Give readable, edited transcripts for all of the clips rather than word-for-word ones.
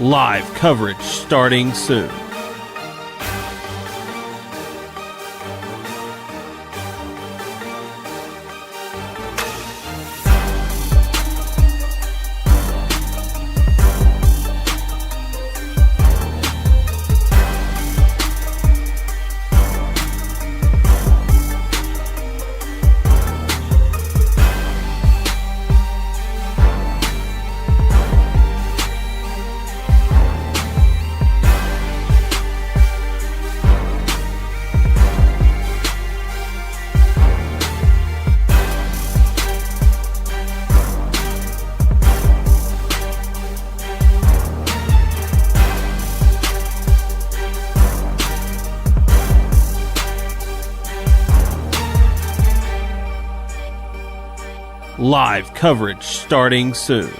Live coverage starting soon. Live coverage starting soon.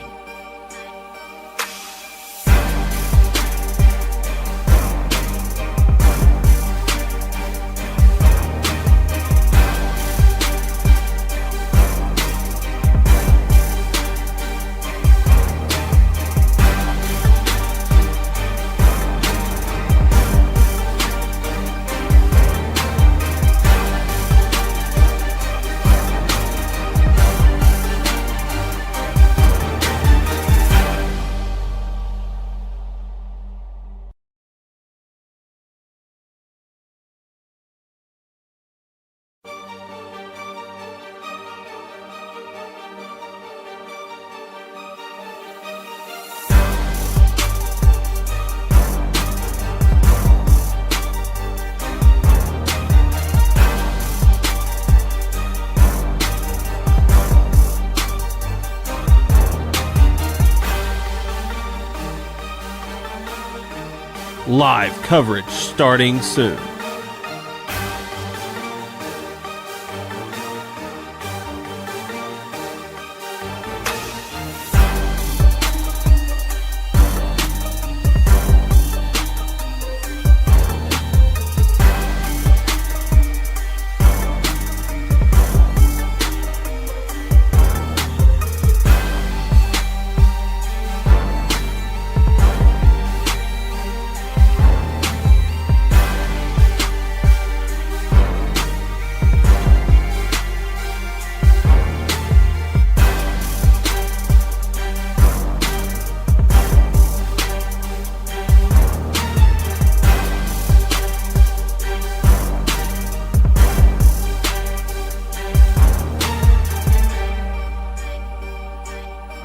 Live coverage starting soon.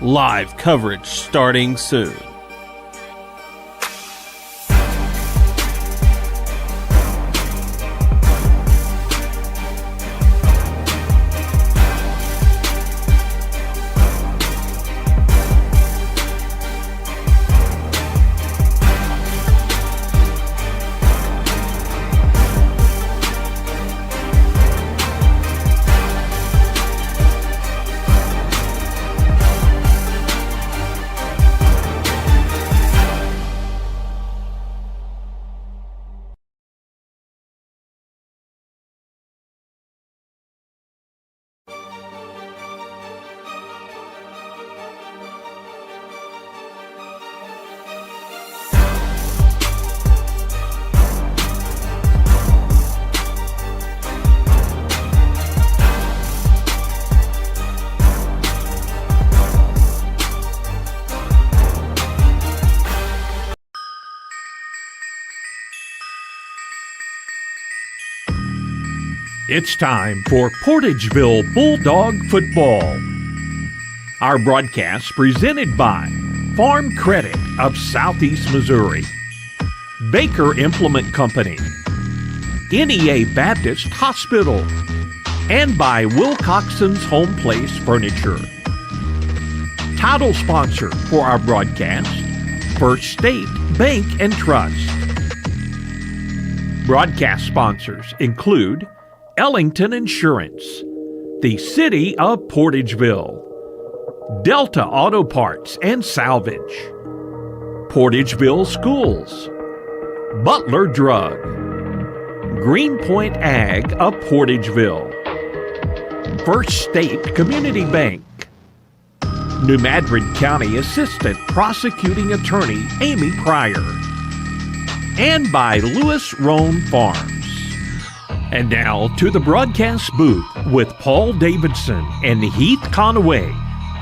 Live coverage starting soon. It's time for Portageville Bulldog football. Our broadcast presented by Farm Credit of Southeast Missouri, Baker Implement Company, NEA Baptist Hospital, and by Wilcoxon's Home Place Furniture. Title sponsor for our broadcast, First State Bank and Trust. Broadcast sponsors include Ellington Insurance, the City of Portageville, Delta Auto Parts and Salvage, Portageville Schools, Butler Drug, Greenpoint Ag of Portageville, First State Community Bank, New Madrid County Assistant Prosecuting Attorney Amy Pryor, and by Lewis Roan Farms. And now to the broadcast booth with Paul Davidson and Heath Conaway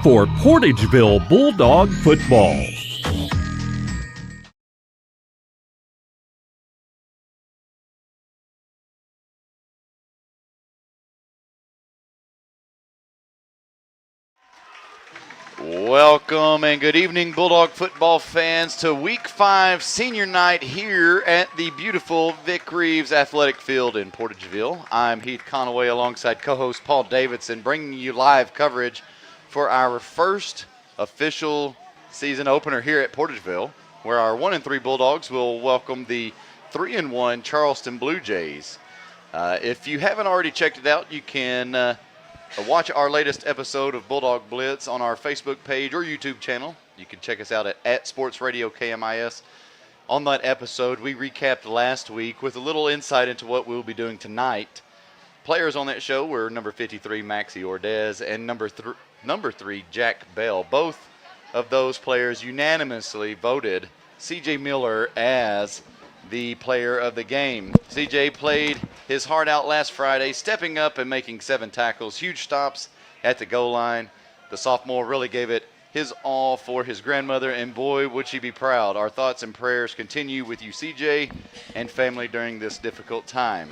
for Portageville Bulldog football. Welcome and good evening, Bulldog football fans, to Week 5 senior night here at the beautiful Vic Reaves Athletic Field in Portageville. I'm Heath Conaway alongside co-host Paul Davidson, bringing you live coverage for our first official season opener here at Portageville, where our 1-3 Bulldogs will welcome the 3-1 Charleston Blue Jays. If you haven't already checked it out, you can watch our latest episode of Bulldog Blitz on our Facebook page or YouTube channel. You can check us out at Sports Radio KMIS. On that episode, we recapped last week with a little insight into what we'll be doing tonight. Players on that show were number 53, Maxie Ordez, and number 3, Jack Bell. Both of those players unanimously voted C.J. Miller as the player of the game. CJ played his heart out last Friday, stepping up and making 7 tackles, huge stops at the goal line. The sophomore really gave it his all for his grandmother, and boy, would she be proud. Our thoughts and prayers continue with you, CJ, and family during this difficult time.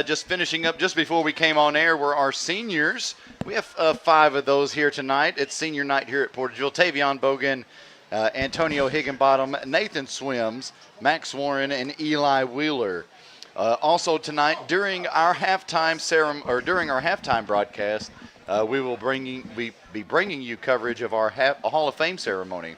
Just finishing up just before we came on air were our seniors. We have 5 of those here tonight. It's senior night here at Portageville. Tavion Bogan, Antonio Higginbottom, Nathan Swims, Max Warren, and Eli Wheeler. Also tonight, during our halftime broadcast, we will be bringing you coverage of our Hall of Fame ceremony.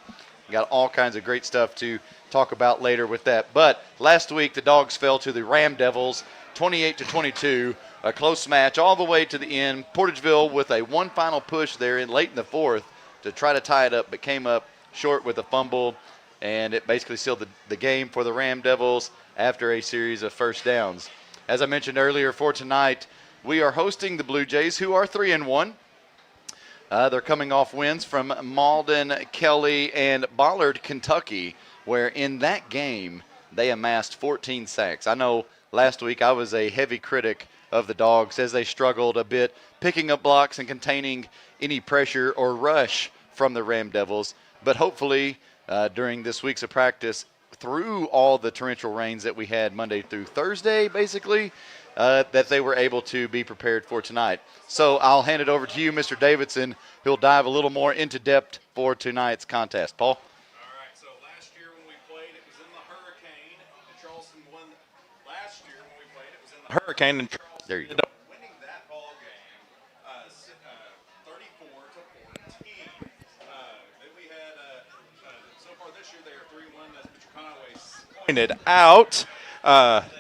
We got all kinds of great stuff to talk about later with that. But last week, the Dogs fell to the Ram Devils, 28-22, a close match all the way to the end. Portageville with a one final push there late in the fourth to try to tie it up, but came up short with a fumble, and it basically sealed the game for the Ram Devils after a series of first downs. As I mentioned earlier, for tonight, we are hosting the Blue Jays, who are 3-1. They're coming off wins from Malden, Kelly, and Ballard, Kentucky, where in that game they amassed 14 sacks. I know last week I was a heavy critic of the Dogs as they struggled a bit picking up blocks and containing any pressure or rush from the Ram Devils. But hopefully, during this week's of practice, through all the torrential rains that we had Monday through Thursday, basically, that they were able to be prepared for tonight. So I'll hand it over to you, Mr. Davidson, who'll dive a little more into depth for tonight's contest. Paul? All right, so last year when we played, it was in the Hurricane, and Charleston won. Last year when we played, it was in the Hurricane, and Charleston ended up winning that ball game 34-14. Then we had, so far this year, they are 3-1, as Mr. Conaway pointed out.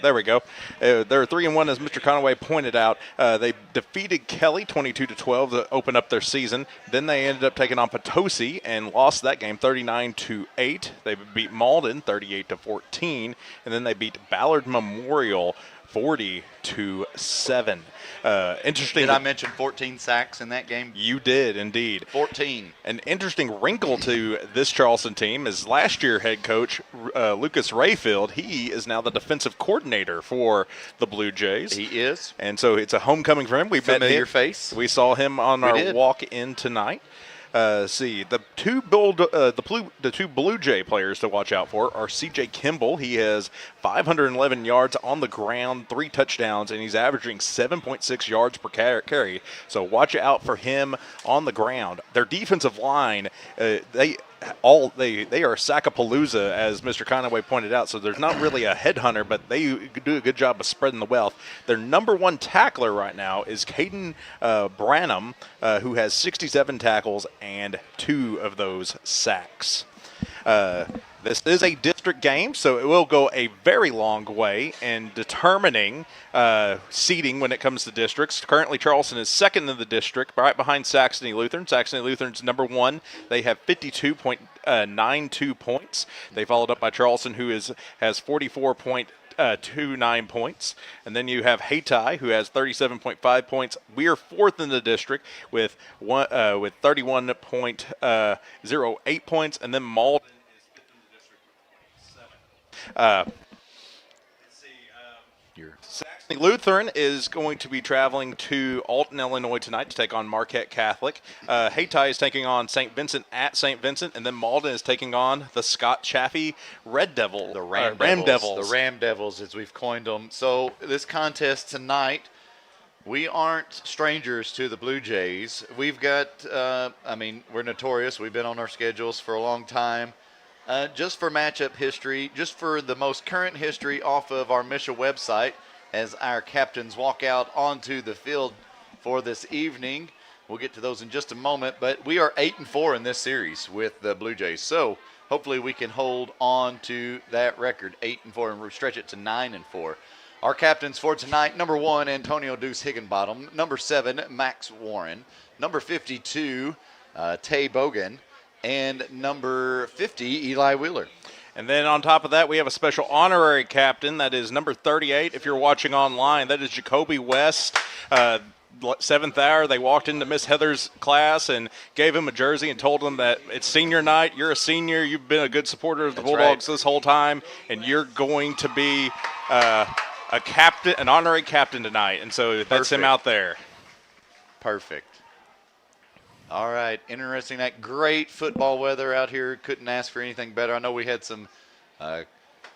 There we go. They're 3-1, as Mr. Conaway pointed out. They defeated Kelly 22-12 to open up their season. Then they ended up taking on Potosi and lost that game 39-8. They beat Malden 38-14, and then they beat Ballard Memorial 40-7. Interesting. Did I mention 14 sacks in that game? You did, indeed. 14. An interesting wrinkle to this Charleston team is last year head coach Lucas Rayfield. He is now the defensive coordinator for the Blue Jays. He is. And so it's a homecoming for him. We met Familiar face. We saw him on our walk in tonight. See, the two Blue Jay players to watch out for are C.J. Kimball. He has 511 yards on the ground, 3 touchdowns, and he's averaging 7.6 yards per carry. So watch out for him on the ground. Their defensive line, they are Sackapalooza, as Mr. Conaway pointed out. So there's not really a headhunter, but they do a good job of spreading the wealth. Their number 1 tackler right now is Caden Branham, who has 67 tackles and 2 of those sacks. This is a district game, so it will go a very long way in determining seeding when it comes to districts. Currently, Charleston is second in the district, right behind Saxony Lutheran. Saxony Lutheran's number 1. They have 52.92 points. They followed up by Charleston, who has 44.2 29 points. And then you have Hayti, who has 37.5 points. We are fourth in the district with 31.08 points. And then Malden is fifth in the district with 7. Saxony Lutheran is going to be traveling to Alton, Illinois tonight to take on Marquette Catholic. Hayti is taking on St. Vincent at St. Vincent, and then Malden is taking on the Scott Chaffee Red Devil. The Ram Devils. The Ram Devils, as we've coined them. So this contest tonight, we aren't strangers to the Blue Jays. We've got, we're notorious. We've been on our schedules for a long time. Just for matchup history, just for the most current history off of our Misha website, as our captains walk out onto the field for this evening. We'll get to those in just a moment, but we are 8-4 in this series with the Blue Jays. So hopefully we can hold on to that record, 8-4, and stretch it to 9-4. Our captains for tonight: number 1, Antonio Deuce Higginbottom; number 7, Max Warren; number 52, Tay Bogan; and number 50, Eli Wheeler. And then on top of that, we have a special honorary captain. That is number 38. If you're watching online, that is Jacoby West. 7th hour, they walked into Miss Heather's class and gave him a jersey and told him that it's senior night. You're a senior. You've been a good supporter of the Bulldogs this whole time, and you're going to be a captain, an honorary captain tonight. And so that's him out there. Perfect. All right, interesting. That great football weather out here. Couldn't ask for anything better. I know we had some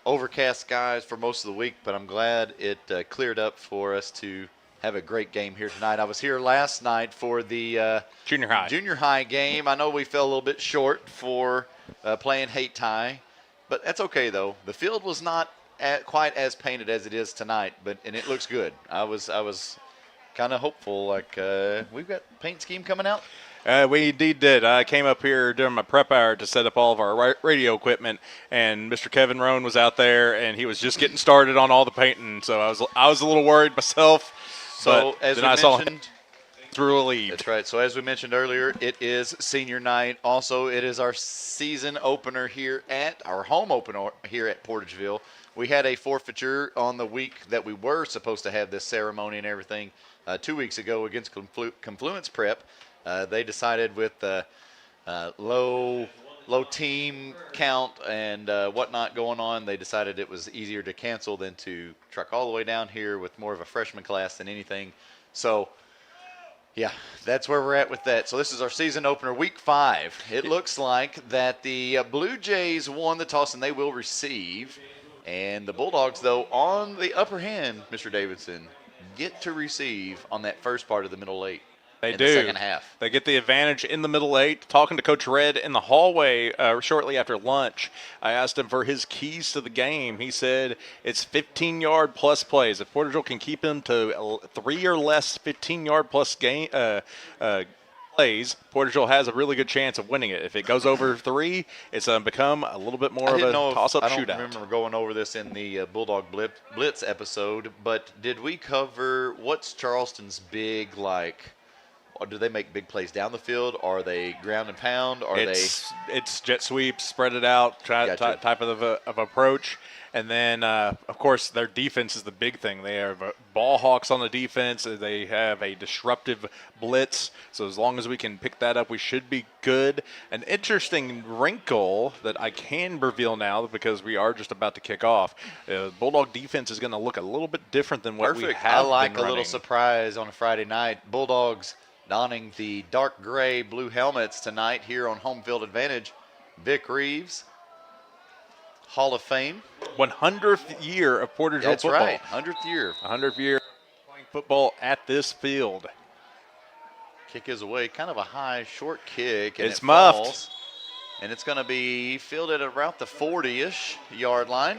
overcast skies for most of the week, but I'm glad it cleared up for us to have a great game here tonight. I was here last night for the junior high game. I know we fell a little bit short for playing Hayti, but that's okay though. The field was not quite as painted as it is tonight, and it looks good. I was kind of hopeful, like we've got paint scheme coming out. We indeed did. I came up here during my prep hour to set up all of our radio equipment, and Mr. Kevin Roan was out there, and he was just getting started on all the painting. So I was a little worried myself. So as we mentioned, through a lead. That's right. So as we mentioned earlier, it is senior night. Also, it is our season opener here at our home opener here at Portageville. We had a forfeiture on the week that we were supposed to have this ceremony and everything 2 weeks ago against Confluence Prep. They decided with the low team count and whatnot going on, they decided it was easier to cancel than to truck all the way down here with more of a freshman class than anything. So, yeah, that's where we're at with that. So this is our season opener, week 5. It looks like that the Blue Jays won the toss and they will receive. And the Bulldogs, though, on the upper hand, Mr. Davidson, get to receive on that first part of the middle 8. They do. The second half. They get the advantage in the middle 8. Talking to Coach Red in the hallway shortly after lunch, I asked him for his keys to the game. He said it's 15-yard plus plays. If Portageville can keep him to 3 or less 15-yard plus game plays, Portageville has a really good chance of winning it. If it goes over 3, it's become a little bit more of a toss-up shootout. I don't remember going over this in the Bulldog Blitz episode, but did we cover what's Charleston's big, like, or do they make big plays down the field? Are they ground and pound? It's jet sweep, spread it out, type of approach. And then, of course, their defense is the big thing. They have ball hawks on the defense. They have a disruptive blitz. So as long as we can pick that up, we should be good. An interesting wrinkle that I can reveal now because we are just about to kick off. Bulldog defense is going to look a little bit different than what we have I like been a running. little surprise on a Friday night. Bulldogs donning the dark gray blue helmets tonight here on Home Field Advantage. Vic Reaves, Hall of Fame. 100th year of Portageville That's football. right, 100th year. 100th year playing football at this field. Kick is away, kind of a high, short kick. And It's it muffed. falls, and it's going to be fielded at about the 40-ish yard line.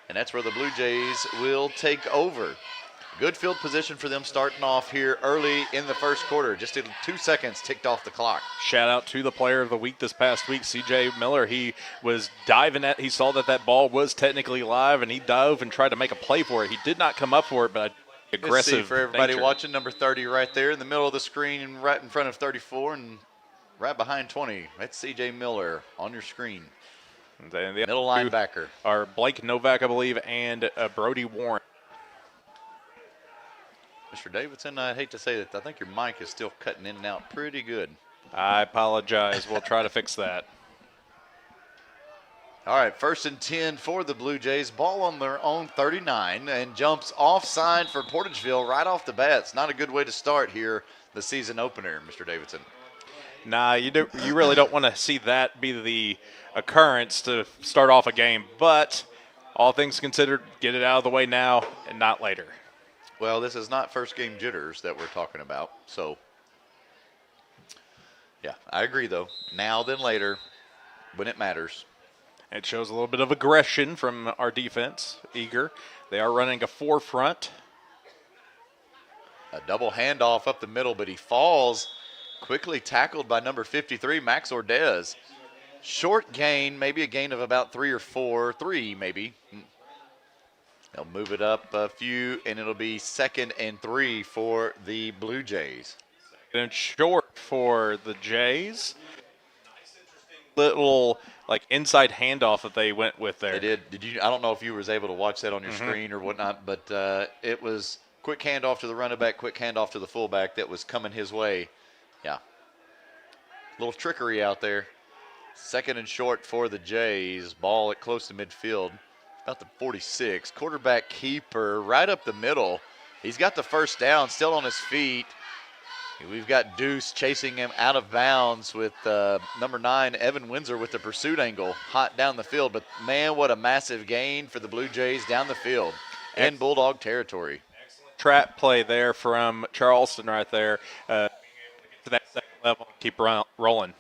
And that's where the Blue Jays will take over. Good field position for them starting off here early in the first quarter. Just 2 seconds ticked off the clock. Shout out to the player of the week this past week, C.J. Miller. He was diving he saw that ball was technically live, and he dove and tried to make a play for it. He did not come up for it, but aggressive. Let's see for everybody nature. watching, number 30 right there in the middle of the screen, right in front of 34 and right behind 20. That's C.J. Miller on your screen. And the Middle other two linebacker. are Blake Novak, I believe, and Brody Warren. Mr. Davidson, I hate to say that, I think your mic is still cutting in and out pretty good. I apologize. We'll try to fix that. All right, 1st and 10 for the Blue Jays. Ball on their own 39 and jumps offside for Portageville right off the bat. It's not a good way to start here, the season opener, Mr. Davidson. Nah, you really don't want to see that be the occurrence to start off a game. But all things considered, get it out of the way now and not later. Well, this is not first game jitters that we're talking about. So, yeah, I agree, though. Now than later, when it matters. It shows a little bit of aggression from our defense, eager. They are running a 4-front. A double handoff up the middle, but he falls. Quickly tackled by number 53, Max Ordez. Short gain, maybe a gain of about 3 or 4, 3 maybe. They'll move it up a few, and it'll be 2nd and 3 for the Blue Jays. And short for the Jays. Little inside handoff that they went with there. They did. Did you? I don't know if you was able to watch that on your screen or whatnot, but it was quick handoff to the running back, quick handoff to the fullback that was coming his way. Yeah. Little trickery out there. 2nd and short for the Jays. Ball at close to midfield. About the 46. Quarterback keeper right up the middle. He's got the first down, still on his feet. We've got Deuce chasing him out of bounds with number 9, Evan Windsor, with the pursuit angle, hot down the field. But, man, what a massive gain for the Blue Jays down the field in Bulldog territory. Excellent trap play there from Charleston right there. To that second level, keep rolling.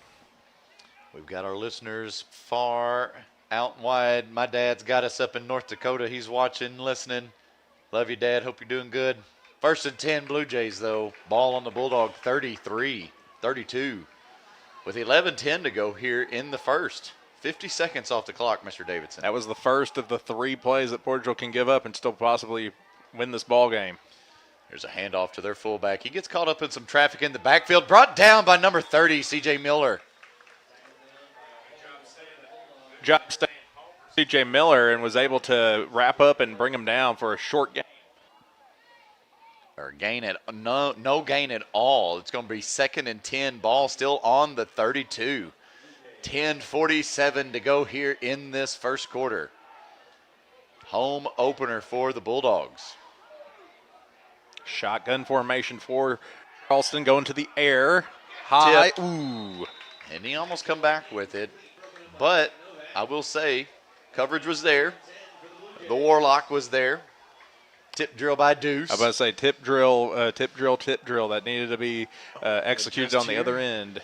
We've got our listeners far out and wide. My dad's got us up in North Dakota. He's watching, listening. Love you, Dad. Hope you're doing good. 1st and 10 Blue Jays, though. Ball on the Bulldog 33, 32. With 11:10 to go here in the first. 50 seconds off the clock, Mr. Davidson. That was the first of the 3 plays that Portageville can give up and still possibly win this ball game. There's a handoff to their fullback. He gets caught up in some traffic in the backfield. Brought down by number 30, C.J. Miller. Job staying home for C.J. Miller and was able to wrap up and bring him down for a short game. Or no gain at all. It's going to be 2nd and 10. Ball still on the 32. 10:47 to go here in this first quarter. Home opener for the Bulldogs. Shotgun formation for Charleston, going to the air. High. Tip. Ooh. And he almost come back with it. But I will say, coverage was there. The Warlock was there. Tip drill by Deuce. I was about to say tip drill. That needed to be executed on the other end.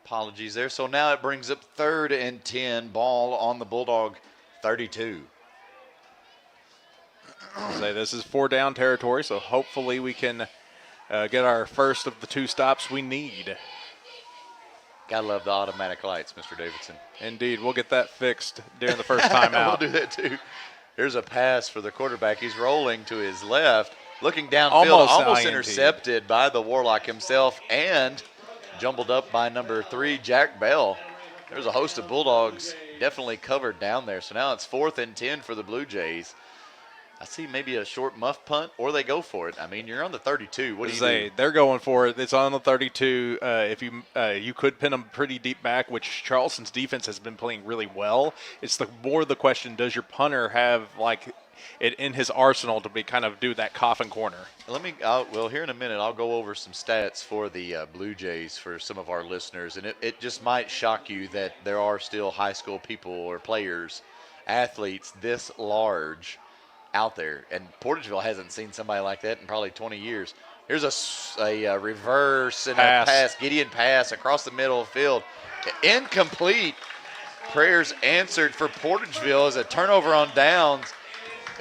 Apologies there. So now it brings up 3rd and 10. Ball on the Bulldog 32. Say this is 4-down territory, so hopefully we can get our first of the 2 stops we need. Gotta love the automatic lights, Mr. Davidson. Indeed, we'll get that fixed during the first timeout. We'll do that too. Here's a pass for the quarterback. He's rolling to his left, looking downfield, almost intercepted by the Warlock himself and jumbled up by number 3, Jack Bell. There's a host of Bulldogs definitely covered down there. So now it's 4th and 10 for the Blue Jays. I see maybe a short muff punt, or they go for it. I mean, you're on the 32. What do you do? They're going for it. It's on the 32. If you could pin them pretty deep back, which Charleston's defense has been playing really well. It's more the question: does your punter have it in his arsenal to be kind of do that coffin corner? Well, here in a minute, I'll go over some stats for the Blue Jays for some of our listeners, and it just might shock you that there are still high school people or players, athletes this large out there, and Portageville hasn't seen somebody like that in probably 20 years. Here's a reverse and a pass, Gideon pass across the middle of the field. Incomplete. Prayers answered for Portageville as a turnover on downs,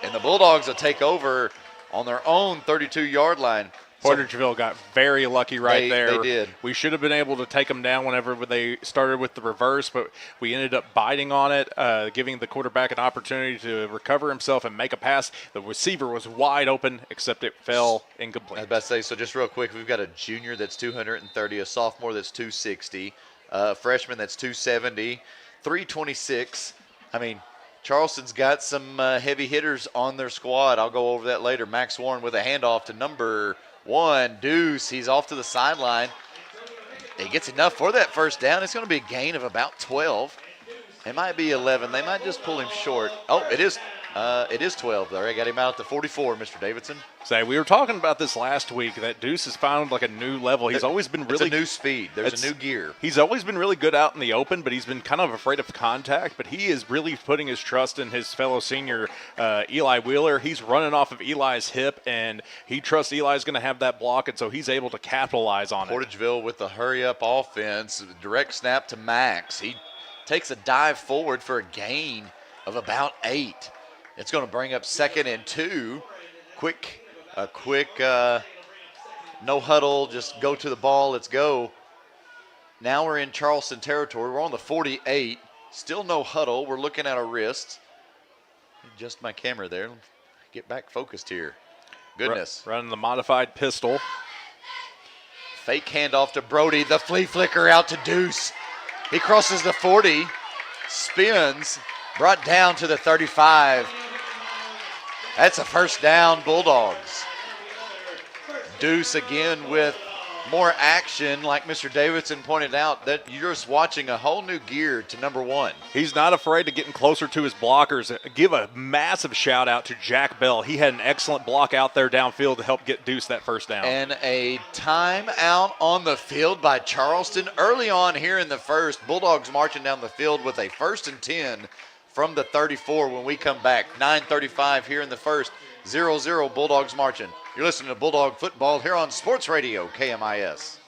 and the Bulldogs will take over on their own 32-yard line. Portageville got very lucky right there. They did. We should have been able to take them down whenever they started with the reverse, but we ended up biting on it, giving the quarterback an opportunity to recover himself and make a pass. The receiver was wide open, except it fell incomplete. I was about to say, so just real quick, we've got a junior that's 230, a sophomore that's 260, a freshman that's 270, 326, I mean, Charleston's got some heavy hitters on their squad. I'll go over that later. Max Warren with a handoff to number 1, Deuce. He's off to the sideline. He gets enough for that first down. It's going to be a gain of about 12. It might be 11. They might just pull him short. Oh, it is 12 there. I got him out at the 44, Mr. Davidson. Say, we were talking about this last week, that Deuce has found like a new level. He's always been really... It's a new speed. There's a new gear. He's always been really good out in the open, but he's been kind of afraid of contact. But he is really putting his trust in his fellow senior, Eli Wheeler. He's running off of Eli's hip, and he trusts Eli's going to have that block, and so he's able to capitalize on it. Portageville with the hurry-up offense. Direct snap to Max. He takes a dive forward for a gain of about 8. It's going to bring up 2nd and 2. A quick no huddle, just go to the ball, let's go. Now we're in Charleston territory. We're on the 48. Still no huddle. We're looking at our wrists. Adjust my camera there. Get back focused here. Goodness. Running the modified pistol. Fake handoff to Brody. The flea flicker out to Deuce. He crosses the 40, spins, brought down to the 35. That's a first down, Bulldogs. Deuce again with more action, like Mr. Davidson pointed out, that you're just watching a whole new gear to number 1. He's not afraid of getting closer to his blockers. Give a massive shout out to Jack Bell. He had an excellent block out there downfield to help get Deuce that first down. And a timeout on the field by Charleston early on here in the first. Bulldogs marching down the field with a 1st and 10 from the 34 when we come back. 9:35 here in the first. 0-0 Bulldogs marching. You're listening to Bulldog Football here on Sports Radio KMIS.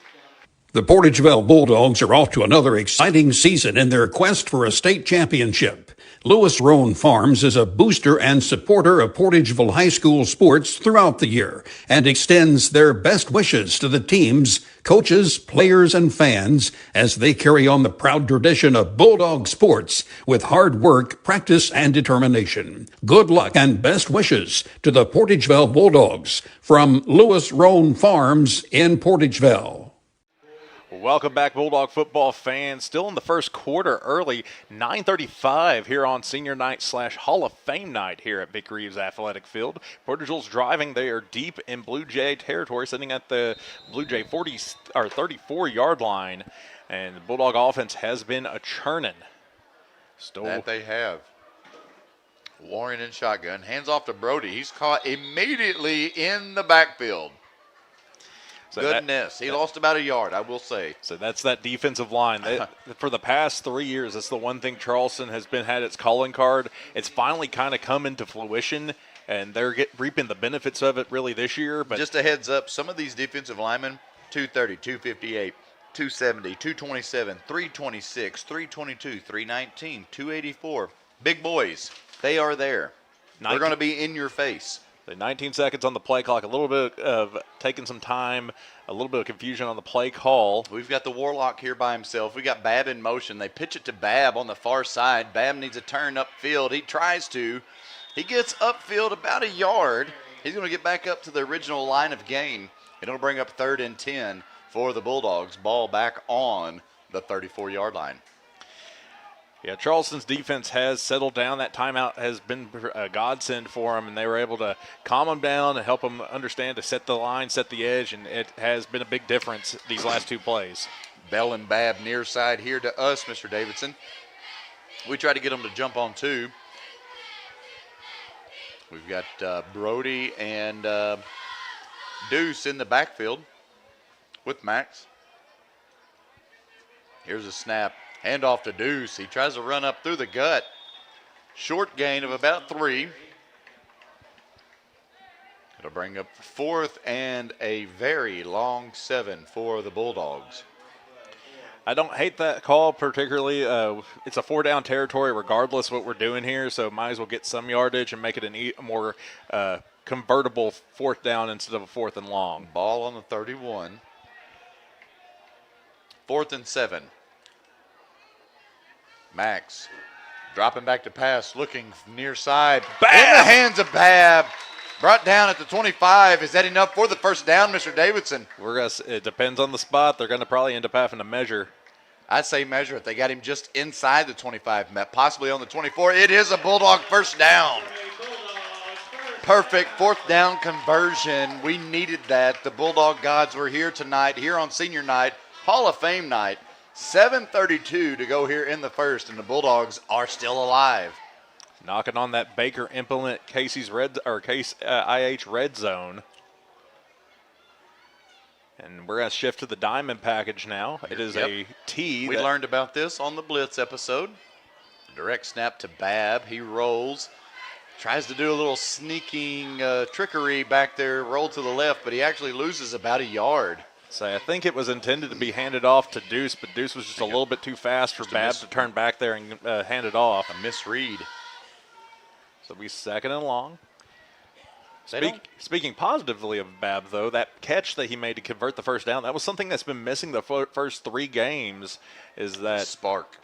The Portageville Bulldogs are off to another exciting season in their quest for a state championship. Lewis Roan Farms is a booster and supporter of Portageville High School sports throughout the year and extends their best wishes to the teams, coaches, players, and fans as they carry on the proud tradition of Bulldog sports with hard work, practice, and determination. Good luck and best wishes to the Portageville Bulldogs from Lewis Roan Farms in Portageville. Welcome back, Bulldog football fans. Still in the first quarter early, 9:35 here on Senior Night / Hall of Fame night here at Vic Reaves Athletic Field. Portageville's driving. They are deep in Blue Jay territory, sitting at the Blue Jay 34-yard line. And the Bulldog offense has been a churning. That they have. Warren in shotgun. Hands off to Brody. He's caught immediately in the backfield. So Goodness, he lost about a yard, I will say. So that's that defensive line. For the past 3 years, that's the one thing Charleston has had its calling card. It's finally kind of come into fruition, and they're reaping the benefits of it really this year. But just a heads up, some of these defensive linemen, 230, 258, 270, 227, 326, 322, 319, 284. Big boys, they are there. They're going to be in your face. 19 seconds on the play clock, a little bit of taking some time, a little bit of confusion on the play call. We've got the Warlock here by himself. We got Babb in motion. They pitch it to Babb on the far side. Babb needs a turn upfield. He tries to. He gets upfield about a yard. He's going to get back up to the original line of game. It'll bring up 3rd and 10 for the Bulldogs. Ball back on the 34-yard line. Yeah, Charleston's defense has settled down. That timeout has been a godsend for them, and they were able to calm them down and help them understand to set the line, set the edge, and it has been a big difference these last 2 plays. Bell and Babb near side here to us, Mr. Davidson. We tried to get them to jump on 2. We've got Brody and Deuce in the backfield with Max. Here's a snap. Handoff to Deuce. He tries to run up through the gut. Short gain of about 3. It'll bring up 4th and a very long 7 for the Bulldogs. I don't hate that call particularly. It's a 4-down territory regardless what we're doing here, so might as well get some yardage and make it a more convertible 4th down instead of a 4th and long. Ball on the 31. 4th and 7. Max dropping back to pass, looking near side. Babb! In the hands of Babb. Brought down at the 25. Is that enough for the first down, Mr. Davidson? It depends on the spot. They're going to probably end up having to measure. I'd say measure it. They got him just inside the 25, possibly on the 24. It is a Bulldog first down. Perfect fourth down conversion. We needed that. The Bulldog gods were here tonight, here on senior night, Hall of Fame night. 7:32 to go here in the first, and the Bulldogs are still alive. Knocking on that Baker implement Casey's IH red zone. And we're going to shift to the diamond package now. It is a T. We learned about this on the Blitz episode. Direct snap to Babb. He rolls. Tries to do a little sneaking trickery back there, roll to the left, but he actually loses about a yard. So I think it was intended to be handed off to Deuce, but Deuce was just a little bit too fast for Babb to turn back there and hand it off. A misread. So it'll be second and long. Speaking positively of Babb, though, that catch that he made to convert the first down, that was something that's been missing the first 3 games, is that spark.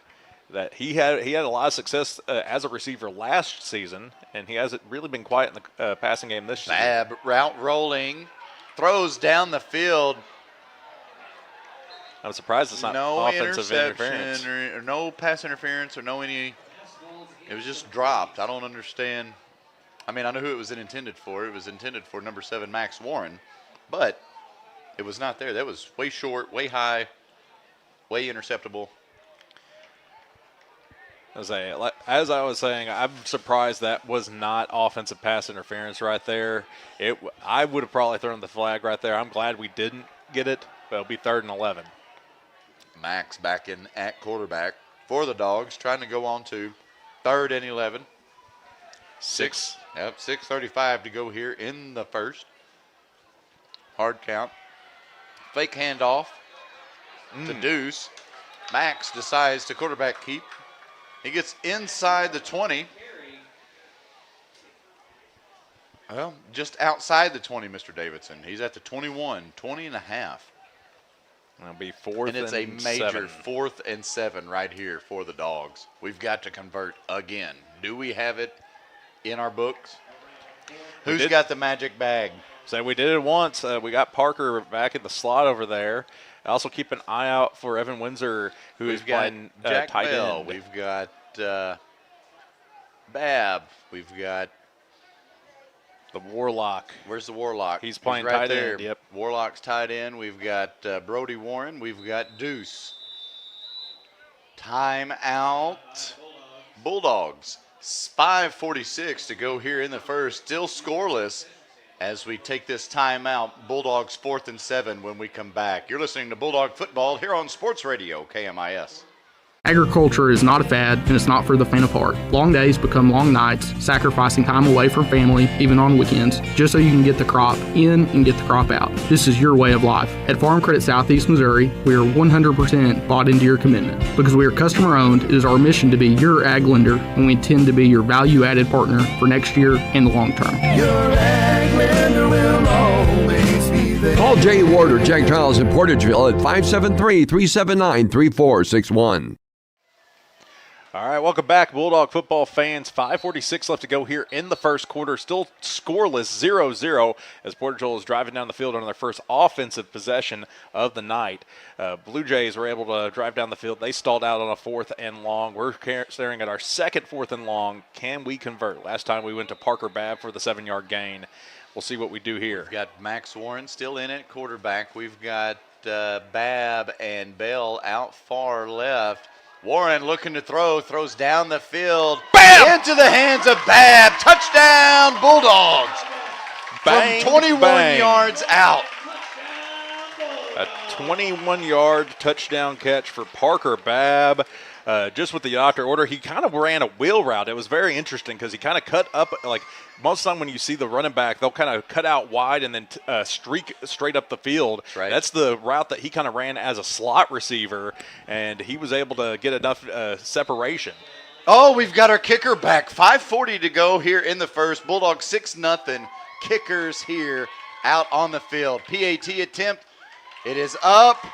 That he had a lot of success as a receiver last season, and he hasn't really been quiet in the passing game this season. Babb route rolling, throws down the field. I'm surprised it's not offensive interference. Or no pass interference or no any. It was just dropped. I don't understand. I mean, I know who it was intended for. It was intended for number 7, Max Warren, but it was not there. That was way short, way high, way interceptable. As I was saying, I'm surprised that was not offensive pass interference right there. I would have probably thrown the flag right there. I'm glad we didn't get it, but it'll be 3rd and 11. Max back in at quarterback for the Dogs, trying to go on to 3rd and 11. 6:35 to go here in the first. Hard count. Fake handoff to Deuce. Max decides to quarterback keep. He gets inside the 20. Well, just outside the 20, Mr. Davidson. He's at the 21, 20 and a half. It'll be 4th and 7. And it's a major 4th and 7 right here for the Dogs. We've got to convert again. Do we have it in our books? Who's got the magic bag? So we did it once. We got Parker back in the slot over there. Also keep an eye out for Evan Windsor, who is playing Jack tight Bell. end. We've got Babb. We've got the Warlock. Where's the Warlock? He's playing right tight there. end. Yep. Warlock's tight end. We've got Brody Warren. We've got Deuce. Timeout. Bulldogs. 5:46 to go here in the first. Still scoreless as we take this timeout. Bulldogs 4th and 7 when we come back. You're listening to Bulldog Football here on Sports Radio KMIS. Agriculture is not a fad, and it's not for the faint of heart. Long days become long nights, sacrificing time away from family, even on weekends, just so you can get the crop in and get the crop out. This is your way of life. At Farm Credit Southeast Missouri, we are 100% bought into your commitment. Because we are customer-owned, it is our mission to be your ag lender, and we intend to be your value-added partner for next year and the long term. Your ag lender will always be there. Call Jay Ward or Jack Giles in Portageville at 573-379-3461. All right, welcome back, Bulldog football fans. 5:46 left to go here in the first quarter. Still scoreless, 0-0, as Portageville is driving down the field on their first offensive possession of the night. Blue Jays were able to drive down the field. They stalled out on a 4th and long. We're staring at our second 4th and long. Can we convert? Last time we went to Parker Babb for the 7-yard gain. We'll see what we do here. We've got Max Warren still in at quarterback. We've got Babb and Bell out far left. Warren looking to throw, throws down the field. Bam! Into the hands of Babb. Touchdown, Bulldogs. Bang, from 21 bang. yards out. A 21-yard touchdown catch for Parker Babb. Just with the doctor order, he kind of ran a wheel route. It was very interesting because he kind of cut up, like most of the time when you see the running back, they'll kind of cut out wide and then streak straight up the field. Right. That's the route that he kind of ran as a slot receiver, and he was able to get enough separation. Oh, we've got our kicker back. 5:40 to go here in the first. Bulldogs 6-0. Kickers here out on the field. PAT attempt. It is up.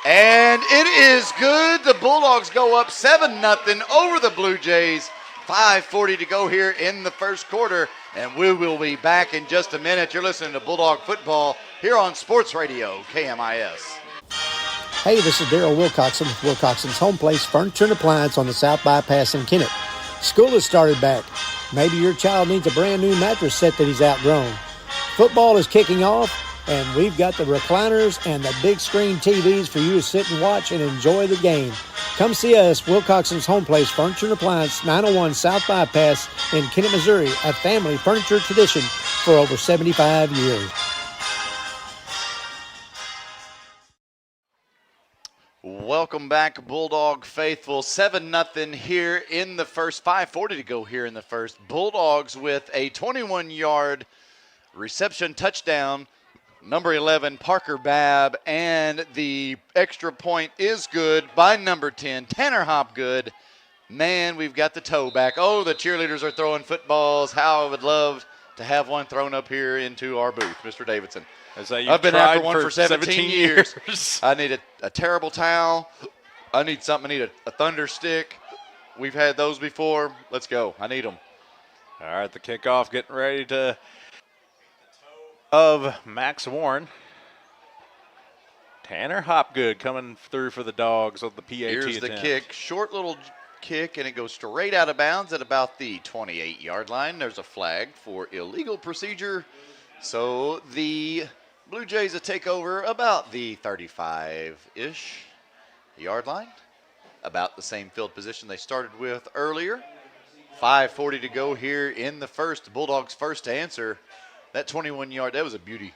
And it is good. The Bulldogs go up 7-0 over the Blue Jays. 5:40 to go here in the first quarter. And we will be back in just a minute. You're listening to Bulldog Football here on Sports Radio KMIS. Hey, this is Daryl Wilcoxon with Wilcoxon's Home Place Furniture and Appliance on the South Bypass in Kennett. School has started back. Maybe your child needs a brand new mattress set that he's outgrown. Football is kicking off, and we've got the recliners and the big screen TVs for you to sit and watch and enjoy the game. Come see us, Wilcoxon's Home Place Furniture and Appliance, 901 South Bypass in Kennett, Missouri, a family furniture tradition for over 75 years. Welcome back, Bulldog faithful. 7-0 here in the first. 5:40 to go here in the first. Bulldogs with a 21-yard reception touchdown. Number 11, Parker Babb, and the extra point is good by number 10, Tanner Hopgood. Man, we've got the toe back. Oh, the cheerleaders are throwing footballs. How I would love to have one thrown up here into our booth, Mr. Davidson. I've been after one for 17 years. I need a terrible towel. I need something. I need a thunder stick. We've had those before. Let's go. I need them. All right, the kickoff getting ready to of Max Warren. Tanner Hopgood coming through for the Dogs of the PAT Here's the attempt. kick. Short little kick, and it goes straight out of bounds at about the 28-yard line. There's a flag for illegal procedure. So the Blue Jays will take over about the 35-ish yard line. About the same field position they started with earlier. 5:40 to go here in the first. Bulldogs first to answer. That 21-yard, that was a beauty.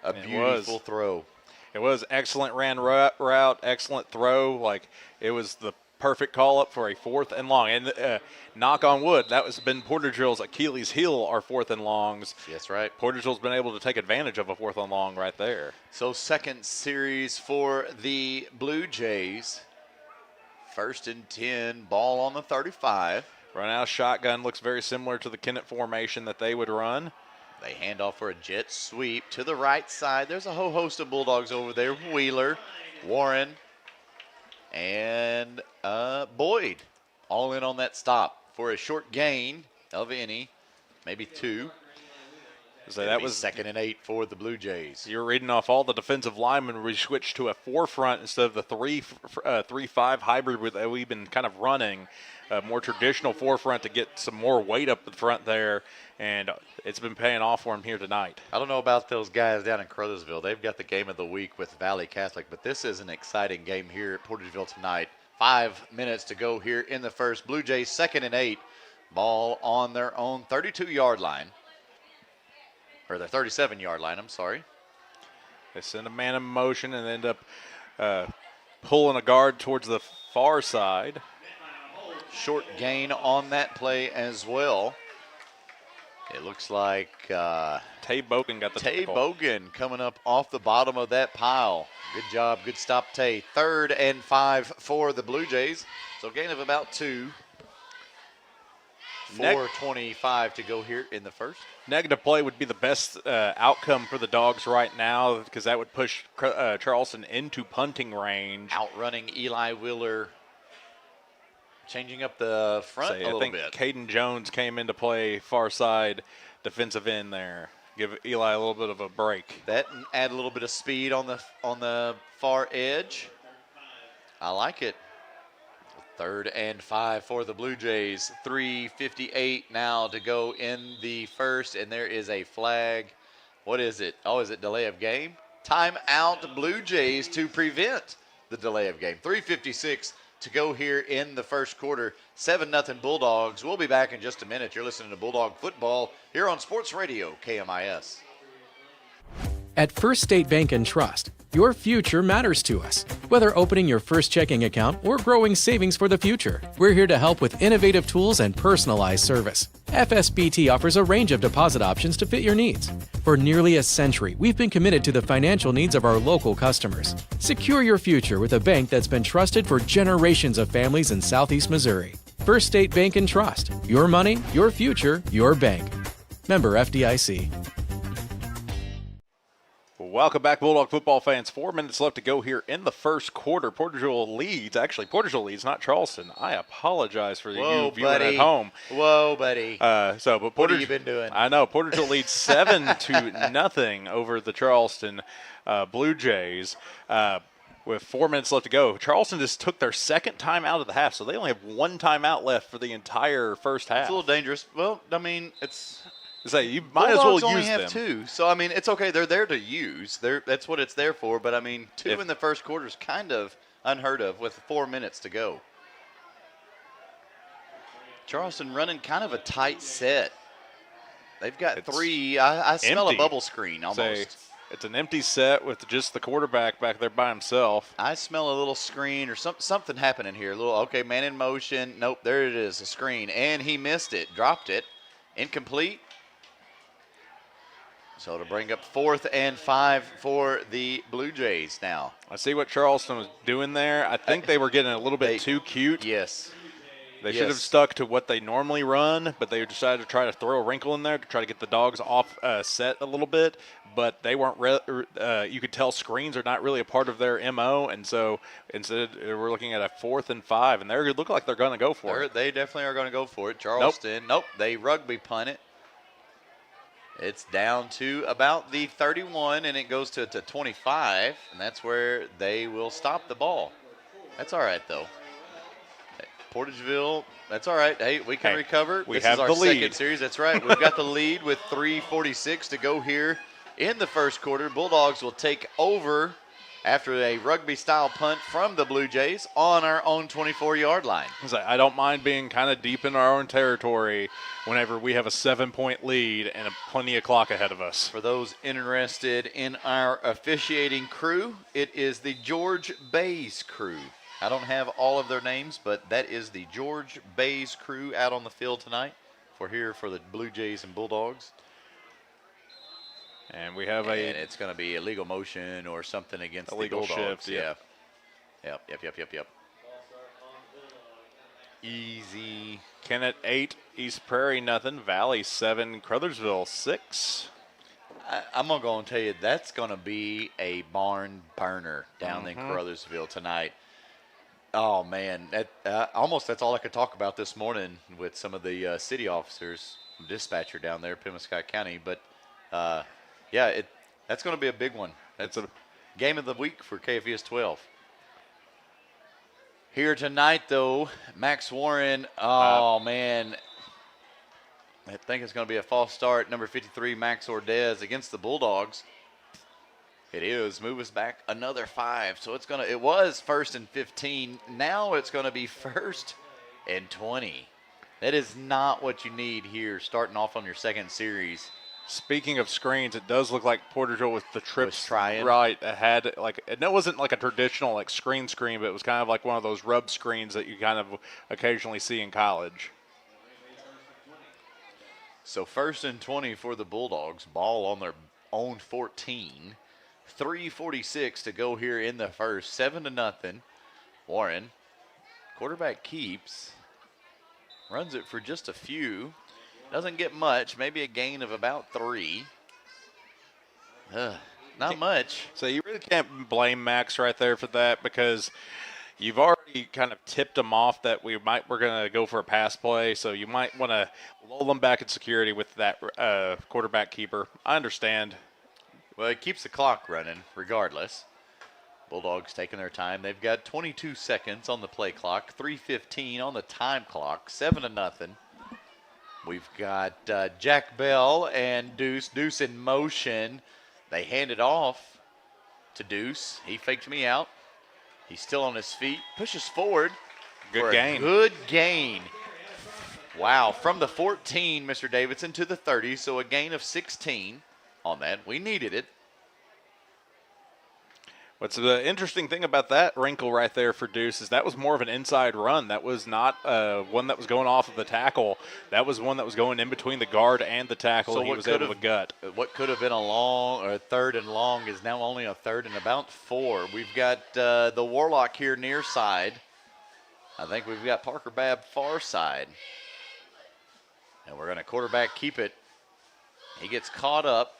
A beautiful throw. It was excellent route, excellent throw. Like, it was the perfect call-up for a 4th and long. And knock on wood, that has been Portageville's Achilles heel, our 4th and longs. That's right. Portageville's been able to take advantage of a 4th and long right there. So second series for the Blue Jays. 1st and 10, ball on the 35. Run out shotgun looks very similar to the Kennett formation that they would run. They hand off for a jet sweep to the right side. There's a whole host of Bulldogs over there. Wheeler, Warren, and Boyd all in on that stop for a short gain of any, maybe 2. So that was 2nd and 8 for the Blue Jays. You're reading off all the defensive linemen. We switched to a 4-front instead of the 3-5 hybrid that we've been kind of running. A more traditional 4-front to get some more weight up the front there, and it's been paying off for them here tonight. I don't know about those guys down in Crothersville. They've got the game of the week with Valley Catholic, but this is an exciting game here at Portageville tonight. 5 minutes to go here in the first. Blue Jays 2nd and 8. Ball on their own 32-yard line. Or their 37-yard line, I'm sorry. They send a man in motion and end up pulling a guard towards the far side. Short gain on that play as well. It looks like Tay Bogan got the Tay tackle. Bogan coming up off the bottom of that pile. Good job, good stop, Tay. 3rd and 5 for the Blue Jays. So gain of about 2. 4:25 to go here in the first. Negative play would be the best outcome for the Dogs right now because that would push Charleston into punting range. Outrunning Eli Wheeler. Changing up the front a little bit. I think Caden Jones came into play far side defensive end there. Give Eli a little bit of a break. That and add a little bit of speed on the far edge. I like it. 3rd and 5 for the Blue Jays. 3:58 now to go in the first, and there is a flag. What is it? Oh, is it delay of game? Timeout Blue Jays to prevent the delay of game. 3:56 to go here in the first quarter. 7-0 Bulldogs. We'll be back in just a minute. You're listening to Bulldog Football here on Sports Radio KMIS. At First State Bank and Trust, your future matters to us. Whether opening your first checking account or growing savings for the future, we're here to help with innovative tools and personalized service. FSBT offers a range of deposit options to fit your needs. For nearly a century, we've been committed to the financial needs of our local customers. Secure your future with a bank that's been trusted for generations of families in Southeast Missouri. First State Bank and Trust. Your money, your future, your bank. Member FDIC. Welcome back, Bulldog football fans. 4 minutes left to go here in the first quarter. Portageville leads. Actually, Portageville leads, not Charleston. I apologize for you viewing at home. Whoa, buddy. But what have you been doing? I know. Portageville leads 7-0 over the Charleston Blue Jays. with 4 minutes left to go. Charleston just took their second time out of the half, so they only have one timeout left for the entire first half. It's a little dangerous. Well, I mean, it's you might as well use only them. have 2, so I mean, it's okay. They're there to use. That's what it's there for. But I mean, 2 in the first quarter is kind of unheard of with 4 minutes to go. Charleston running kind of a tight set. They've got 3. I smell a bubble screen almost. It's an empty set with just the quarterback back there by himself. I smell a little screen or something happening here. Okay, man in motion. Nope, there it is, a screen. And he missed it, dropped it. Incomplete. So to bring up 4th and 5 for the Blue Jays now. I see what Charleston was doing there. I think they were getting a little bit too cute. Yes. They should have stuck to what they normally run, but they decided to try to throw a wrinkle in there to try to get the dogs off set a little bit. But they weren't. You could tell screens are not really a part of their MO, and so instead we're looking at a 4th and 5, and they look like they're going to go for it. They definitely are going to go for it. Charleston, nope, they rugby punt it. It's down to about the 31, and it goes to 25, and that's where they will stop the ball. That's all right, though. Portageville, that's all right. Hey, we can recover. We this have is our the lead. second series. That's right. We've got the lead with 3:46 to go here in the first quarter. Bulldogs will take over after a rugby-style punt from the Blue Jays on our own 24-yard line. I don't mind being kind of deep in our own territory whenever we have a 7-point lead and plenty of clock ahead of us. For those interested in our officiating crew, it is the George Bays crew. I don't have all of their names, but that is the George Bays crew out on the field tonight. We're here for the Blue Jays and Bulldogs. And we have and it's going to be a legal motion or something against the legal Bulldogs. shift. Yeah. Yep. Easy. Kennett 8, East Prairie nothing, Valley 7, Crothersville 6. I'm going to go and tell you that's going to be a barn burner down in Crothersville tonight. Oh, man, almost that's all I could talk about this morning with some of the city officers, dispatcher down there, Pima-Scott County. But, that's going to be a big one. That's a game of the week for KFES 12. Here tonight, though, Max Warren, man, I think it's going to be a false start. Number 53, Max Ordez against the Bulldogs. It is. Move us back another 5. So it was 1st and 15. Now it's going to be 1st and 20. That is not what you need here starting off on your second series. Speaking of screens, it does look like Portageville with the trips trying. Right, had it wasn't like a traditional screen, but it was kind of like one of those rub screens that you kind of occasionally see in college. So 1st and 20 for the Bulldogs. Ball on their own 14. 3:46 to go here in the first. 7-0. Warren, quarterback keeps, runs it for just a few. Doesn't get much, maybe a gain of about 3. Not much. So you really can't blame Max right there for that because you've already kind of tipped them off that we're going to go for a pass play. So you might want to lull them back in security with that quarterback keeper. I understand. Well, it keeps the clock running regardless. Bulldogs taking their time. They've got 22 seconds on the play clock, 3:15 on the time clock, 7-0. We've got Jack Bell and Deuce. Deuce in motion. They hand it off to Deuce. He faked me out. He's still on his feet. Pushes forward. Good gain. Good gain. Wow. From the 14, Mr. Davidson, to the 30. So a gain of 16 on that. We needed it. What's the interesting thing about that wrinkle right there for Deuce is that was more of an inside run. That was not one that was going off of the tackle. That was one that was going in between the guard and the tackle, and he was able to gut. What could have been a 3rd and long is now only a 3rd and about 4. We've got the Warlock here near side. I think we've got Parker Babb far side. And we're going to quarterback keep it. He gets caught up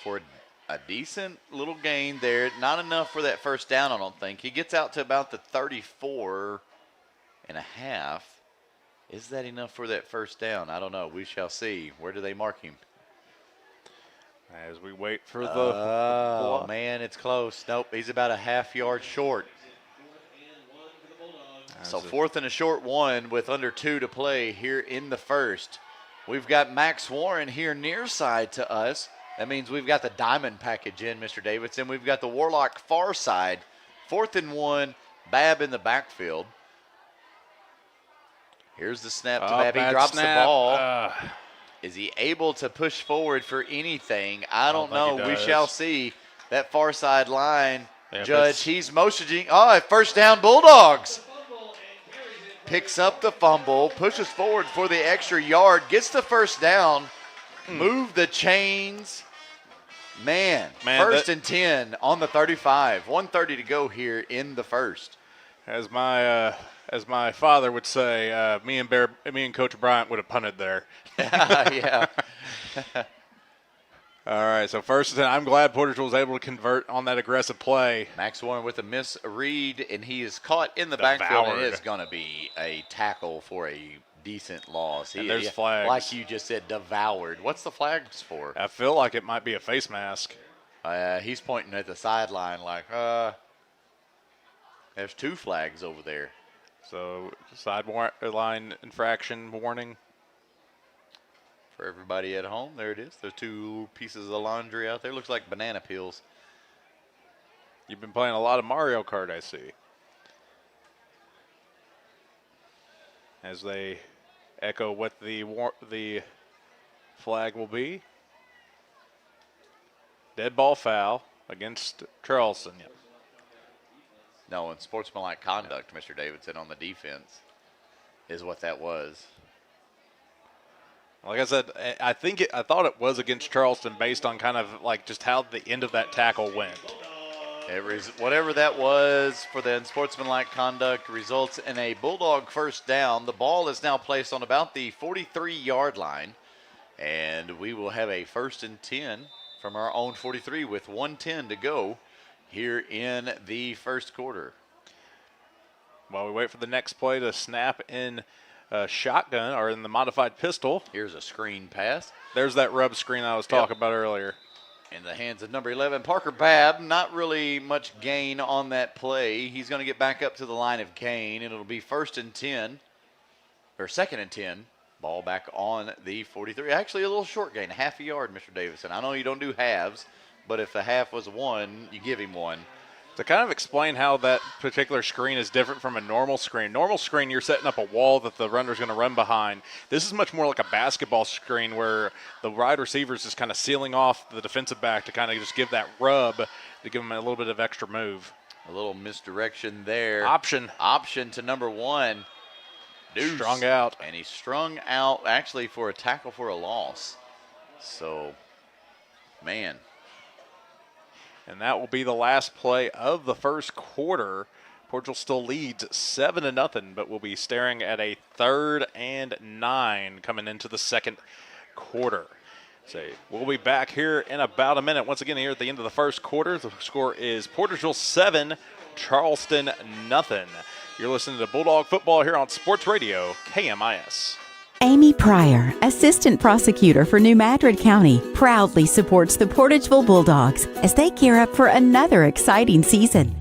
for a decent little gain there. Not enough for that first down, I don't think. He gets out to about the 34 and a half. Is that enough for that first down? I don't know. We shall see. Where do they mark him? As we wait for the Oh, man, it's close. Nope, he's about a half-yard short. So 4th and a short 1 with under 2 to play here in the first. We've got Max Warren here near side to us. That means we've got the diamond package in, Mr. Davidson. We've got the Warlock far side. 4th and 1, Babb in the backfield. Here's the snap to Babb. He drops the ball. Is he able to push forward for anything? I don't know. We shall see. That far side line, Judge, he's motioning. Oh, first down, Bulldogs. Picks up the fumble, pushes forward for the extra yard, gets the first down, move the chains. Man, first and 10 on the 35. 1:30 to go here in the first. As my father would say, me and Coach Bryant would have punted there. Yeah. All right, so first and 10. I'm glad Portageville was able to convert on that aggressive play. Max Warren with a misread, and he is caught in the backfield, and it is going to be a tackle for a decent loss. And there's flags. Like you just said, devoured. What's the flags for? I feel like it might be a face mask. He's pointing at the sideline like, there's 2 flags over there. So sideline infraction warning. For everybody at home, there it is. There's 2 pieces of laundry out there. Looks like banana peels. You've been playing a lot of Mario Kart, I see. As they echo what the flag will be. Dead ball foul against Charleston. Yep. No, and sportsmanlike conduct, Mr. Davidson, on the defense is what that was. Like I said, I thought it was against Charleston based on kind of like just how the end of that tackle went. Whatever that was for the unsportsmanlike conduct results in a Bulldog first down. The ball is now placed on about the 43-yard line, and we will have a 1st and 10 from our own 43 with 1:10 to go here in the first quarter. While we wait for the next play to snap in shotgun or in the modified pistol. Here's a screen pass. There's that rub screen I was talking about earlier. In the hands of number 11, Parker Babb. Not really much gain on that play. He's going to get back up to the line of gain, and it'll be 1st and 10, or 2nd and 10. Ball back on the 43. Actually, a little short gain, half a yard, Mr. Davidson. I know you don't do halves, but if the half was 1, you give him 1. To kind of explain how that particular screen is different from a normal screen. Normal screen, you're setting up a wall that the runner's going to run behind. This is much more like a basketball screen where the wide receiver is just kind of sealing off the defensive back to kind of just give that rub to give him a little bit of extra move. A little misdirection there. Option to number 1. Deuce. Strung out. And he's strung out actually for a tackle for a loss. So, man. And that will be the last play of the first quarter. Portageville still leads 7-0, but we'll be staring at a 3rd and 9 coming into the second quarter. So we'll be back here in about a minute. Once again, here at the end of the first quarter, the score is Portageville 7, Charleston 0. You're listening to Bulldog Football here on Sports Radio, KMIS. Amy Pryor, Assistant Prosecutor for New Madrid County, proudly supports the Portageville Bulldogs as they gear up for another exciting season.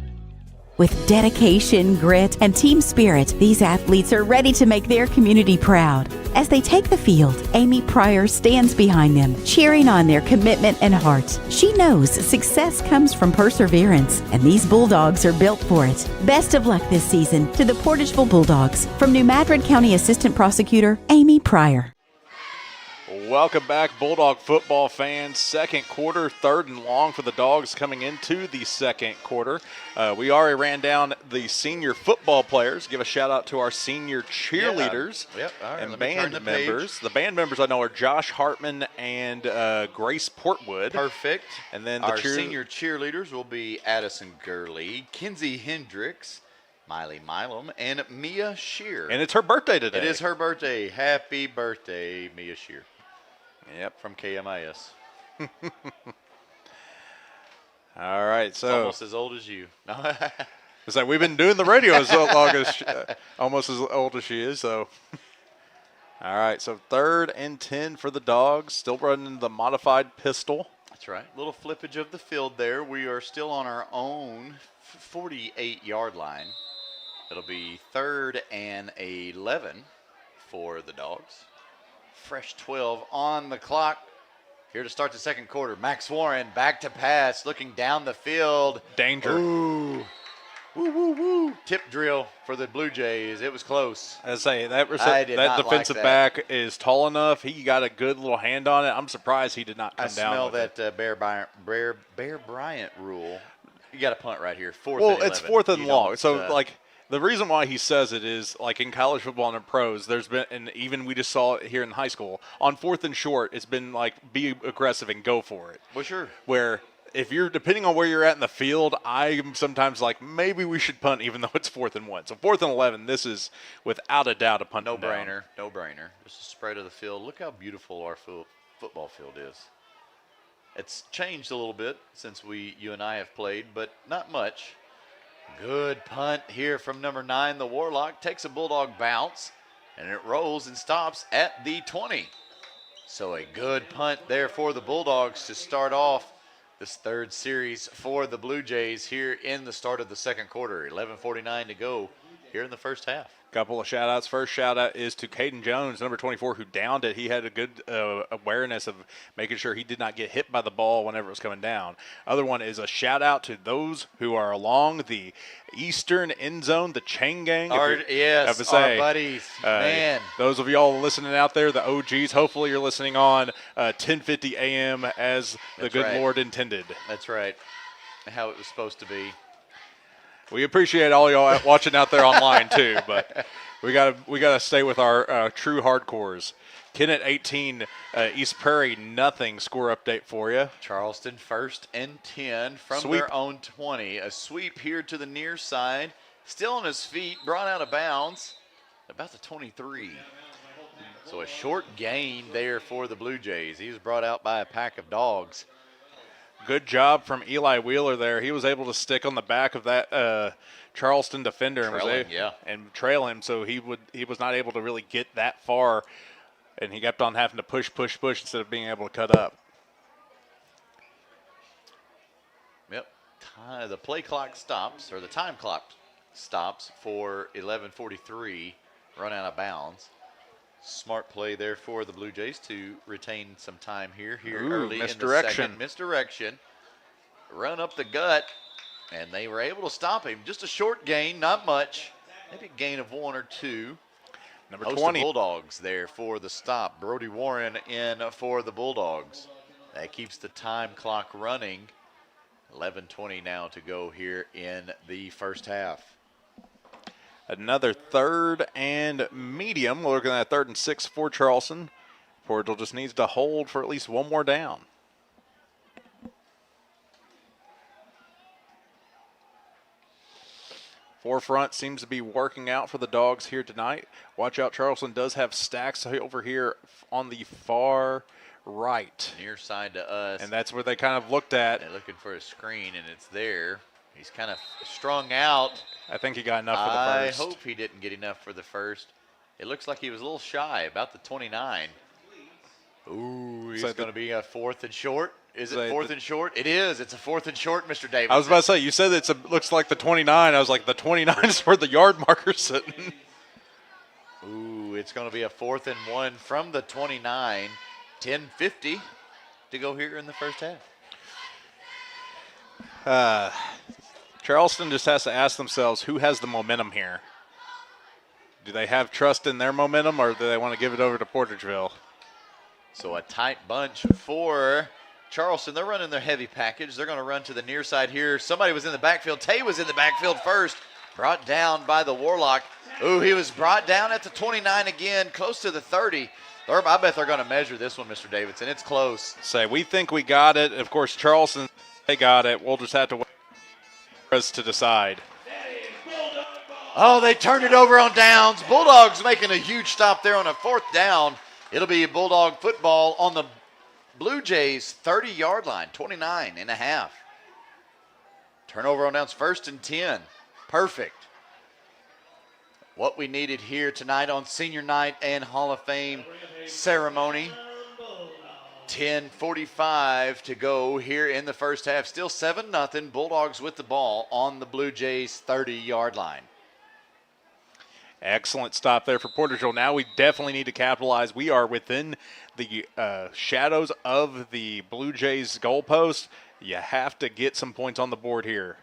With dedication, grit, and team spirit, these athletes are ready to make their community proud. As they take the field, Amy Pryor stands behind them, cheering on their commitment and heart. She knows success comes from perseverance, and these Bulldogs are built for it. Best of luck this season to the Portageville Bulldogs. From New Madrid County Assistant Prosecutor Amy Pryor. Welcome back, Bulldog football fans. Second quarter, 3rd and long for the Dogs coming into the second quarter. We already ran down the senior football players. Give a shout out to our senior cheerleaders and band members. The band members I know are Josh Hartman and Grace Portwood. Perfect. And then our senior cheerleaders will be Addison Gurley, Kinsey Hendricks, Miley Milam, and Mia Shear. And it's her birthday today. It is her birthday. Happy birthday, Mia Shear. Yep. From KMIS. All right, so. It's almost as old as you. It's like we've been doing the radio as long as almost as old as she is, so. All right, so 3rd and 10 for the Dogs. Still running the modified pistol. That's right. Little flippage of the field there. We are still on our own 48-yard line. It'll be 3rd and 11 for the Dogs. Fresh 12 on the clock. Here to start the second quarter. Max Warren back to pass, looking down the field. Danger. Ooh. Woo, woo, woo. Tip drill for the Blue Jays. It was close. I say that defensive back is tall enough. He got a good little hand on it. I'm surprised he did not come down. I smell that Bear Bryant rule. You got to punt right here. 4th and 11. It's 4th and long. So, the reason why he says it is, like in college football and in pros, there's been, and even we just saw it here in high school, on 4th and short, it's been like, be aggressive and go for it. Well, sure. Where if you're, depending on where you're at in the field, I'm sometimes like, maybe we should punt even though it's 4th and 1. So 4th and 11, this is without a doubt a punt. No-brainer. Just a spread of the field. Look how beautiful our football field is. It's changed a little bit since you and I have played, but not much. Good punt here from number 9. The Warlock takes a Bulldog bounce, and it rolls and stops at the 20. So a good punt there for the Bulldogs to start off this third series for the Blue Jays here in the start of the second quarter. 11:49 to go here in the first half. Couple of shout-outs. First shout-out is to Caden Jones, number 24, who downed it. He had a good awareness of making sure he did not get hit by the ball whenever it was coming down. Other one is a shout-out to those who are along the eastern end zone, the chain gang. Our buddies. Man. Those of y'all listening out there, the OGs, hopefully you're listening on 10:50 a.m. as the good Lord intended. That's right. How it was supposed to be. We appreciate all y'all watching out there online too, but we gotta stay with our true hardcores. Kennett 18, East Prairie nothing score update for you. Charleston 1st and 10 from their own 20. A sweep here to the near side. Still on his feet, brought out of bounds. About the 23. So a short gain there for the Blue Jays. He was brought out by a pack of dogs. Good job from Eli Wheeler there. He was able to stick on the back of that Charleston defender and trail him, so he was not able to really get that far, and he kept on having to push instead of being able to cut up. Yep. The play clock stops, or the time clock stops for 11:43, run out of bounds. Smart play there for the Blue Jays to retain some time here early in the second. Misdirection. Run up the gut, and they were able to stop him. Just a short gain, not much. Maybe a gain of 1 or 2. Number Host 20. of Bulldogs there for the stop. Brody Warren in for the Bulldogs. That keeps the time clock running. 11:20 now to go here in the first half. Another 3rd and medium. We're looking at 3rd and 6 for Charleston. Portal just needs to hold for at least one more down. Forefront seems to be working out for the Dogs here tonight. Watch out, Charleston does have stacks over here on the far right. Near side to us. And that's where they kind of looked at. They're looking for a screen, and it's there. He's kind of strung out. I think he got enough for the first. I hope he didn't get enough for the first. It looks like he was a little shy, about the 29. Ooh, he's going to be a 4th and short. Is it 4th and short? It is. It's a 4th and short, Mr. Davis. I was about to say, you said it looks like the 29. I was like, the 29 is where the yard marker's sitting. Ooh, it's going to be a 4th and 1 from the 29. 10:50 to go here in the first half. Charleston just has to ask themselves, who has the momentum here? Do they have trust in their momentum, or do they want to give it over to Portageville? So a tight bunch for Charleston. They're running their heavy package. They're going to run to the near side here. Somebody was in the backfield. Tay was in the backfield first. Brought down by the Warlock. Ooh, he was brought down at the 29 again, close to the 30. I bet they're going to measure this one, Mr. Davidson. It's close. We think we got it. Of course, Charleston, they got it. We'll just have to wait for us to decide. Oh, they turned it over on downs. Bulldogs making a huge stop there on a 4th down. It'll be Bulldog football on the Blue Jays 30-yard line, 29 and a half. Turnover on downs, 1st and 10. Perfect. What we needed here tonight on senior night and Hall of Fame ceremony. 10:45 to go here in the first half. Still 7-0. Bulldogs with the ball on the Blue Jays 30-yard line. Excellent stop there for Portageville. Now we definitely need to capitalize. We are within the shadows of the Blue Jays goalpost. You have to get some points on the board here.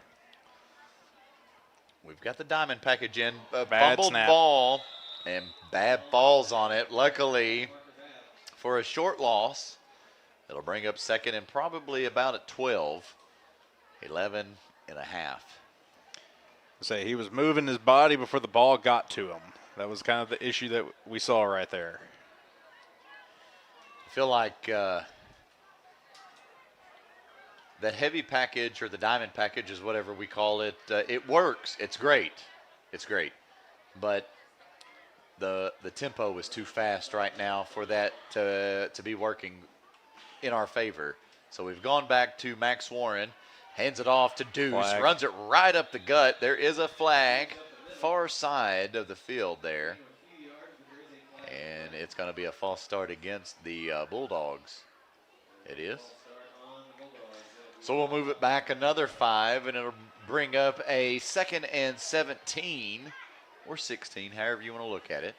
We've got the diamond package in. A Bad fumbled snap. ball, and Bab falls on it. Luckily, for a short loss, it'll bring up second and probably about at 12, 11 and a half. Say he was moving his body before the ball got to him. That was kind of the issue that we saw right there. I feel like that heavy package, or the diamond package is whatever we call it, it works. It's great. It's great. But the tempo was too fast right now for that to be working in our favor. So we've gone back to Max Warren. Hands it off to Deuce, Flag. runs it right up the gut. There is a flag, far side of the field there. And it's going to be a false start against the Bulldogs. It is. So we'll move it back another 5, and it'll bring up a 2nd and 17, or 16, however you want to look at it,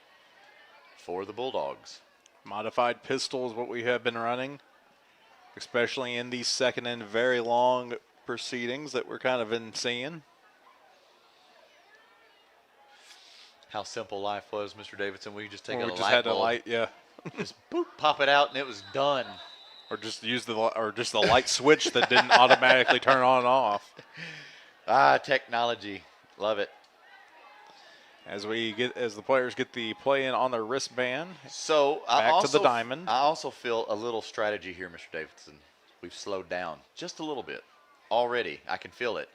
for the Bulldogs. Modified pistol is what we have been running, especially in these second and very long proceedings that we're kind of been seeing. How simple life was, Mr. Davidson. We just take Or a we just light had bulb, to light, yeah, just boop, pop it out, and it was done. or just use the light switch that didn't automatically turn on and off. Technology, love it. As the players get the play in on their wristband. So back to the diamond. I also feel a little strategy here, Mr. Davidson. We've slowed down just a little bit already. I can feel it.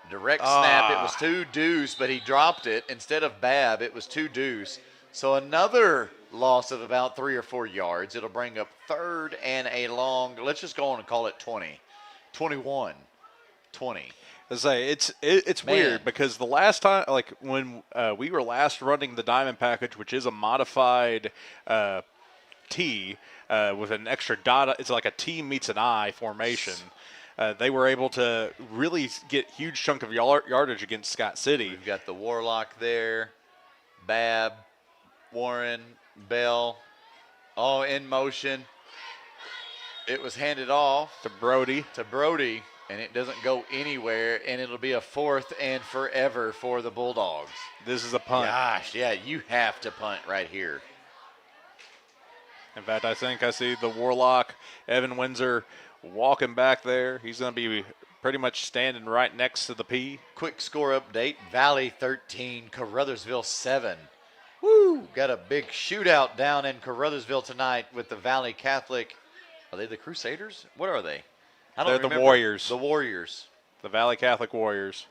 Direct snap. It was to Deuce, but he dropped it. Instead of Bab, it was to Deuce. So another loss of about 3 or 4 yards. It'll bring up 3rd and a long. Let's just go on and call it 20. 21. 20. I say it's weird because the last time, like when we were last running the diamond package, which is a modified T with an extra dot, it's like a T meets an I formation. They were able to really get huge chunk of yardage against Scott City. We've got the Warlock there, Bab, Warren, Bell, all in motion. It was handed off to Brody. And it doesn't go anywhere, and it'll be a 4th and forever for the Bulldogs. This is a punt. Gosh, yeah, you have to punt right here. In fact, I think I see the Warlock, Evan Windsor, walking back there. He's going to be pretty much standing right next to the P. Quick score update, Valley 13, Caruthersville 7. Woo! Got a big shootout down in Caruthersville tonight with the Valley Catholic. Are they the Crusaders? What are they? They're the Warriors. The Warriors. The Valley Catholic Warriors.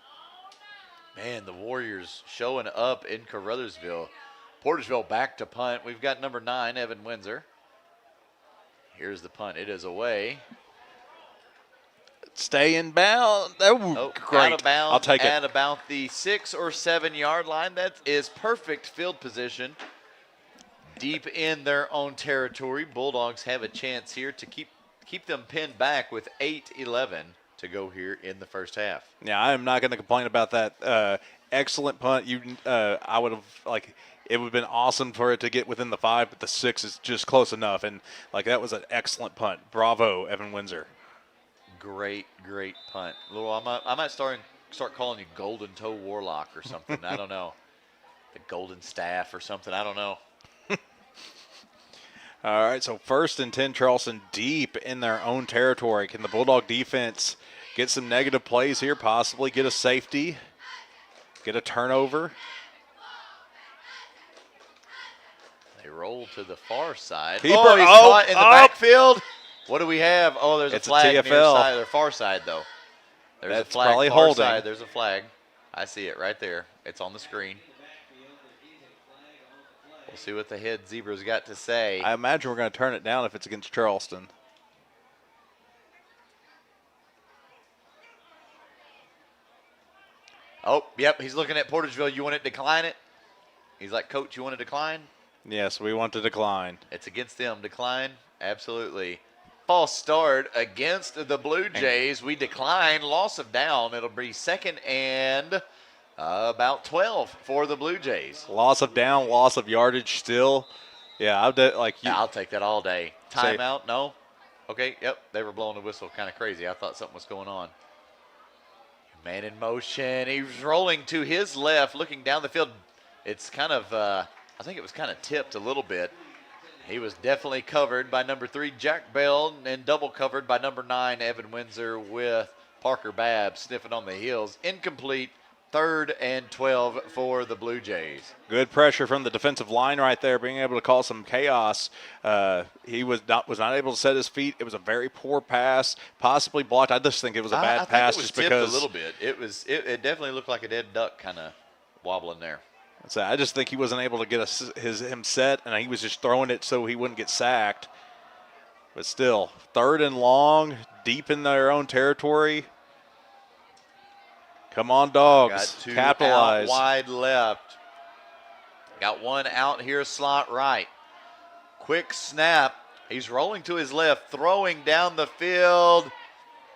Man, the Warriors showing up in Caruthersville. Portageville back to punt. We've got number 9, Evan Windsor. Here's the punt. It is away. Stay in bound. Oh, great. Out of bounds I'll take it. at about the 6 or 7 yard line. That is perfect field position. Deep in their own territory. Bulldogs have a chance here to keep them pinned back with 8:11 to go here in the first half. Yeah, I am not going to complain about that. Excellent punt. I would have it would have been awesome for it to get within the 5, but the 6 is just close enough. And that was an excellent punt. Bravo, Evan Windsor. Great punt. I might start calling you Golden Toe Warlock or something. I don't know. The Golden Staff or something. I don't know. All right, so 1st and 10, Charleston deep in their own territory. Can the Bulldog defense get some negative plays here, possibly get a safety, get a turnover? They roll to the far side. Keeper, he's caught in the backfield. What do we have? Oh, there's It's a flag a near TFL. side, or far side, though. There's That's a flag probably far holding. side. There's a flag. I see it right there. It's on the screen. We'll see what the head zebra's got to say. I imagine we're going to turn it down if it's against Charleston. Oh, yep, he's looking at Portageville. You want to decline it? He's like, Coach, you want to decline? Yes, we want to decline. It's against them. Decline? Absolutely. false start against the Blue Jays. We decline, loss of down. It'll be 2nd and about 12 for the Blue Jays. Loss of down, loss of yardage still. Yeah, I'll take that all day. Timeout, no? Okay, yep, they were blowing the whistle kind of crazy. I thought something was going on. Man in motion. He's rolling to his left, looking down the field. It's kind of, I think it was kind of tipped a little bit. He was definitely covered by number 3, Jack Bell, and double covered by number 9, Evan Windsor, with Parker Babb sniffing on the heels. Incomplete. 3rd and 12 for the Blue Jays. Good pressure from the defensive line right there, being able to cause some chaos. He was not able to set his feet. It was a very poor pass, possibly blocked. I just think it was a bad pass, it was just tipped because a little bit. It definitely looked like a dead duck kind of wobbling there. So I just think he wasn't able to get him set, and he was just throwing it so he wouldn't get sacked. But still, 3rd and long, deep in their own territory. Come on, Dogs. Got 2 capitalize. Out wide left. Got 1 out here, slot right. Quick snap. He's rolling to his left, throwing down the field.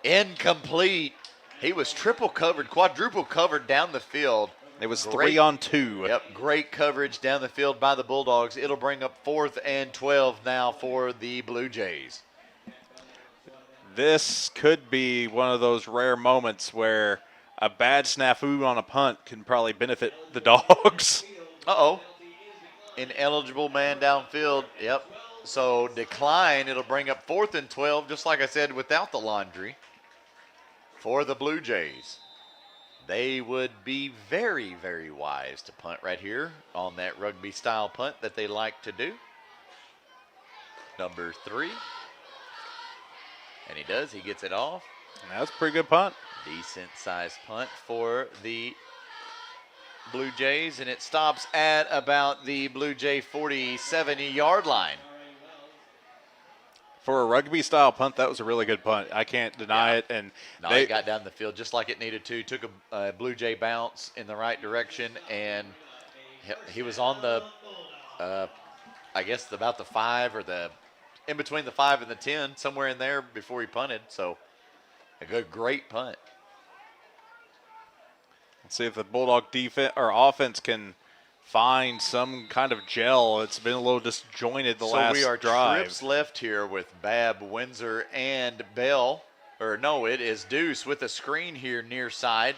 Incomplete. He was triple covered, quadruple covered down the field. It was 3 on 2. Yep, great coverage down the field by the Bulldogs. It'll bring up 4th and 12 now for the Blue Jays. This could be one of those rare moments where a bad snafu on a punt can probably benefit the Dogs. Uh-oh. Ineligible man downfield. Yep. So decline. It'll bring up 4th and 12, just like I said, without the laundry, for the Blue Jays. They would be very, very wise to punt right here on that rugby-style punt that they like to do. Number 3. And he does. He gets it off. And that was a pretty good punt. Decent-sized punt for the Blue Jays, and it stops at about the Blue Jay 47-yard line. For a rugby-style punt, that was a really good punt. I can't deny it. And it got down the field just like it needed to. Took a Blue Jay bounce in the right direction, and he was on the, I guess, about the 5 or in between the 5 and the 10, somewhere in there before he punted. So a great punt. Let's see if the Bulldog defense or offense can find some kind of gel. It's been a little disjointed the last drive. So we are trips left here with Babb, Windsor, and Bell. Or no, it is Deuce with a screen here near side.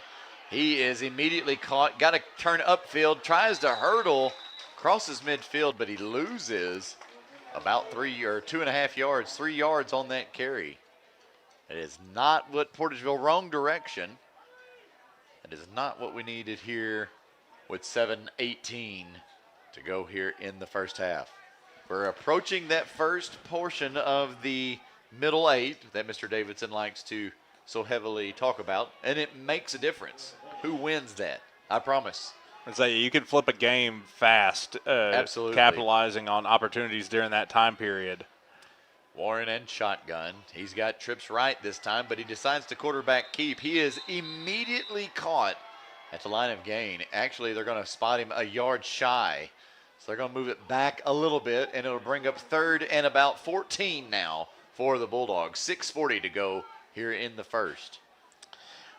He is immediately caught. Got to turn upfield. Tries to hurdle. Crosses midfield, but he loses about 3 or 2.5 yards. 3 yards on that carry. It is not what Portageville, wrong direction. It is not what we needed here with 7:18 to go here in the first half. We're approaching that first portion of the middle 8 that Mr. Davidson likes to so heavily talk about, and it makes a difference. Who wins that? I promise. I'd say you can flip a game fast, Absolutely. capitalizing on opportunities during that time period. Warren and shotgun. He's got trips right this time, but he decides to quarterback keep. He is immediately caught at the line of gain. Actually, they're going to spot him a yard shy. So they're going to move it back a little bit, and it'll bring up 3rd and about 14 now for the Bulldogs. 6:40 to go here in the first.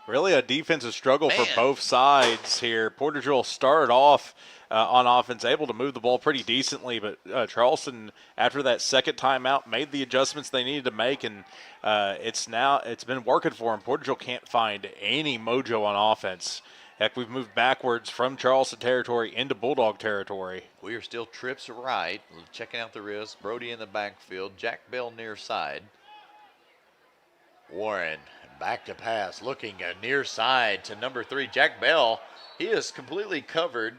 Really a defensive struggle for both sides here. Portageville started off on offense, able to move the ball pretty decently, but Charleston, after that second timeout, made the adjustments they needed to make, and it's been working for them. Portageville can't find any mojo on offense. Heck, we've moved backwards from Charleston territory into Bulldog territory. We are still trips right, checking out the wrist. Brody in the backfield, Jack Bell near side. Warren back to pass, looking near side to number 3, Jack Bell. He is completely covered.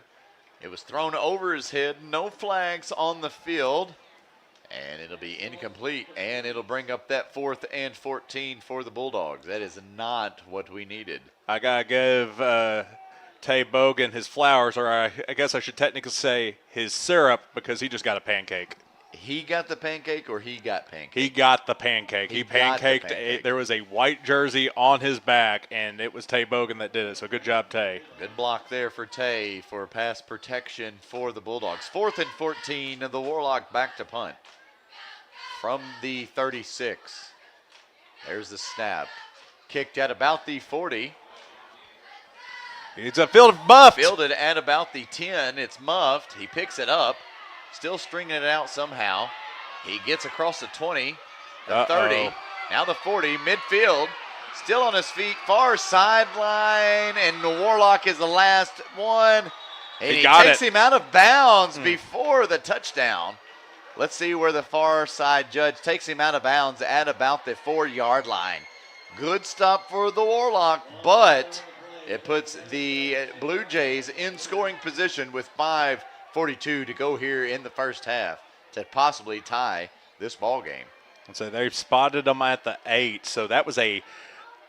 It was thrown over his head. No flags on the field. And it'll be incomplete. And it'll bring up that 4th and 14 for the Bulldogs. That is not what we needed. I got to give Tay Bogan his flowers, or I guess I should technically say his syrup, because he just got a pancake. He got the pancake, or he got pancake? He got the pancake. He pancaked. There was a white jersey on his back, and it was Tay Bogan that did it. So good job, Tay. Good block there for Tay for pass protection for the Bulldogs. 4th and 14, and the Warlock back to punt. from the 36. There's the snap. Kicked at about the 40. It's a field muffed. Fielded at about the 10. It's muffed. He picks it up. Still stringing it out somehow. He gets across the 20, the 30, now the 40, midfield. Still on his feet, far sideline, and the Warlock is the last one. And he takes him out of bounds before the touchdown. Let's see where the far side judge takes him out of bounds at about the 4-yard line. Good stop for the Warlock, but it puts the Blue Jays in scoring position with 5:42 to go here in the first half to possibly tie this ball game. And so they've spotted them at the 8, so that was a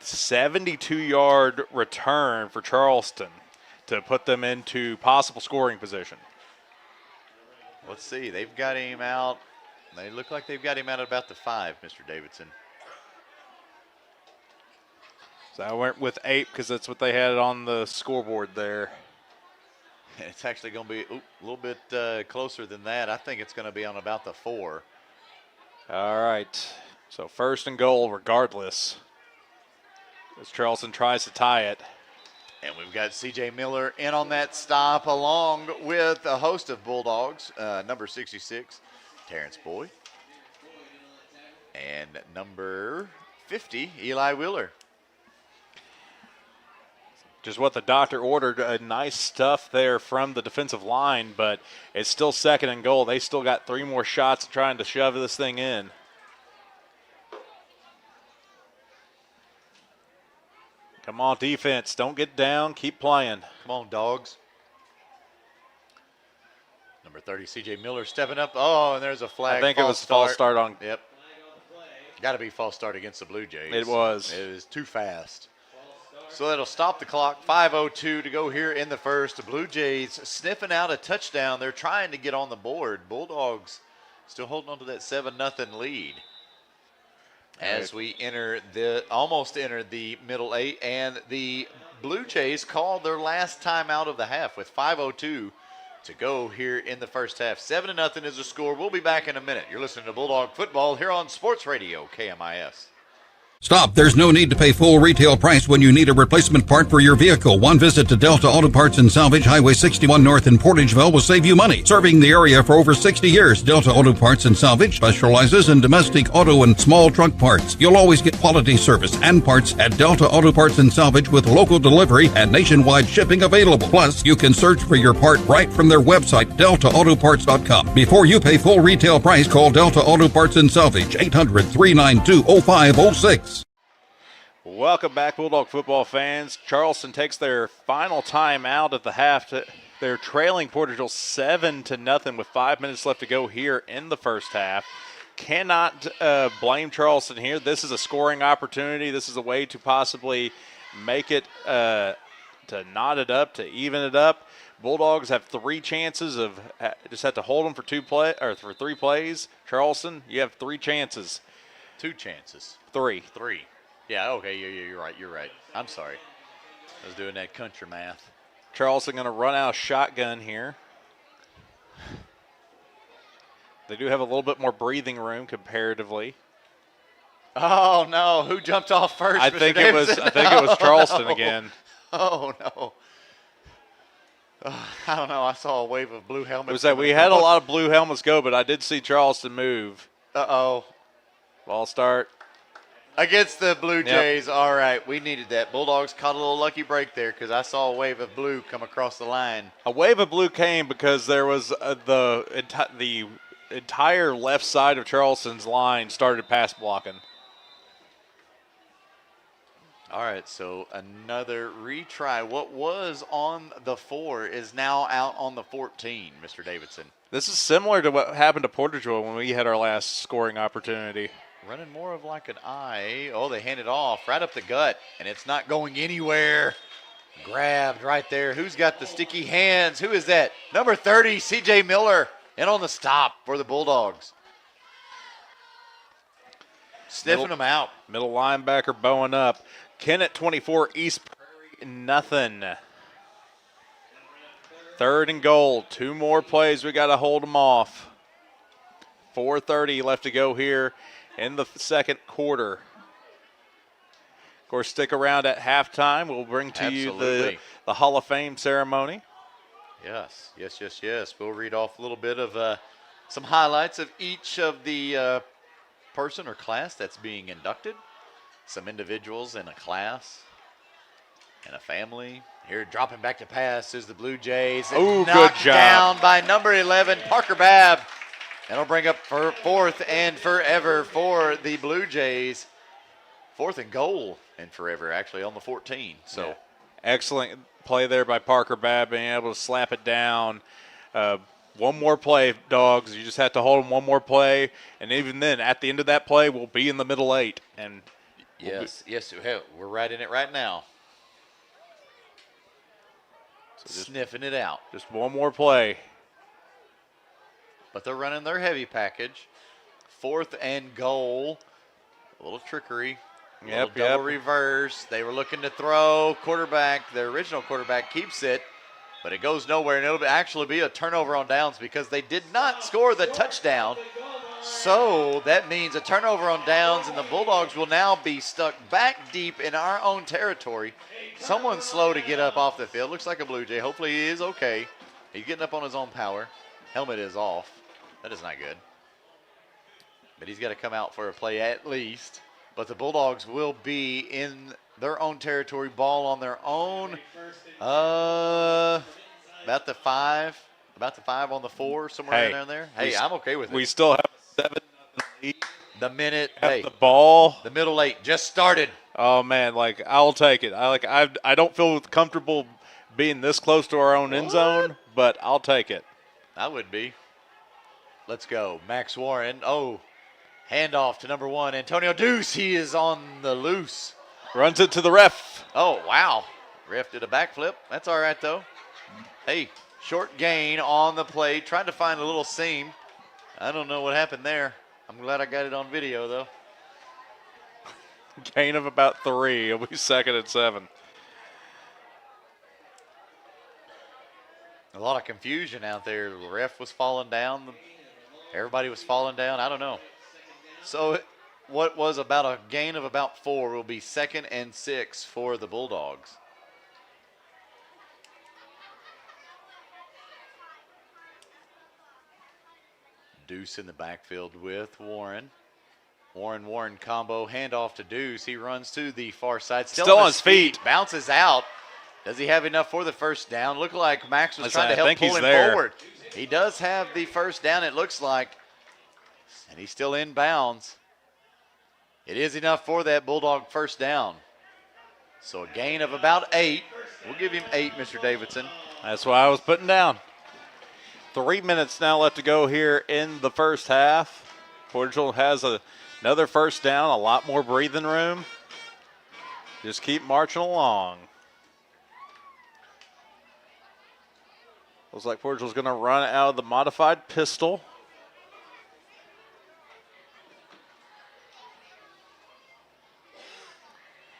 72-yard return for Charleston to put them into possible scoring position. Let's see. They've got him out. They look like they've got him out at about the 5, Mr. Davidson. So I went with 8 because that's what they had on the scoreboard there. It's actually going to be a little bit closer than that. I think it's going to be on about the 4. All right. So 1st and goal regardless, as Charleston tries to tie it. And we've got C.J. Miller in on that stop along with a host of Bulldogs, number 66, Terrence Boyd, and number 50, Eli Wheeler. Just what the doctor ordered. Nice stuff there from the defensive line, but it's still 2nd and goal. They still got 3 more shots trying to shove this thing in. Come on, defense. Don't get down. Keep playing. Come on, dogs. Number 30, C.J. Miller stepping up. Oh, and there's a flag. I think it was false start on. Yep. Got to be false start against the Blue Jays. It was. It was too fast. So that'll stop the clock. 5:02 to go here in the first. The Blue Jays sniffing out a touchdown. They're trying to get on the board. Bulldogs still holding on to that 7-0 lead. As we almost enter the middle 8, and the Blue Jays called their last time out of the half with 5:02 to go here in the first half. 7-0 is the score. We'll be back in a minute. You're listening to Bulldog Football here on Sports Radio KMIS. Stop. There's no need to pay full retail price when you need a replacement part for your vehicle. One visit to Delta Auto Parts and Salvage, Highway 61 North in Portageville will save you money. Serving the area for over 60 years, Delta Auto Parts and Salvage specializes in domestic auto and small truck parts. You'll always get quality service and parts at Delta Auto Parts and Salvage with local delivery and nationwide shipping available. Plus, you can search for your part right from their website, deltaautoparts.com. Before you pay full retail price, call Delta Auto Parts and Salvage, 800-392-0506. Welcome back, Bulldog football fans. Charleston takes their final time out at the half. They're trailing Portageville 7-0 with 5 minutes left to go here in the first half. Cannot blame Charleston here. This is a scoring opportunity. This is a way to possibly make it to knot it up, to even it up. Bulldogs have 3 chances of just have to hold them for 3 plays. Charleston, you have 3 chances. 2 chances. 3. Yeah, okay, you're right. I'm sorry. I was doing that country math. Charleston going to run out shotgun here. They do have a little bit more breathing room comparatively. Oh no! Who jumped off first? I think it was Charleston again. Oh no! I don't know. I saw a wave of blue helmets. It was that we had a lot of blue helmets go, but I did see Charleston move. Uh-oh. Ball start. Against the Blue Jays. Yep. All right, we needed that. Bulldogs caught a little lucky break there because I saw a wave of blue come across the line. A wave of blue came because there was the entire left side of Charleston's line started pass blocking. All right, so another retry. What was on the 4 is now out on the 14, Mr. Davidson. This is similar to what happened to Portageville when we had our last scoring opportunity. Running more of like an I. Oh, they hand it off right up the gut, and it's not going anywhere. Grabbed right there. Who's got the sticky hands? Who is that? Number 30, C.J. Miller, in on the stop for the Bulldogs. Sniffing them out. Middle linebacker bowing up. Kennett 24, East Prairie, nothing. 3rd and goal. 2 more plays. We got to hold them off. 4:30 left to go here in the second quarter. Of course, stick around at halftime. We'll bring to you the Hall of Fame ceremony. Yes. We'll read off a little bit of some highlights of each of the person or class that's being inducted. Some individuals in a class and a family. Here, dropping back to pass is the Blue Jays. Oh, good knocked job. Down by number 11, Parker Babb. That'll bring up for fourth and forever for the Blue Jays. Fourth and goal and forever, actually, on the 14. So, yeah. Excellent play there by Parker Babb, being able to slap it down. One more play, Dogs. You just have to hold them one more play. And even then, at the end of that play, we'll be in the middle eight. And yes, we're right in it right now. So sniffing it out. Just one more play. But they're running their heavy package. Fourth and goal. A little trickery. Double reverse. They were looking to throw. Quarterback, the original quarterback, keeps it. But it goes nowhere, and it'll actually be a turnover on downs because they did not score the touchdown. So that means a turnover on downs, and the Bulldogs will now be stuck back deep in our own territory. Someone's slow to get up off the field. Looks like a Blue Jay. Hopefully he is okay. He's getting up on his own power. Helmet is off. That is not good. But he's got to come out for a play at least. But the Bulldogs will be in their own territory, ball on their own. About the 5 on the 4, somewhere in there. Hey, I'm okay with it. We still have a 7 lead. The minute, the ball. The middle 8 just started. Oh man, I'll take it. I don't feel comfortable being this close to our own end zone, but I'll take it. I would be. Let's go, Max Warren. Oh, handoff to number 1, Antonio Deuce. He is on the loose. Runs it to the ref. Oh wow, ref did a backflip. That's all right though. Hey, short gain on the play. Tried to find a little seam. I don't know what happened there. I'm glad I got it on video though. Gain of about 3. It'll be 2nd and 7. A lot of confusion out there. The ref was falling down. Everybody was falling down. I don't know. So what was about a gain of about 4 will be 2nd and 6 for the Bulldogs. Deuce in the backfield with Warren. Warren combo, handoff to Deuce. He runs to the far side. Still on his feet. Bounces out. Does he have enough for the first down? Looked like Max was trying to help pull him forward. He does have the first down, it looks like. And he's still in bounds. It is enough for that Bulldog first down. So a gain of about 8. We'll give him 8, Mr. Davidson. That's what I was putting down. 3 minutes now left to go here in the first half. Portageville has another first down, a lot more breathing room. Just keep marching along. Looks like Portageville's going to run out of the modified pistol.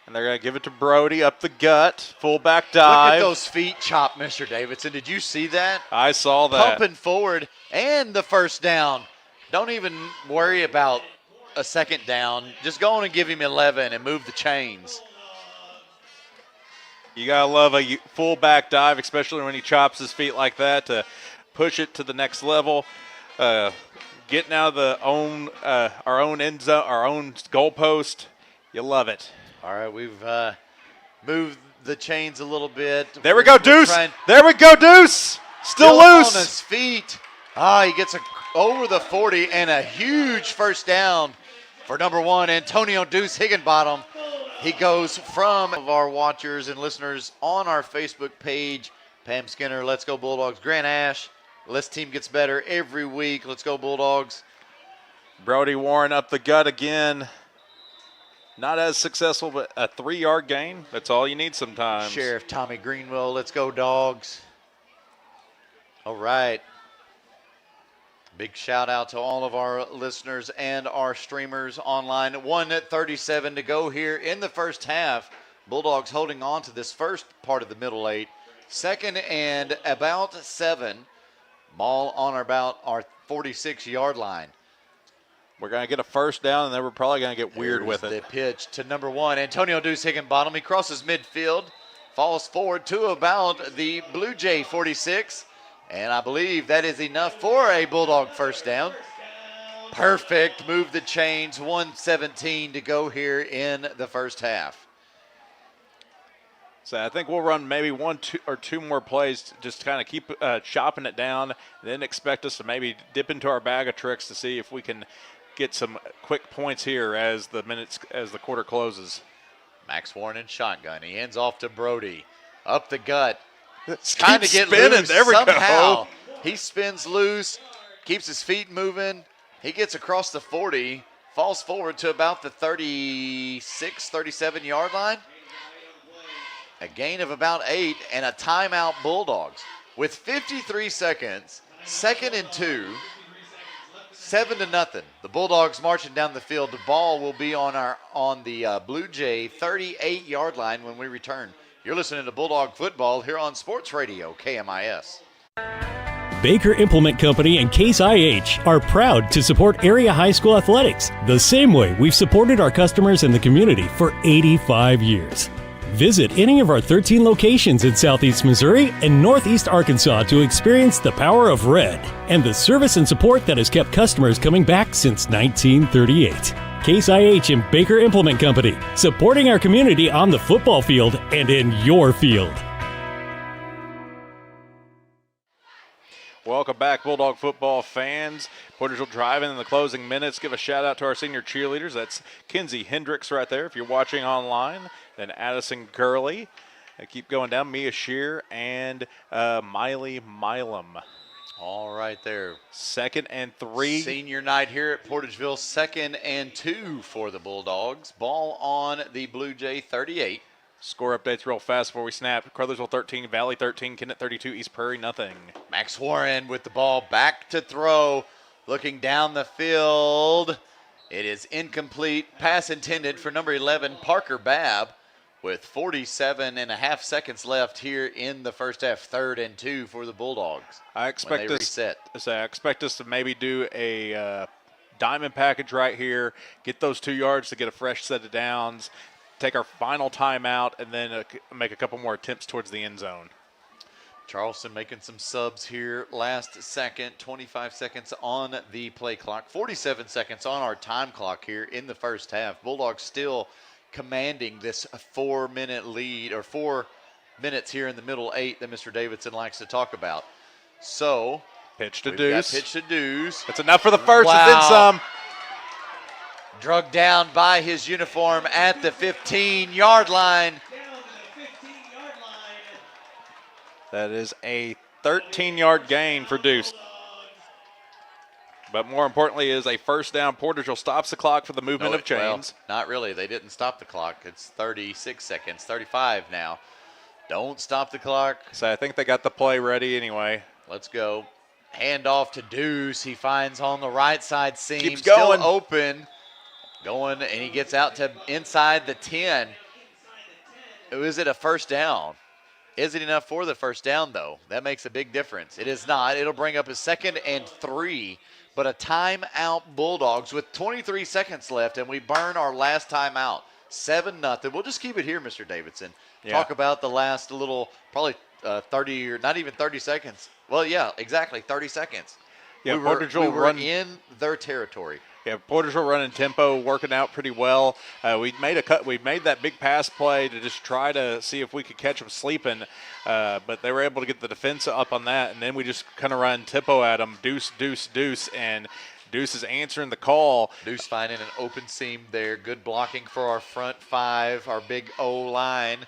And they're going to give it to Brody up the gut. Fullback dive. Look at those feet chop, Mr. Davidson. Did you see that? I saw that. Pumping forward and the first down. Don't even worry about a second down. Just go on and give him 11 and move the chains. You got to love a fullback dive, especially when he chops his feet like that to push it to the next level. Getting out of our own end zone, our own goalpost. You love it. All right, we've moved the chains a little bit. There we go, Deuce. There we go, Deuce. Still loose. On his feet. He gets over the 40 and a huge first down for number 1, Antonio Deuce Higginbottom. He goes from our watchers and listeners on our Facebook page, Pam Skinner, Let's Go Bulldogs, Grant Ash, this team gets better every week. Let's go Bulldogs. Brody Warren up the gut again. Not as successful, but a 3-yard gain. That's all you need sometimes. Sheriff Tommy Greenwell, let's go Dogs. All right. Big shout out to all of our listeners and our streamers online. 1:37 to go here in the first half. Bulldogs holding on to this first part of the middle 8. 2nd and about 7. Ball on about our 46-yard line. We're going to get a first down, and then we're probably going to get weird with it. The pitch to number 1, Antonio Deuce Higginbottom. He crosses midfield, falls forward to about the Blue Jay 46, and I believe that is enough for a Bulldog first down. Perfect move the chains, 1:17 to go here in the first half. So I think we'll run maybe 1 or 2 more plays to just kind of keep chopping it down, and then expect us to maybe dip into our bag of tricks to see if we can get some quick points here as the quarter closes. Max Warren in shotgun. He hands off to Brody. Up the gut. Trying to get loose. There we somehow. go. He spins loose, keeps his feet moving. He gets across the 40, falls forward to about the 36, 37-yard line. A gain of about 8 and a timeout Bulldogs. With 53 seconds, 2nd and 2, 7-0. The Bulldogs marching down the field. The ball will be on the Blue Jay 38-yard line when we return. You're listening to Bulldog Football here on Sports Radio KMIS. Baker Implement Company and Case IH are proud to support area high school athletics the same way we've supported our customers in the community for 85 years. Visit any of our 13 locations in Southeast Missouri and Northeast Arkansas to experience the power of red and the service and support that has kept customers coming back since 1938. Case IH and Baker Implement Company, supporting our community on the football field and in your field. Welcome back, Bulldog football fans. Portageville driving in the closing minutes. Give a shout out to our senior cheerleaders. That's Kinsey Hendricks right there if you're watching online. Then Addison Gurley. They keep going down. Mia Shear and Miley Milam. All right there. 2nd and 3. Senior night here at Portageville. 2nd and 2 for the Bulldogs. Ball on the Blue Jay 38. Score updates real fast before we snap. Crothersville 13, Valley 13, Kennett 32, East Prairie nothing. Max Warren with the ball back to throw. Looking down the field. It is incomplete. Pass intended for number 11, Parker Babb, with 47.5 seconds left here in the first half. 3rd and 2 for the Bulldogs. I expect us to maybe do a diamond package right here. Get those 2 yards to get a fresh set of downs. Take our final timeout, and then make a couple more attempts towards the end zone. Charleston making some subs here. Last second, 25 seconds on the play clock. 47 seconds on our time clock here in the first half. Bulldogs still commanding this 4-minute lead, or 4 minutes here in the middle 8 that Mr. Davidson likes to talk about. So, pitch to Deuce. Pitch to Deuce. That's enough for the first, and then some. Drugged down by his uniform at the 15-yard line. That is a 13-yard gain for Deuce. But more importantly is a first down. Portageville stops the clock for the movement of chains. Well, not really. They didn't stop the clock. It's 36 seconds, 35 now. Don't stop the clock. So I think they got the play ready anyway. Let's go. Hand off to Deuce. He finds on the right side seam. Keeps going. Still open. Going, and he gets out to inside the 10. Is it a first down? Is it enough for the first down, though? That makes a big difference. It is not. It'll bring up a 2nd and 3, but a timeout Bulldogs with 23 seconds left, and we burn our last timeout. 7-0. We'll just keep it here, Mr. Davidson. Yeah. Talk about the last little, probably 30 or not even 30 seconds. Well, yeah, exactly, 30 seconds. Yeah, we were run in their territory. Yeah, Portageville running tempo, working out pretty well. We made that big pass play to just try to see if we could catch them sleeping, but they were able to get the defense up on that, and then we just kind of run tempo at them, deuce, deuce, deuce, and Deuce is answering the call. Deuce finding an open seam there. Good blocking for our front 5, our big O-line,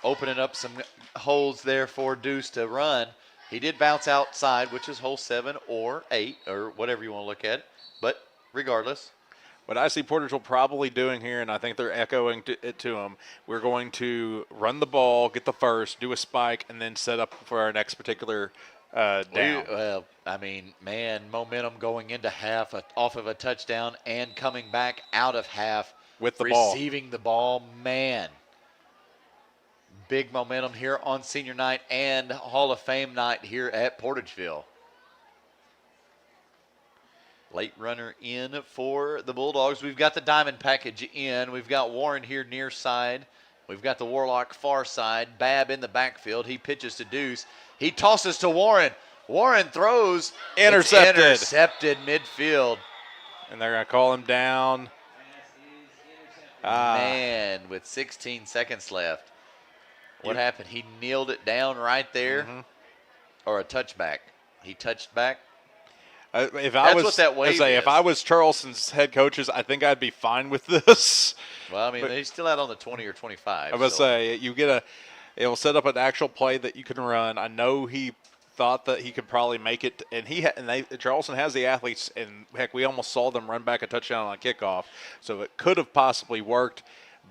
opening up some holes there for Deuce to run. He did bounce outside, which is hole 7 or 8 or whatever you want to look at, but regardless. What I see Portageville probably doing here, and I think they're echoing it to them, we're going to run the ball, get the first, do a spike, and then set up for our next particular down. Momentum going into half off of a touchdown and coming back out of half with the ball. Receiving the ball, man. Big momentum here on senior night and Hall of Fame night here at Portageville. Late runner in for the Bulldogs. We've got the diamond package in. We've got Warren here near side. We've got the Warlock far side. Babb in the backfield. He pitches to Deuce. He tosses to Warren. Warren throws. Intercepted. It's intercepted midfield. And they're going to call him down. Man, with 16 seconds left. What happened? He kneeled it down right there. Or a touchback. He touched back. If I was Charleston's head coaches, I think I'd be fine with this. Well, I mean, he's still out on the 20 or 25. I was say it'll set up an actual play that you can run. I know he thought that he could probably make it, and Charleston has the athletes, and heck, we almost saw them run back a touchdown on kickoff, so it could have possibly worked.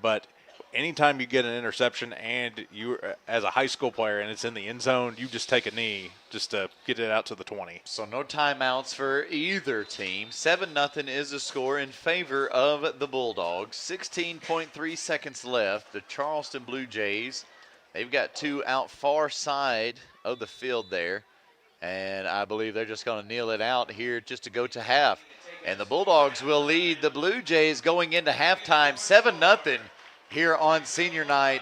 But anytime you get an interception and you, as a high school player, and it's in the end zone, you just take a knee just to get it out to the 20. So no timeouts for either team. 7-0 is the score in favor of the Bulldogs. 16.3 seconds left. The Charleston Blue Jays, they've got two out far side of the field there. And I believe they're just going to kneel it out here just to go to half. And the Bulldogs will lead the Blue Jays going into halftime 7-0. Here on senior night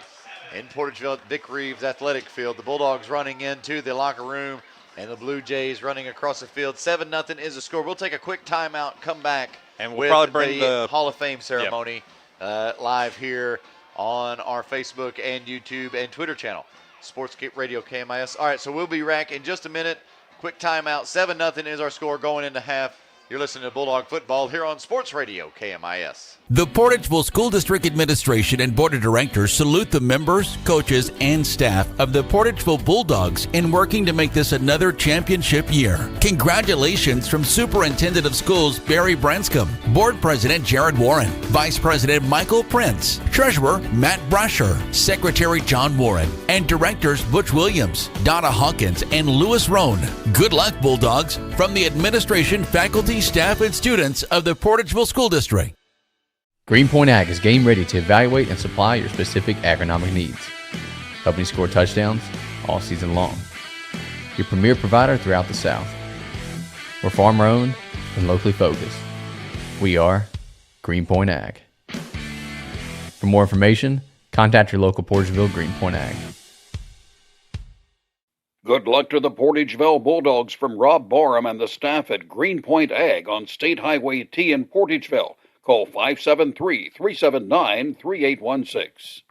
in Portageville at Vic Reaves Athletic Field. The Bulldogs running into the locker room and the Blue Jays running across the field. 7-0 is the score. We'll take a quick timeout, come back, and we'll probably bring the Hall of Fame ceremony live here on our Facebook and YouTube and Twitter channel, Sports Radio KMIS. All right, so we'll be back in just a minute. Quick timeout. 7-0 is our score going into half. You're listening to Bulldog Football here on Sports Radio KMIS. The Portageville School District Administration and Board of Directors salute the members, coaches, and staff of the Portageville Bulldogs in working to make this another championship year. Congratulations from Superintendent of Schools Barry Branscombe, Board President Jared Warren, Vice President Michael Prince, Treasurer Matt Brasher, Secretary John Warren, and Directors Butch Williams, Donna Hawkins, and Lewis Roan. Good luck, Bulldogs, from the administration, faculty, staff, and students of the Portageville School District. Greenpoint Ag is game ready to evaluate and supply your specific agronomic needs, helping you score touchdowns all season long. Your premier provider throughout the South. We're farmer owned and locally focused. We are Greenpoint Ag. For more information, contact your local Portageville Greenpoint Ag. Good luck to the Portageville Bulldogs from Rob Barham and the staff at Greenpoint Ag on State Highway T in Portageville. Call 573-379-3816.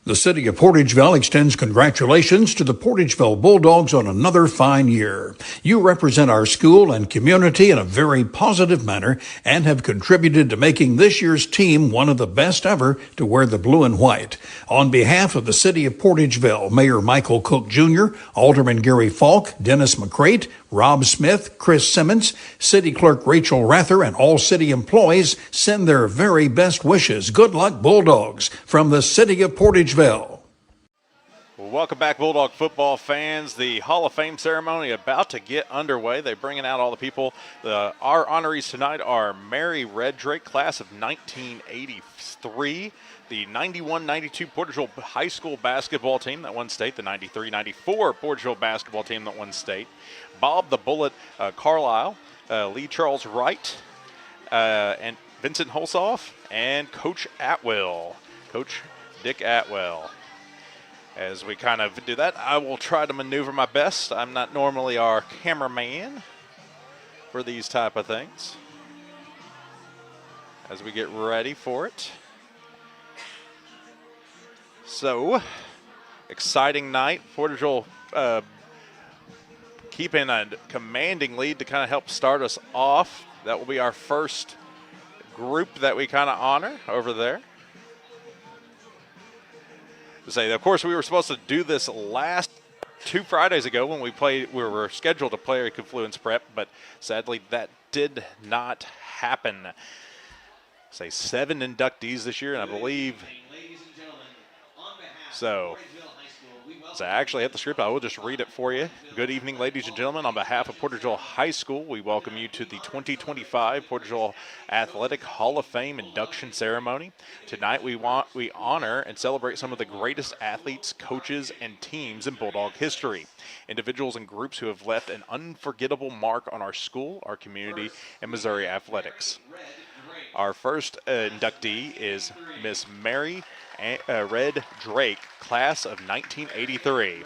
The city of Portageville extends congratulations to the Portageville Bulldogs on another fine year. You represent our school and community in a very positive manner and have contributed to making this year's team one of the best ever to wear the blue and white. On behalf of the city of Portageville, Mayor Michael Cook Jr., Alderman Gary Falk, Dennis McCrate, Rob Smith, Chris Simmons, City Clerk Rachel Rather, and all city employees send their very best wishes. Good luck, Bulldogs, from the city of Portageville. Well, welcome back, Bulldog football fans. The Hall of Fame ceremony about to get underway. They're bringing out all the people. Our honorees tonight are Mary Reddrake, class of 1983. The 91-92 Portageville High School basketball team that won state. The 93-94 Portageville basketball team that won state. Bob the Bullet Carlisle, Lee Charles Wright, and Vincent Holsoff, and Coach Atwell, Coach Dick Atwell. As we kind of do that, I will try to maneuver my best. I'm not normally our cameraman for these type of things. As we get ready for it. So, exciting night. Portageville keeping a commanding lead to kind of help start us off. That will be our first group that we kind of honor over there. To say, of course, we were supposed to do this last 2 Fridays ago when we were scheduled to play Confluence Prep, but sadly that did not happen. Say 7 inductees this year, and I believe so. So I actually have the script. I will just read it for you. Good evening, ladies and gentlemen. On behalf of Portageville High School, we welcome you to the 2025 Portageville Athletic Hall of Fame induction ceremony. Tonight, we honor and celebrate some of the greatest athletes, coaches, and teams in Bulldog history. Individuals and groups who have left an unforgettable mark on our school, our community, and Missouri athletics. Our first inductee is Miss Mary Red Drake, class of 1983.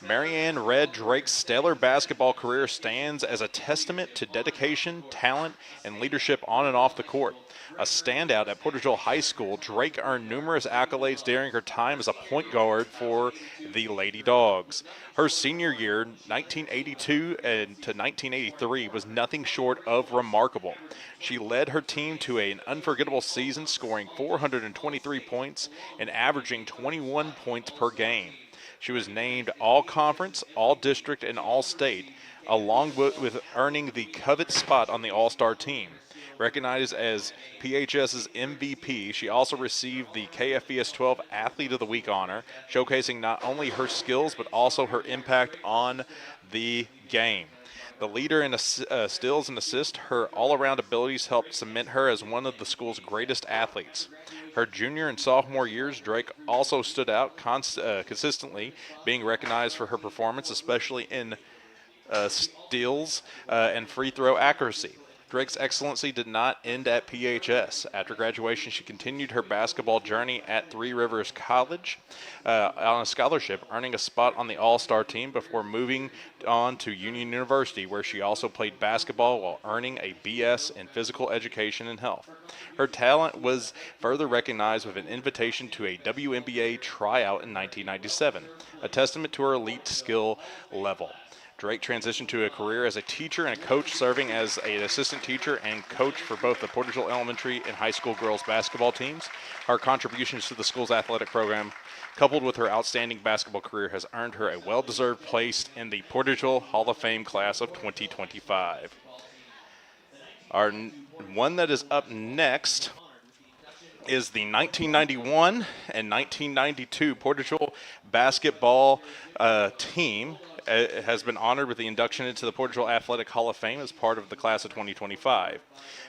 Marianne Red Drake's stellar basketball career stands as a testament to dedication, talent, and leadership on and off the court. A standout at Portageville High School, Drake earned numerous accolades during her time as a point guard for the Lady Dogs. Her senior year, 1982 to 1983, was nothing short of remarkable. She led her team to an unforgettable season, scoring 423 points and averaging 21 points per game. She was named All-Conference, All-District, and All-State, along with earning the coveted spot on the All-Star team. Recognized as PHS's MVP, she also received the KFBS 12 Athlete of the Week honor, showcasing not only her skills but also her impact on the game. The leader in steals and assists, her all-around abilities helped cement her as one of the school's greatest athletes. Her junior and sophomore years, Drake also stood out consistently, being recognized for her performance, especially in steals and free throw accuracy. Drake's excellency did not end at PHS. After graduation, she continued her basketball journey at Three Rivers College on a scholarship, earning a spot on the All-Star team before moving on to Union University, where she also played basketball while earning a BS in physical education and health. Her talent was further recognized with an invitation to a WNBA tryout in 1997, a testament to her elite skill level. Drake transitioned to a career as a teacher and a coach, serving as an assistant teacher and coach for both the Portageville Elementary and high school girls basketball teams. Her contributions to the school's athletic program, coupled with her outstanding basketball career, has earned her a well-deserved place in the Portageville Hall of Fame class of 2025. Our one that is up next is the 1991 and 1992 Portageville basketball team. It has been honored with the induction into the Portageville Athletic Hall of Fame as part of the class of 2025.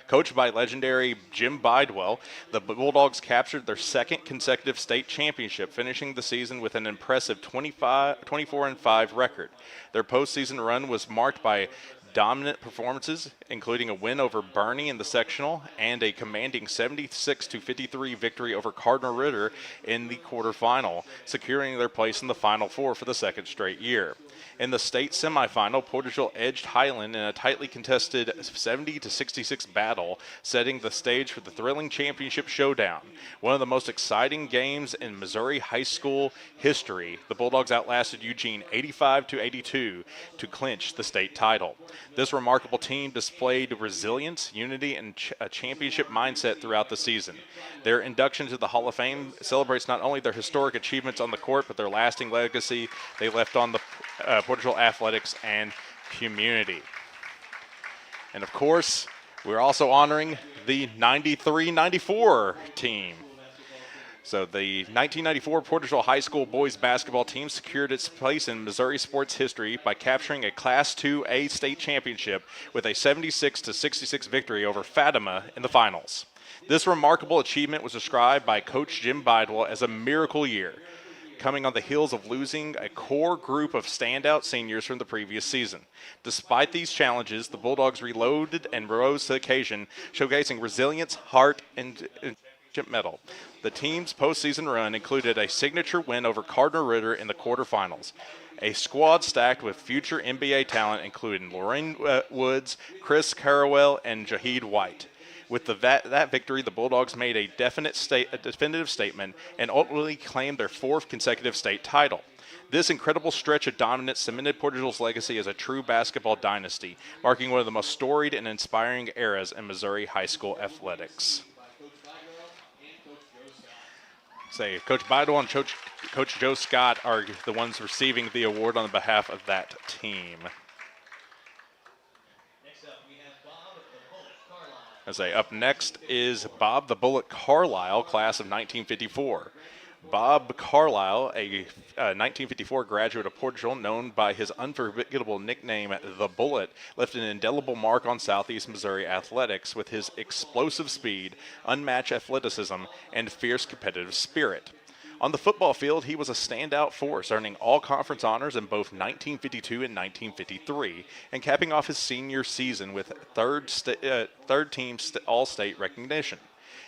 Coached by legendary Jim Bidwell, the Bulldogs captured their second consecutive state championship, finishing the season with an impressive 24-5 record. Their postseason run was marked by dominant performances, including a win over Bernie in the sectional and a commanding 76-53 victory over Cardinal Ritter in the quarterfinal, securing their place in the Final Four for the second straight year. In the state semifinal, Portageville edged Highland in a tightly contested 70-66 battle, setting the stage for the thrilling championship showdown. One of the most exciting games in Missouri high school history, the Bulldogs outlasted Eugene 85-82 to clinch the state title. This remarkable team displayed resilience, unity, and a championship mindset throughout the season. Their induction to the Hall of Fame celebrates not only their historic achievements on the court, but their lasting legacy they left on the Portageville athletics and community. And of course, we're also honoring the 93-94 team. So the 1994 Portageville High School boys basketball team secured its place in Missouri sports history by capturing a Class 2A state championship with a 76-66 victory over Fatima in the finals. This remarkable achievement was described by Coach Jim Bidwell as a miracle year, coming on the heels of losing a core group of standout seniors from the previous season. Despite these challenges, the Bulldogs reloaded and rose to the occasion, showcasing resilience, heart, and medal. The team's postseason run included a signature win over Cardinal Ritter in the quarterfinals. A squad stacked with future NBA talent, including Lorraine Woods, Chris Carawell, and Jaheed White. With that victory, the Bulldogs made a definitive statement and ultimately claimed their fourth consecutive state title. This incredible stretch of dominance cemented Portageville's legacy as a true basketball dynasty, marking one of the most storied and inspiring eras in Missouri high school athletics. Coach Bidwell and Coach Joe Scott are the ones receiving the award on behalf of that team. Up next is Bob the Bullet Carlisle, class of 1954. Bob Carlisle, a 1954 graduate of Portageville, known by his unforgettable nickname, The Bullet, left an indelible mark on Southeast Missouri athletics with his explosive speed, unmatched athleticism, and fierce competitive spirit. On the football field, he was a standout force, earning all-conference honors in both 1952 and 1953, and capping off his senior season with third-team All-State recognition.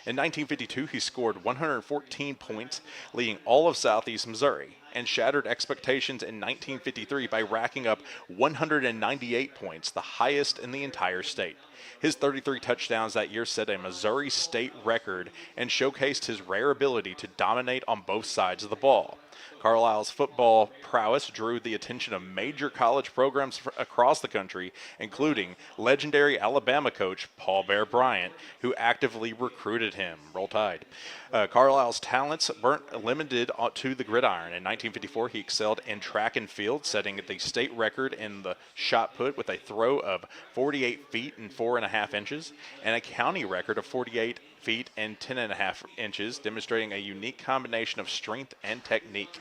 In 1952, he scored 114 points, leading all of Southeast Missouri, and shattered expectations in 1953 by racking up 198 points, the highest in the entire state. His 33 touchdowns that year set a Missouri state record and showcased his rare ability to dominate on both sides of the ball. Carlisle's football prowess drew the attention of major college programs across the country, including legendary Alabama coach Paul Bear Bryant, who actively recruited him. Roll Tide. Carlisle's talents weren't limited to the gridiron. In 1954, he excelled in track and field, setting the state record in the shot put with a throw of 48 feet and 4.5 inches, and a county record of 48 feet and 10.5 inches, demonstrating a unique combination of strength and technique.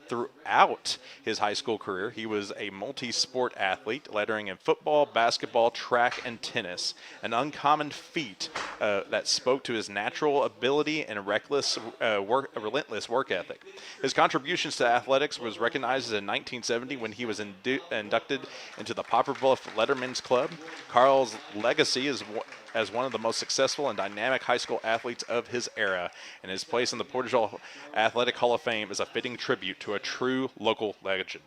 Throughout his high school career, he was a multi-sport athlete, lettering in football, basketball, track, and tennis, an uncommon feat that spoke to his natural ability and relentless work ethic. His contributions to athletics was recognized in 1970 when he was inducted into the Poplar Bluff Letterman's Club. Carl's legacy is as one of the most successful and dynamic high school athletes of his era, and his place in the Portageville Athletic Hall of Fame is a fitting tribute to a true local legend.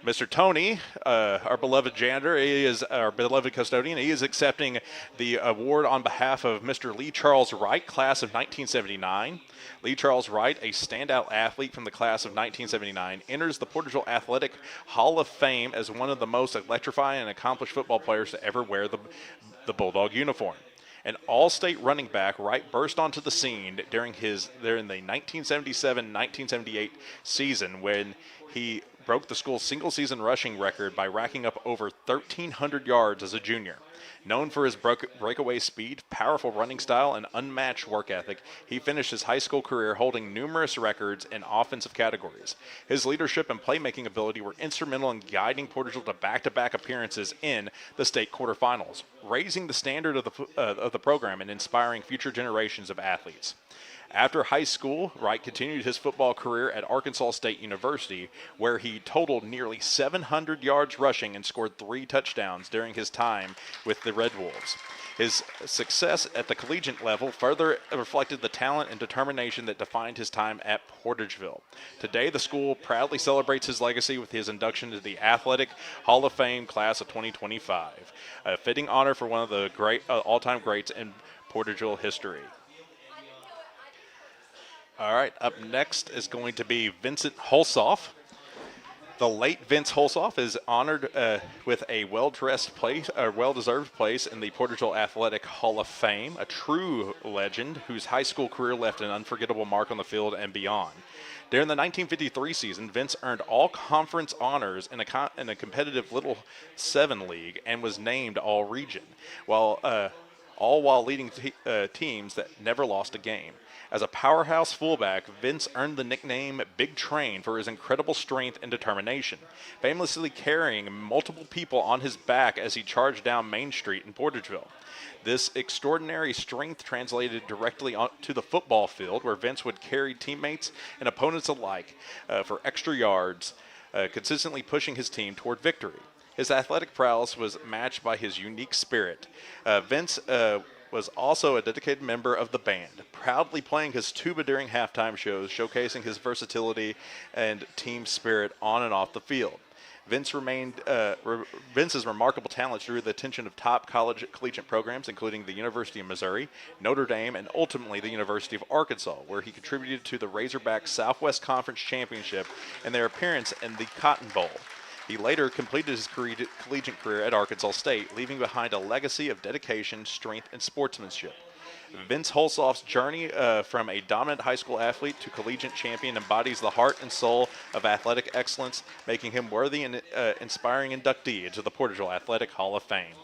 Mr. Tony, our beloved janitor, he is our beloved custodian. He is accepting the award on behalf of Mr. Lee Charles Wright, class of 1979. Lee Charles Wright, a standout athlete from the class of 1979, enters the Portageville Athletic Hall of Fame as one of the most electrifying and accomplished football players to ever wear the Bulldog uniform. An all-state running back, Wright burst onto the scene during the 1977-1978 season when he broke the school's single-season rushing record by racking up over 1,300 yards as a junior. Known for his breakaway speed, powerful running style, and unmatched work ethic, he finished his high school career holding numerous records in offensive categories. His leadership and playmaking ability were instrumental in guiding Portageville to back-to-back appearances in the state quarterfinals, raising the standard of the program and inspiring future generations of athletes. After high school, Wright continued his football career at Arkansas State University, where he totaled nearly 700 yards rushing and scored 3 touchdowns during his time with the Red Wolves. His success at the collegiate level further reflected the talent and determination that defined his time at Portageville. Today, the school proudly celebrates his legacy with his induction to the Athletic Hall of Fame class of 2025, a fitting honor for one of the all-time greats in Portageville history. All right, up next is going to be Vincent Holsoff. The late Vince Holsoff is honored with a well-deserved place in the Portageville Athletic Hall of Fame, a true legend whose high school career left an unforgettable mark on the field and beyond. During the 1953 season, Vince earned all-conference honors in a competitive Little 7 league and was named All-Region, all while leading teams that never lost a game. As a powerhouse fullback, Vince earned the nickname Big Train for his incredible strength and determination, famously carrying multiple people on his back as he charged down Main Street in Portageville. This extraordinary strength translated directly onto the football field, where Vince would carry teammates and opponents alike for extra yards, consistently pushing his team toward victory. His athletic prowess was matched by his unique spirit. Vince was also a dedicated member of the band, proudly playing his tuba during halftime shows, showcasing his versatility and team spirit on and off the field. Vince's remarkable talents drew the attention of top collegiate programs, including the University of Missouri, Notre Dame, and ultimately the University of Arkansas, where he contributed to the Razorbacks Southwest Conference Championship and their appearance in the Cotton Bowl. He later completed his collegiate career at Arkansas State, leaving behind a legacy of dedication, strength, and sportsmanship. Vince Holsoff's journey from a dominant high school athlete to collegiate champion embodies the heart and soul of athletic excellence, making him worthy and inspiring inductee into the Portageville Athletic Hall of Fame.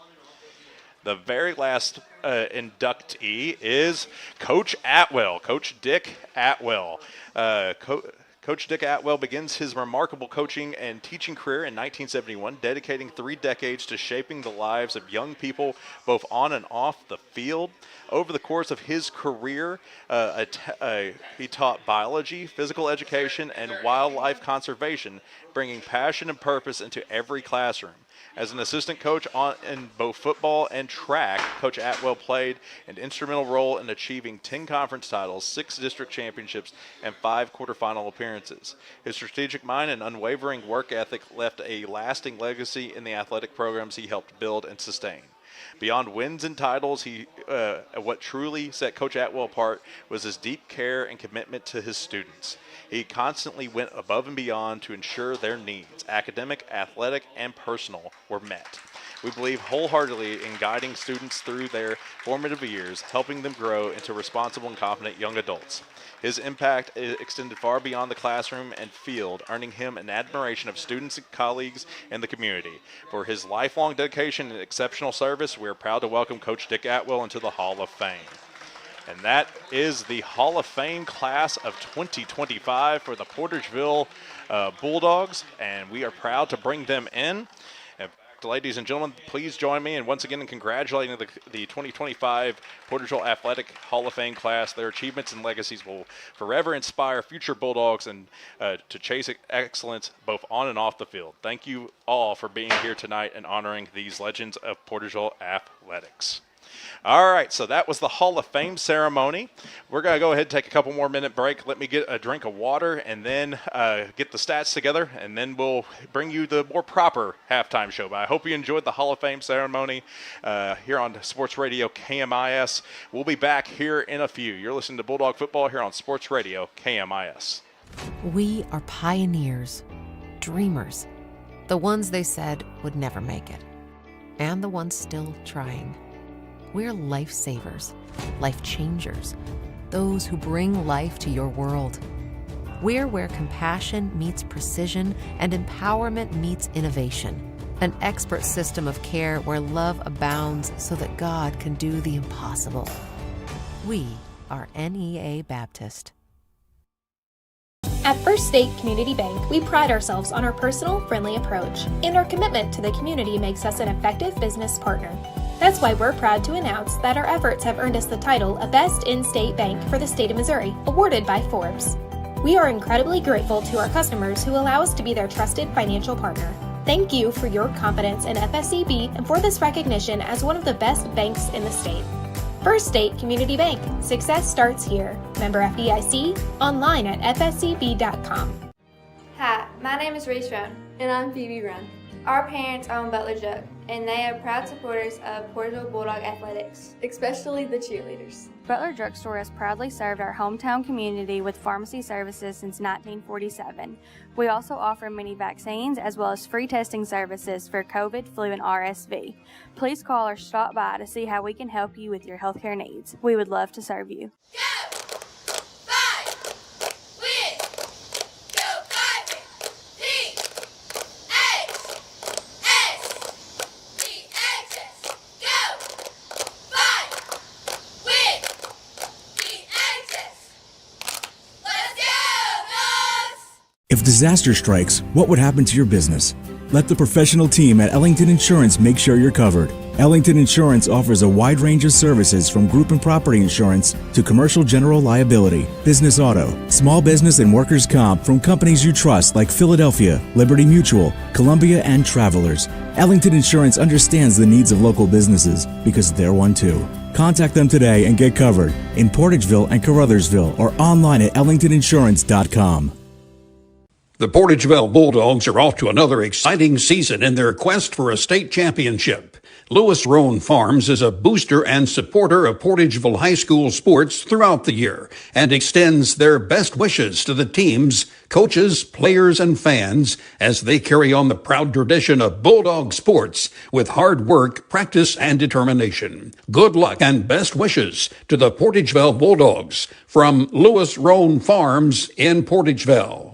The very last inductee is Coach Atwell, Coach Dick Atwell. Coach Dick Atwell begins his remarkable coaching and teaching career in 1971, dedicating 3 decades to shaping the lives of young people both on and off the field. Over the course of his career, he taught biology, physical education, and wildlife conservation, bringing passion and purpose into every classroom. As an assistant coach in both football and track, Coach Atwell played an instrumental role in achieving 10 conference titles, 6 district championships, and 5 quarterfinal appearances. His strategic mind and unwavering work ethic left a lasting legacy in the athletic programs he helped build and sustain. Beyond wins and titles, what truly set Coach Atwell apart was his deep care and commitment to his students. He constantly went above and beyond to ensure their needs, academic, athletic, and personal, were met. We believe wholeheartedly in guiding students through their formative years, helping them grow into responsible and confident young adults. His impact extended far beyond the classroom and field, earning him an admiration of students and colleagues and the community. For his lifelong dedication and exceptional service, we are proud to welcome Coach Dick Atwell into the Hall of Fame. And that is the Hall of Fame class of 2025 for the Portageville Bulldogs, and we are proud to bring them in. Ladies and gentlemen, please join me in once again in congratulating the 2025 Portageville Athletic Hall of Fame class. Their achievements and legacies will forever inspire future Bulldogs and to chase excellence both on and off the field. Thank you all for being here tonight and honoring these legends of Portageville athletics. All right, so that was the Hall of Fame ceremony. We're going to go ahead and take a couple more minute break. Let me get a drink of water and then get the stats together, and then we'll bring you the more proper halftime show. But I hope you enjoyed the Hall of Fame ceremony here on Sports Radio KMIS. We'll be back here in a few. You're listening to Bulldog Football here on Sports Radio KMIS. We are pioneers, dreamers, the ones they said would never make it, and the ones still trying. We're lifesavers, life changers, those who bring life to your world. We're where compassion meets precision and empowerment meets innovation. An expert system of care where love abounds so that God can do the impossible. We are NEA Baptist. At First State Community Bank, we pride ourselves on our personal, friendly approach, and our commitment to the community makes us an effective business partner. That's why we're proud to announce that our efforts have earned us the title of Best In-State Bank for the state of Missouri, awarded by Forbes. We are incredibly grateful to our customers who allow us to be their trusted financial partner. Thank you for your confidence in FSCB and for this recognition as one of the best banks in the state. First State Community Bank. Success starts here. Member FDIC, online at fscb.com. Hi, my name is Reese Roan. And I'm Phoebe Roan. Our parents own Butler Jug, and they are proud supporters of Portageville Bulldog Athletics, especially the cheerleaders. Butler Drugstore has proudly served our hometown community with pharmacy services since 1947. We also offer many vaccines as well as free testing services for COVID, flu, and RSV. Please call or stop by to see how we can help you with your healthcare needs. We would love to serve you. If disaster strikes, what would happen to your business? Let the professional team at Ellington Insurance make sure you're covered. Ellington Insurance offers a wide range of services from group and property insurance to commercial general liability, business auto, small business and workers' comp from companies you trust like Philadelphia, Liberty Mutual, Columbia, and Travelers. Ellington Insurance understands the needs of local businesses because they're one too. Contact them today and get covered in Portageville and Caruthersville or online at ellingtoninsurance.com. The Portageville Bulldogs are off to another exciting season in their quest for a state championship. Lewis Roan Farms is a booster and supporter of Portageville High School sports throughout the year and extends their best wishes to the teams, coaches, players, and fans as they carry on the proud tradition of Bulldog sports with hard work, practice, and determination. Good luck and best wishes to the Portageville Bulldogs from Lewis Roan Farms in Portageville.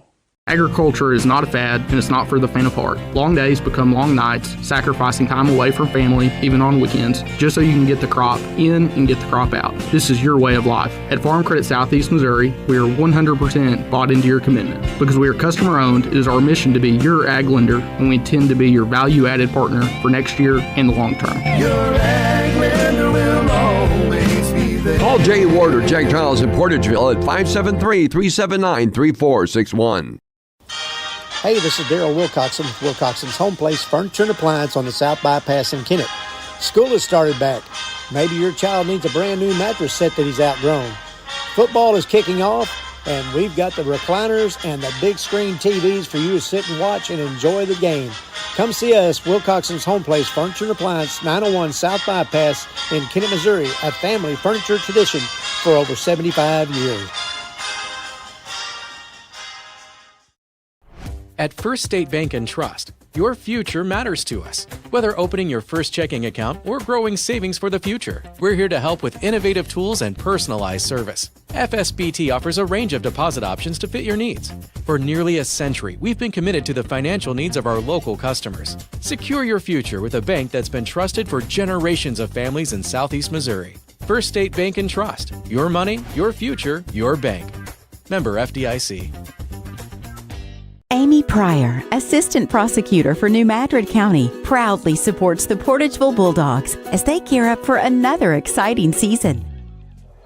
Agriculture is not a fad, and it's not for the faint of heart. Long days become long nights, sacrificing time away from family, even on weekends, just so you can get the crop in and get the crop out. This is your way of life. At Farm Credit Southeast Missouri, we are 100% bought into your commitment. Because we are customer owned, it is our mission to be your ag lender, and we intend to be your value-added partner for next year and the long term. Your ag lender will always be there. Call Jay Ward or Jack Giles in Portageville at 573-379-3461. Hey, this is Daryl Wilcoxon with Wilcoxon's Home Place Furniture and Appliance on the South Bypass in Kennett. School has started back. Maybe your child needs a brand new mattress set that he's outgrown. Football is kicking off, and we've got the recliners and the big screen TVs for you to sit and watch and enjoy the game. Come see us, Wilcoxon's Home Place Furniture and Appliance, 901 South Bypass in Kennett, Missouri, a family furniture tradition for over 75 years. At First State Bank and Trust, your future matters to us. Whether opening your first checking account or growing savings for the future, we're here to help with innovative tools and personalized service. FSBT offers a range of deposit options to fit your needs. For nearly a century, we've been committed to the financial needs of our local customers. Secure your future with a bank that's been trusted for generations of families in Southeast Missouri. First State Bank and Trust. Your money, your future, your bank. Member FDIC. Amy Pryor, Assistant Prosecutor for New Madrid County, proudly supports the Portageville Bulldogs as they gear up for another exciting season.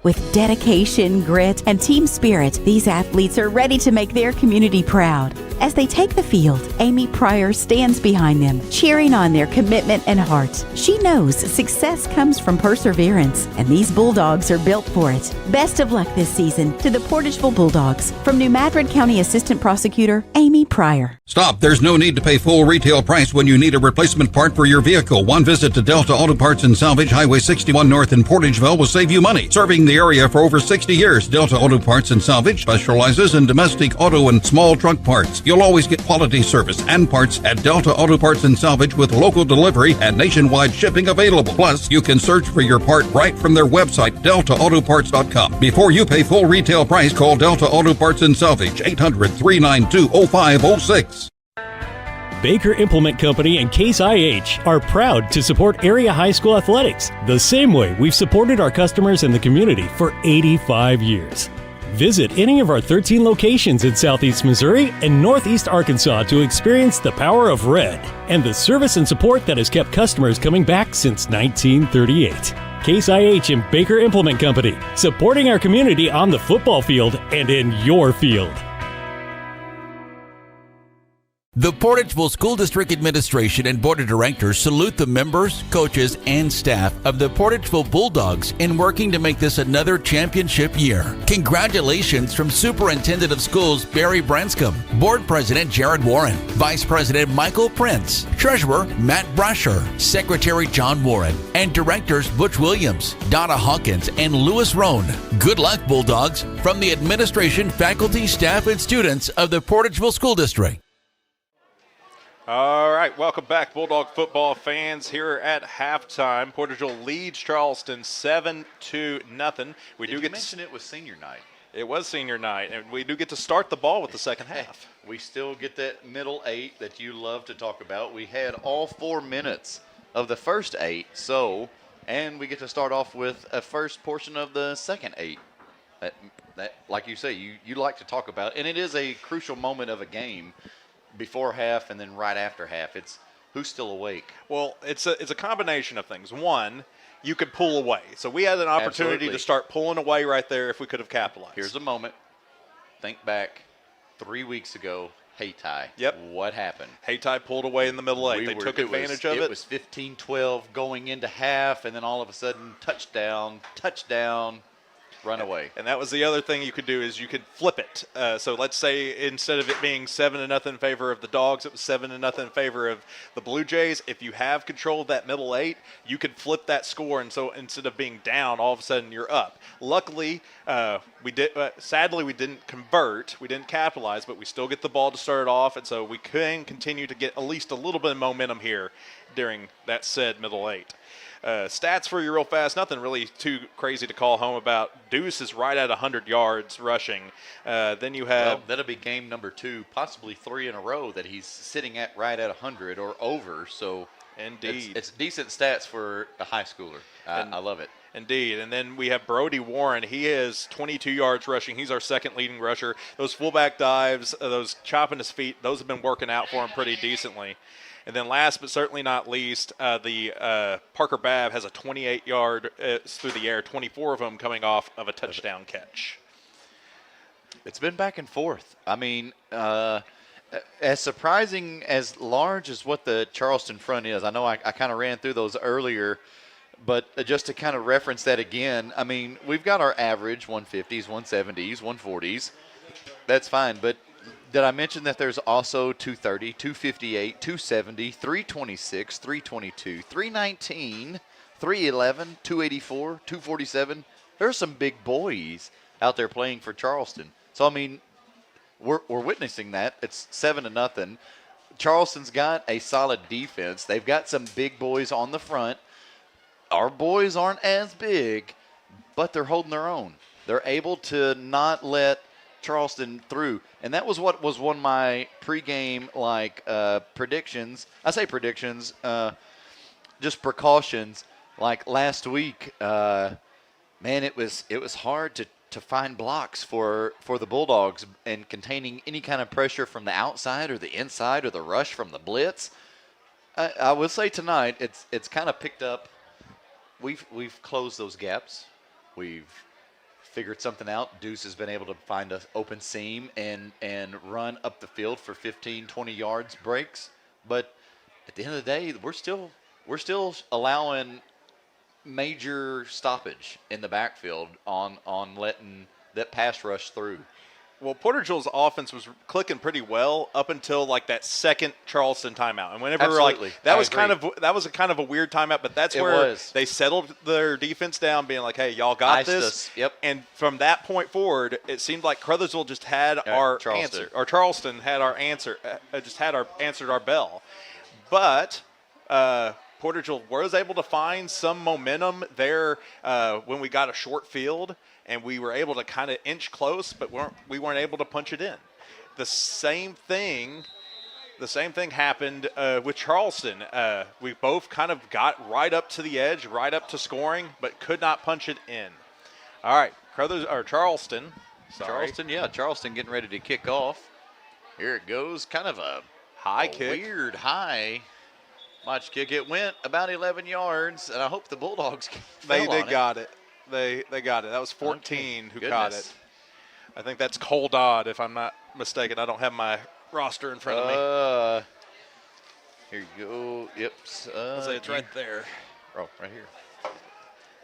With dedication, grit, and team spirit, these athletes are ready to make their community proud. As they take the field, Amy Pryor stands behind them, cheering on their commitment and heart. She knows success comes from perseverance, and these Bulldogs are built for it. Best of luck this season to the Portageville Bulldogs. From New Madrid County Assistant Prosecutor Amy Pryor. Stop. There's no need to pay full retail price when you need a replacement part for your vehicle. One visit to Delta Auto Parts and Salvage, Highway 61 North in Portageville will save you money. Serving the area for over 60 years, Delta Auto Parts and Salvage specializes in domestic auto and small truck parts. You'll always get quality service and parts at Delta Auto Parts and Salvage with local delivery and nationwide shipping available. Plus, you can search for your part right from their website, deltaautoparts.com. Before you pay full retail price, call Delta Auto Parts and Salvage, 800-392-0506. Baker Implement Company and Case IH are proud to support area high school athletics the same way we've supported our customers in the community for 85 years. Visit any of our 13 locations in Southeast Missouri and Northeast Arkansas to experience the power of red and the service and support that has kept customers coming back since 1938. Case IH and Baker Implement Company, supporting our community on the football field and in your field. The Portageville School District Administration and Board of Directors salute the members, coaches, and staff of the Portageville Bulldogs in working to make this another championship year. Congratulations from Superintendent of Schools Barry Branscombe, Board President Jared Warren, Vice President Michael Prince, Treasurer Matt Brasher, Secretary John Warren, and Directors Butch Williams, Donna Hawkins, and Lewis Roan. Good luck, Bulldogs, from the administration, faculty, staff, and students of the Portageville School District. All right, welcome back, Bulldog football fans. Here at halftime, Portageville leads Charleston 7-0. We do get mention it was senior night. It was senior night, and we do get to start the ball with the second half. We still get that middle eight that you love to talk about. We had all 4 minutes of the first 8, and we get to start off with a first portion of the second 8. That like you say, you like to talk about, and it is a crucial moment of a game. Before half and then right after half. It's who's still awake. Well, it's a combination of things. One, you could pull away. So we had an opportunity to start pulling away right there if we could have capitalized. Here's a moment. Think back 3 weeks ago, Hayti. Yep. What happened? Hayti pulled away in the middle 8. They took advantage of it. It was 15-12 going into half, and then all of a sudden, touchdown, run away. And that was the other thing you could do is you could flip it. So let's say instead of it being 7-0 in favor of the Dogs, it was 7-0 in favor of the Blue Jays. If you have control of that middle 8, you could flip that score, and so instead of being down, all of a sudden you're up. Luckily, we did. Sadly, we didn't convert. We didn't capitalize, but we still get the ball to start it off, and so we can continue to get at least a little bit of momentum here during that said middle 8. Stats for you real fast, nothing really too crazy to call home about. Deuce is right at 100 yards rushing. Then you have... Well, that'll be game number 2, possibly 3 in a row that he's sitting at right at 100 or over. So indeed, it's decent stats for a high schooler. I love it. Indeed. And then we have Brody Warren. He is 22 yards rushing. He's our second leading rusher. Those fullback dives, those chopping his feet, those have been working out for him pretty decently. And then last but certainly not least, the Parker Babb has a 28-yard through the air, 24 of them coming off of a touchdown catch. It's been back and forth. I mean, as surprising as large as what the Charleston front is, I know I kind of ran through those earlier, but just to kind of reference that again, I mean, we've got our average 150s, 170s, 140s. That's fine, but did I mention that there's also 230, 258, 270, 326, 322, 319, 311, 284, 247? There's some big boys out there playing for Charleston. So, I mean, we're witnessing that. It's 7-0. Charleston's got a solid defense. They've got some big boys on the front. Our boys aren't as big, but they're holding their own. They're able to not let Charleston through. And that was what was one of my pregame predictions. I say predictions, just precautions. Like last week, man, it was hard to find blocks for the Bulldogs and containing any kind of pressure from the outside or the inside or the rush from the blitz. I would say tonight it's kind of picked up. We've closed those gaps. We've figured something out. Deuce has been able to find an open seam and run up the field for 15, 20 yards breaks. But at the end of the day, we're still allowing major stoppage in the backfield on letting that pass rush through. Well, Portageville's offense was clicking pretty well up until like that second Charleston timeout, and whenever Absolutely. that was kind of a weird timeout, but that's where they settled their defense down, being like, "Hey, y'all got Iced this." us. Yep. And from that point forward, it seemed like Crothersville just had our answer, or Charleston had our answer, answered our bell. But Portageville was able to find some momentum there when we got a short field. And we were able to kind of inch close, but we weren't able to punch it in. The same thing happened with Charleston. We both kind of got right up to the edge, right up to scoring, but could not punch it in. All right, Charleston. Sorry. Charleston getting ready to kick off. Here it goes, kind of a high kick. Weird high launch kick. It went about 11 yards, and I hope the Bulldogs They got it. They got it. That was 14 who caught it. I think that's Cole Dodd, if I'm not mistaken. I don't have my roster in front of me. Here you go. Yep. It's right there. Oh, right here.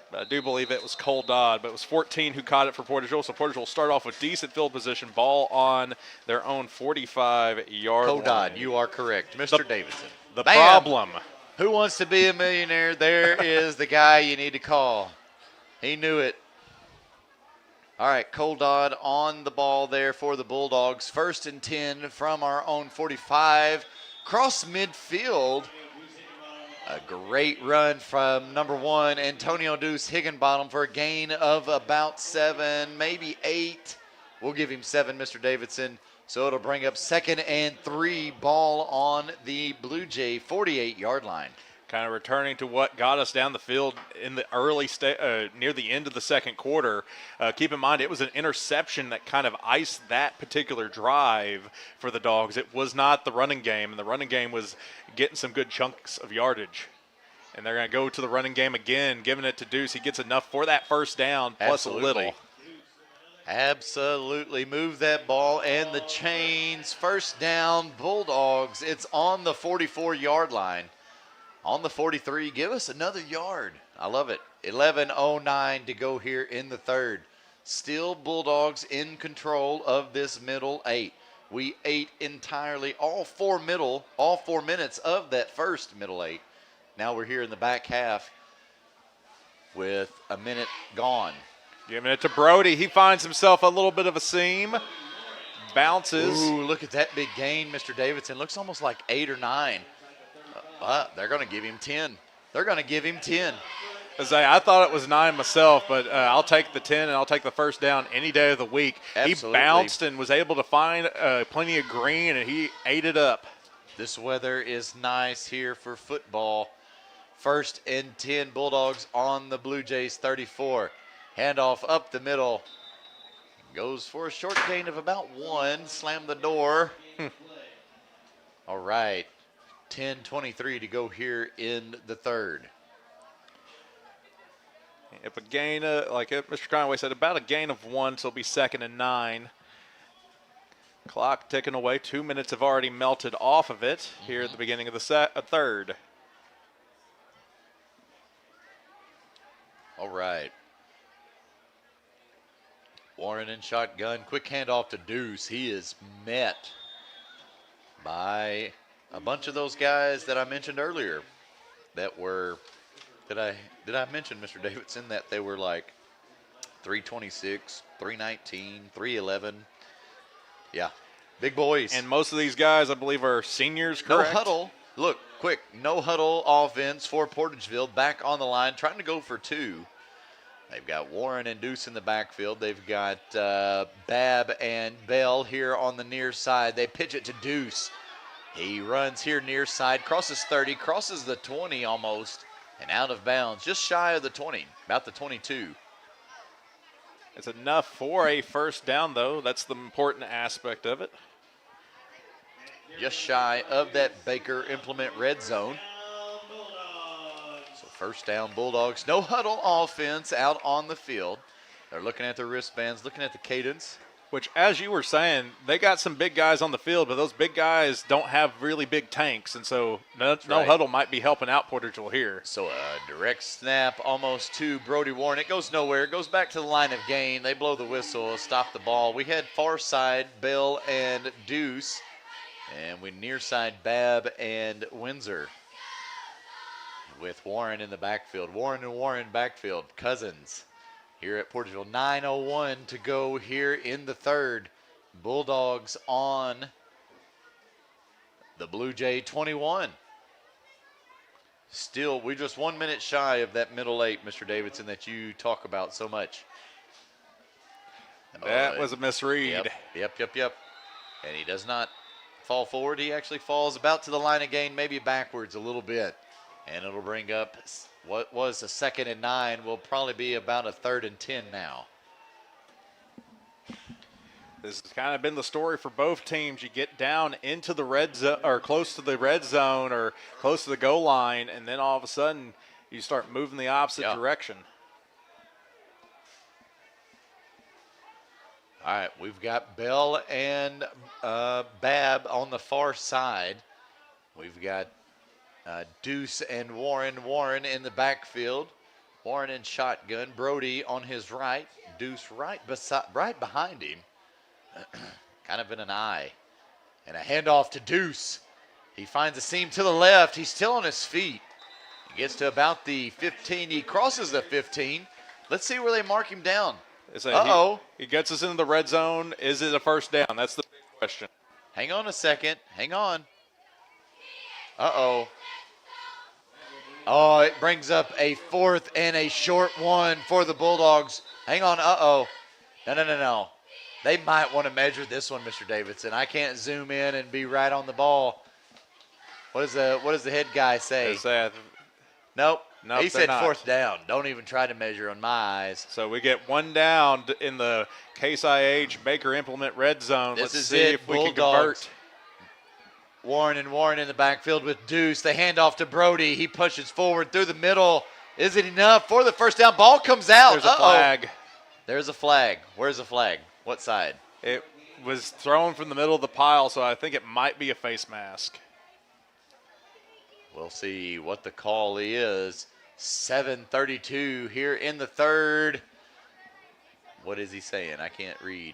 But I do believe it was Cole Dodd, but it was 14 who caught it for Portageville. So Portageville will start off with decent field position, ball on their own 45-yard line. Cole Dodd, you are correct. Mr. Davidson. The problem. Who wants to be a millionaire? There is the guy you need to call. He knew it. All right, Cole Dodd on the ball there for the Bulldogs. 1st and 10 from our own 45. Cross midfield. A great run from number 1, Antonio Deuce Higginbottom, for a gain of about 7, maybe 8. We'll give him 7, Mr. Davidson. So it'll bring up 2nd and 3, ball on the Blue Jay 48-yard line. Kind of returning to what got us down the field in the early near the end of the second quarter. Keep in mind, it was an interception that kind of iced that particular drive for the Dogs. It was not the running game, and the running game was getting some good chunks of yardage. And they're going to go to the running game again, giving it to Deuce. He gets enough for that first down, plus a little. Absolutely. Move that ball and the chains. First down, Bulldogs. It's on the 44-yard line. On the 43, give us another yard. I love it. 11:09 to go here in the third. Still Bulldogs in control of this middle 8. We ate entirely all 4 minutes of that first middle 8. Now we're here in the back half with a minute gone. Giving it to Brody. He finds himself a little bit of a seam. Bounces. Ooh, look at that big gain, Mr. Davidson. Looks almost like 8 or 9. But they're going to give him 10. They're going to give him 10. I thought it was 9 myself, but I'll take the 10 and I'll take the first down any day of the week. Absolutely. He bounced and was able to find plenty of green, and he ate it up. This weather is nice here for football. 1st and 10, Bulldogs on the Blue Jays 34. Handoff up the middle. Goes for a short gain of about 1. Slam the door. All right. 10:23 to go here in the 3rd. If a gain, like Mr. Conway said, about a gain of 1, so it'll be 2nd and 9. Clock ticking away. 2 minutes have already melted off of it here at the beginning of the 3rd. All right. Warren in shotgun. Quick handoff to Deuce. He is met by a bunch of those guys that I mentioned earlier that were, did I mention, Mr. Davidson, that they were like 326, 319, 311. Yeah, big boys. And most of these guys, I believe, are seniors, correct? No huddle. Look, quick, no huddle offense for Portageville. Back on the line, trying to go for 2. They've got Warren and Deuce in the backfield. They've got Babb and Bell here on the near side. They pitch it to Deuce. He runs here near side, crosses 30, crosses the 20 almost, and out of bounds, just shy of the 20, about the 22. It's enough for a first down, though. That's the important aspect of it. Just shy of that Baker Implement red zone. So first down, Bulldogs. No huddle offense out on the field. They're looking at their wristbands, looking at the cadence. Which, as you were saying, they got some big guys on the field, but those big guys don't have really big tanks, and so no huddle might be helping out Portageville here. So a direct snap almost to Brody Warren. It goes nowhere. It goes back to the line of gain. They blow the whistle, stop the ball. We had far side Bell and Deuce, and we near side Babb and Windsor with Warren in the backfield. Warren and Warren backfield. Cousins here at Portageville. 9:01 to go here in the 3rd. Bulldogs on the Blue Jay 21. Still, we're just 1 minute shy of that middle 8, Mr. Davidson, that you talk about so much. That was a misread. Yep. And he does not fall forward. He actually falls about to the line of gain, maybe backwards a little bit. And it'll bring up what was a 2nd and 9 will probably be about a 3rd and 10 now. This has kind of been the story for both teams. You get down into the red zone or close to the red zone or close to the goal line, and then all of a sudden you start moving the opposite direction. All right, we've got Bell and Babb on the far side. We've got Deuce and Warren. Warren in the backfield. Warren in shotgun. Brody on his right. Deuce right behind him. Kind of in an eye. And a handoff to Deuce. He finds a seam to the left. He's still on his feet. He gets to about the 15. He crosses the 15. Let's see where they mark him down. He gets us into the red zone. Is it a first down? That's the big question. Hang on a second. Hang on. Uh-oh. Oh, it brings up a 4th and a short 1 for the Bulldogs. Hang on. Uh-oh. No. They might want to measure this one, Mr. Davidson. I can't zoom in and be right on the ball. What does the head guy say? Nope. He said 4th down. Don't even try to measure on my eyes. So we get 1 down in the Case IH Baker Implement red zone. Let's see if we can convert. Warren and Warren in the backfield with Deuce. They hand off to Brody. He pushes forward through the middle. Is it enough for the first down? Ball comes out. There's a flag. There's a flag. Where's the flag? What side? It was thrown from the middle of the pile, so I think it might be a face mask. We'll see what the call is. 7:32 here in the 3rd. What is he saying? I can't read.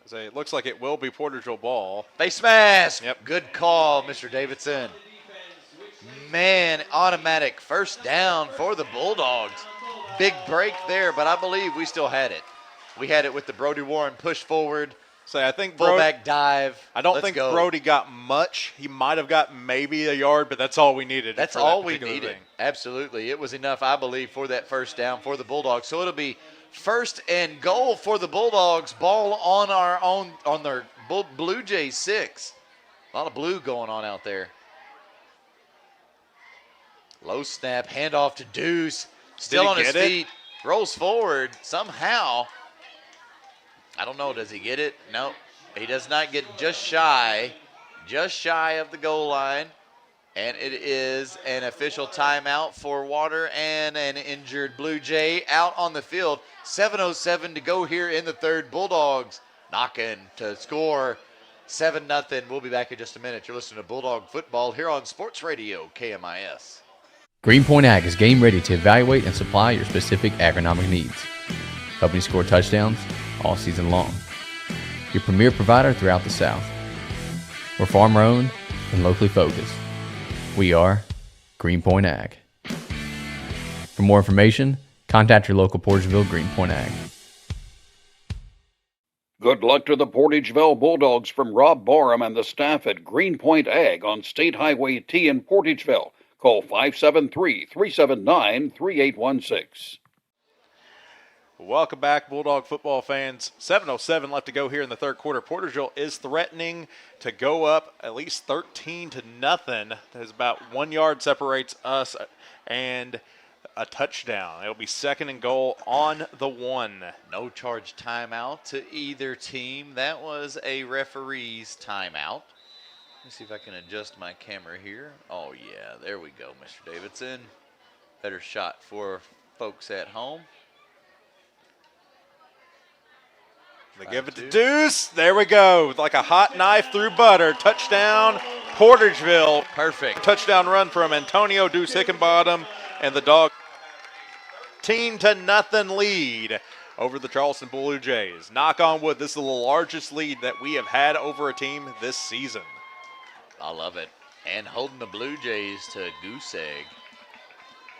It looks like it will be Portageville ball. Face mask. Yep. Good call, Mr. Davidson. Man, automatic first down for the Bulldogs. Big break there, but I believe we still had it. We had it with the Brody Warren push forward. So I think fullback dive. I don't think Brody got much. He might have got maybe a yard, but that's all we needed. That's all we needed. Absolutely. It was enough, I believe, for that first down for the Bulldogs. So it'll be 1st and goal for the Bulldogs. Ball on their Blue Jays 6. A lot of blue going on out there. Low snap, handoff to Deuce. Still on his feet. Rolls forward somehow. I don't know. Does he get it? No. He does not get just shy of the goal line. And it is an official timeout for Water and an injured Blue Jay out on the field. 7:07 to go here in the third. Bulldogs knocking to score 7-0. We'll be back in just a minute. You're listening to Bulldog Football here on Sports Radio KMIS. Greenpoint Ag is game ready to evaluate and supply your specific agronomic needs, helping you score touchdowns all season long. Your premier provider throughout the South. We're farmer owned and locally focused. We are Greenpoint Ag. For more information, contact your local Portageville Greenpoint Ag. Good luck to the Portageville Bulldogs from Rob Barham and the staff at Greenpoint Ag on State Highway T in Portageville. Call 573-379-3816. Welcome back, Bulldog football fans. 7:07 left to go here in the third quarter. Portageville is threatening to go up at least 13-0. There's about 1 yard separates us and a touchdown. It'll be 2nd and goal on the 1. No charge timeout to either team. That was a referee's timeout. Let me see if I can adjust my camera here. Oh, yeah, there we go, Mr. Davidson. Better shot for folks at home. They give it to Deuce. There we go. Like a hot knife through butter. Touchdown, Portageville. Perfect. Touchdown run from Antonio Deuce Hickenbottom and the Dog. 13-0 lead over the Charleston Blue Jays. Knock on wood, this is the largest lead that we have had over a team this season. I love it. And holding the Blue Jays to a goose egg.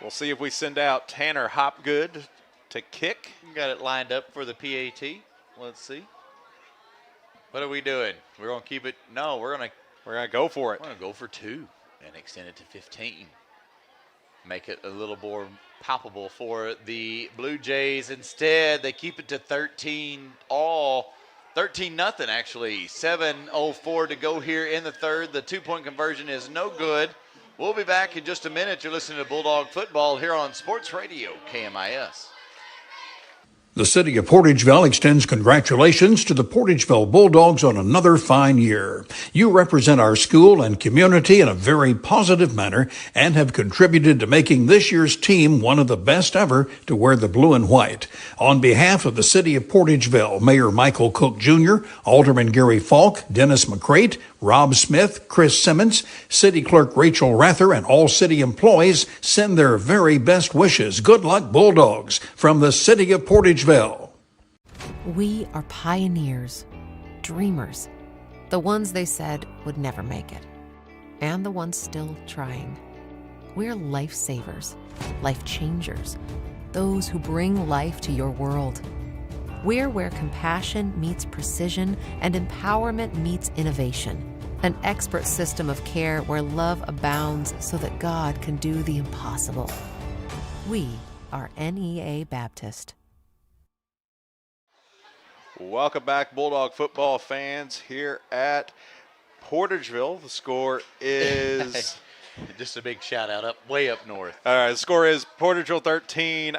We'll see if we send out Tanner Hopgood to kick. Got it lined up for the PAT. Let's see. What are we doing? We're going to keep it. No, we're going to go for it. We're going to go for 2 and extend it to 15. Make it a little more palpable for the Blue Jays. Instead, they keep it to 13 all. 13-0 actually. 7:04 to go here in the third. The 2-point conversion is no good. We'll be back in just a minute. You're listening to Bulldog Football here on Sports Radio KMIS. The city of Portageville extends congratulations to the Portageville Bulldogs on another fine year. You represent our school and community in a very positive manner and have contributed to making this year's team one of the best ever to wear the blue and white. On behalf of the city of Portageville, Mayor Michael Cook Jr., Alderman Gary Falk, Dennis McCrate, Rob Smith, Chris Simmons, City Clerk Rachel Rather, and all city employees send their very best wishes. Good luck, Bulldogs, from the city of Portageville. We are pioneers, dreamers, the ones they said would never make it, and the ones still trying. We're lifesavers, life changers, those who bring life to your world. We're where compassion meets precision and empowerment meets innovation. An expert system of care where love abounds so that God can do the impossible. We are NEA Baptist. Welcome back, Bulldog football fans, here at Portageville. The score is... Just a big shout out way up north. All right, the score is Portageville 13,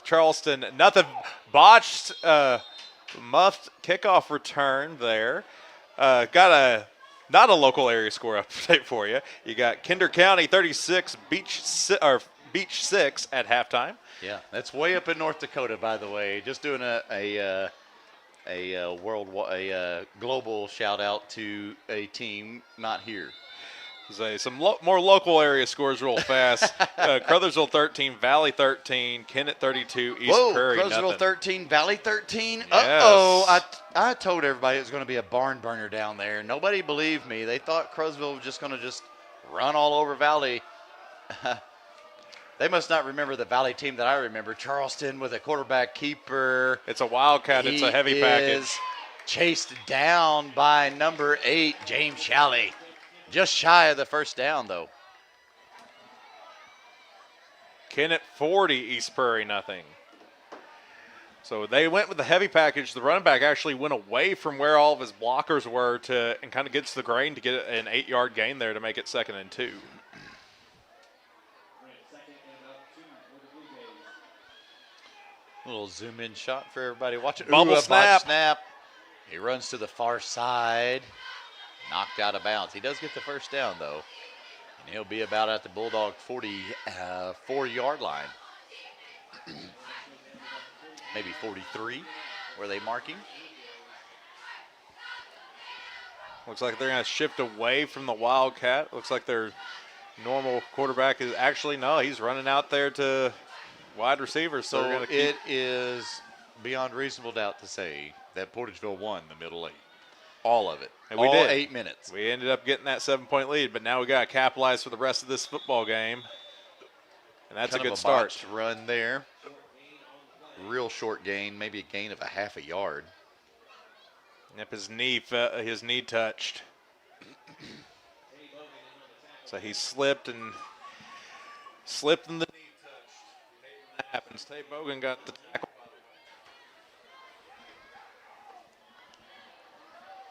Charleston nothing. Botched, muffed kickoff return there. Got not a local area score update for you. You got Kinder County 36, Beach 6 at halftime. Yeah, that's way up in North Dakota, by the way. Just doing a global shout out to a team not here. Some more local area scores real fast. Crothersville 13, Valley 13, Kennett 32, East Prairie Crothersville nothing. 13, Valley 13. Yes. Uh-oh. I told everybody it was going to be a barn burner down there. Nobody believed me. They thought Crothersville was just going to run all over Valley. They must not remember the Valley team that I remember. Charleston with a quarterback keeper. It's a Wildcat. It's a heavy package. chased down by number 8, James Shalley. Just shy of the first down, though. Kennett 40, East Prairie nothing. So they went with the heavy package. The running back actually went away from where all of his blockers were and kind of gets the grain to get an 8-yard gain there to make it 2nd and 2. A little zoom in shot for everybody watching. Bubble snap. Snap. He runs to the far side. Knocked out of bounds. He does get the first down, though. And he'll be about at the Bulldog 44-yard line. Maybe 43, where they mark him. Looks like they're going to shift away from the Wildcat. Looks like their normal quarterback is actually, no, he's running out there to wide receivers. So it is beyond reasonable doubt to say that Portageville won the middle 8. All of it. And we all did. 8 minutes. We ended up getting that 7-point lead, but now we got to capitalize for the rest of this football game. And that's kind a good of a start. botched run there. Real short gain, maybe a gain of a half a yard. Yep, his knee touched. So he slipped and the knee touched. That happens. Tate Bogan got the tackle.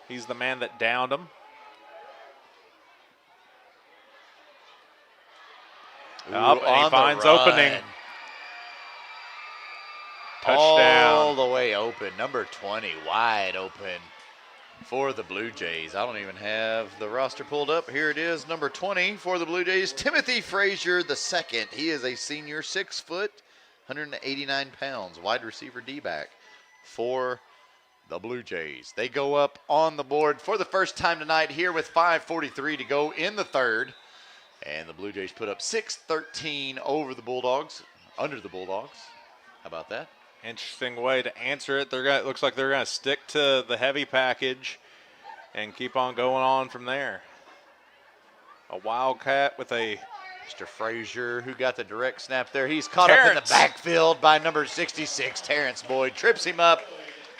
He's the man that downed him. And he finds opening. Touchdown. All the way open. Number 20, wide open for the Blue Jays. I don't even have the roster pulled up. Here it is, number 20 for the Blue Jays, Timothy Frazier II. He is a senior, 6 foot, 189 pounds, wide receiver D-back for the Blue Jays. They go up on the board for the first time tonight here with 5:43 to go in the third. And the Blue Jays put up 6-13 over the Bulldogs, under the Bulldogs. How about that? Interesting way to answer it. It looks like they're going to stick to the heavy package and keep on going on from there. A Wildcat with a Mr. Frazier, who got the direct snap there. He's caught up in the backfield by number 66, Terrence Boyd. Trips him up.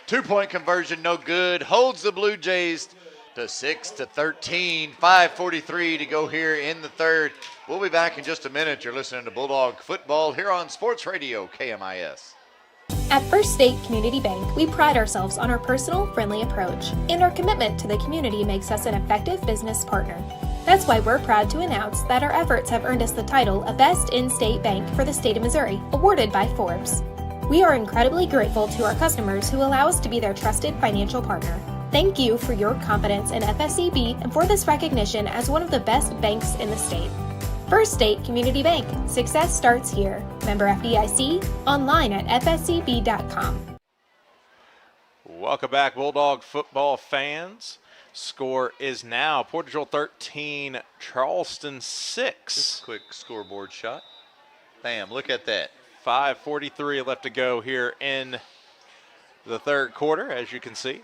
2-point conversion, no good. Holds the Blue Jays to 6-13. 5:43 to go here in the third. We'll be back in just a minute. You're listening to Bulldog Football here on Sports Radio KMIS. At First State Community Bank, we pride ourselves on our personal, friendly approach, and our commitment to the community makes us an effective business partner. That's why we're proud to announce that our efforts have earned us the title of Best In-State Bank for the state of Missouri, awarded by Forbes. We are incredibly grateful to our customers who allow us to be their trusted financial partner. Thank you for your confidence in FSCB and for this recognition as one of the best banks in the state. First State Community Bank. Success starts here. Member FDIC. Online at fscb.com. Welcome back, Bulldog football fans. Score is now Portageville 13, Charleston 6. Just a quick scoreboard shot. Bam, look at that. 5:43 left to go here in the third quarter, as you can see.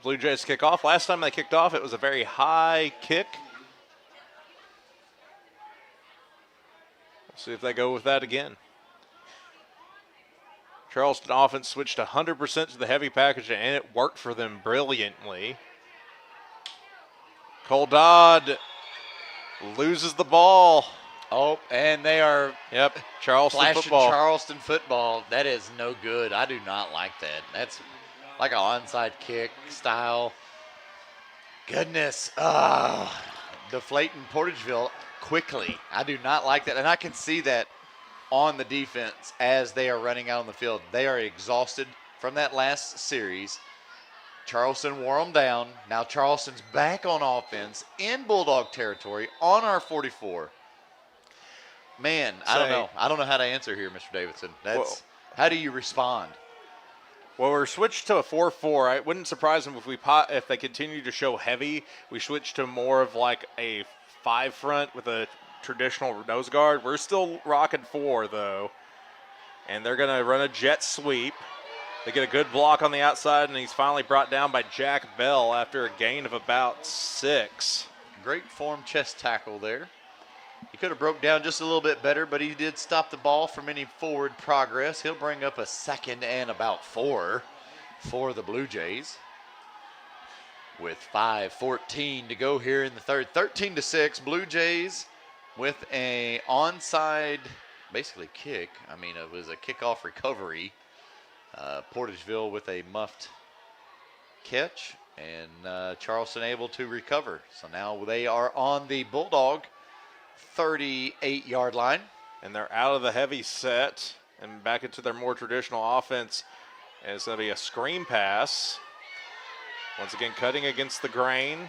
Blue Jays kick off. Last time they kicked off, it was a very high kick. We'll see if they go with that again. Charleston offense switched 100% to the heavy package, and it worked for them brilliantly. Cole Dodd loses the ball. Oh, and they are Charleston flashing football. Charleston football. That is no good. I do not like that. That's like an onside kick style. Goodness. Deflating Portageville quickly. I do not like that. And I can see that on the defense as they are running out on the field. They are exhausted from that last series. Charleston wore them down. Now Charleston's back on offense in Bulldog territory on our 44. Man, I don't know. I don't know how to answer here, Mr. Davidson. How do you respond? Well, we're switched to a 4-4. It wouldn't surprise them if they continue to show heavy. We switch to more of like a 5 front with a traditional nose guard. We're still rocking 4 though, and they're going to run a jet sweep. They get a good block on the outside, and he's finally brought down by Jack Bell after a gain of about 6. Great form chest tackle there. He could have broke down just a little bit better, but he did stop the ball from any forward progress. He'll bring up a 2nd and about 4 for the Blue Jays. with 5:14 to go here in the third. 13-6, Blue Jays with a onside, basically kick. I mean, it was a kickoff recovery. Portageville with a muffed catch, and Charleston able to recover. So now they are on the Bulldog 38-yard line. And they're out of the heavy set and back into their more traditional offense. And it's going to be a screen pass. Once again, cutting against the grain.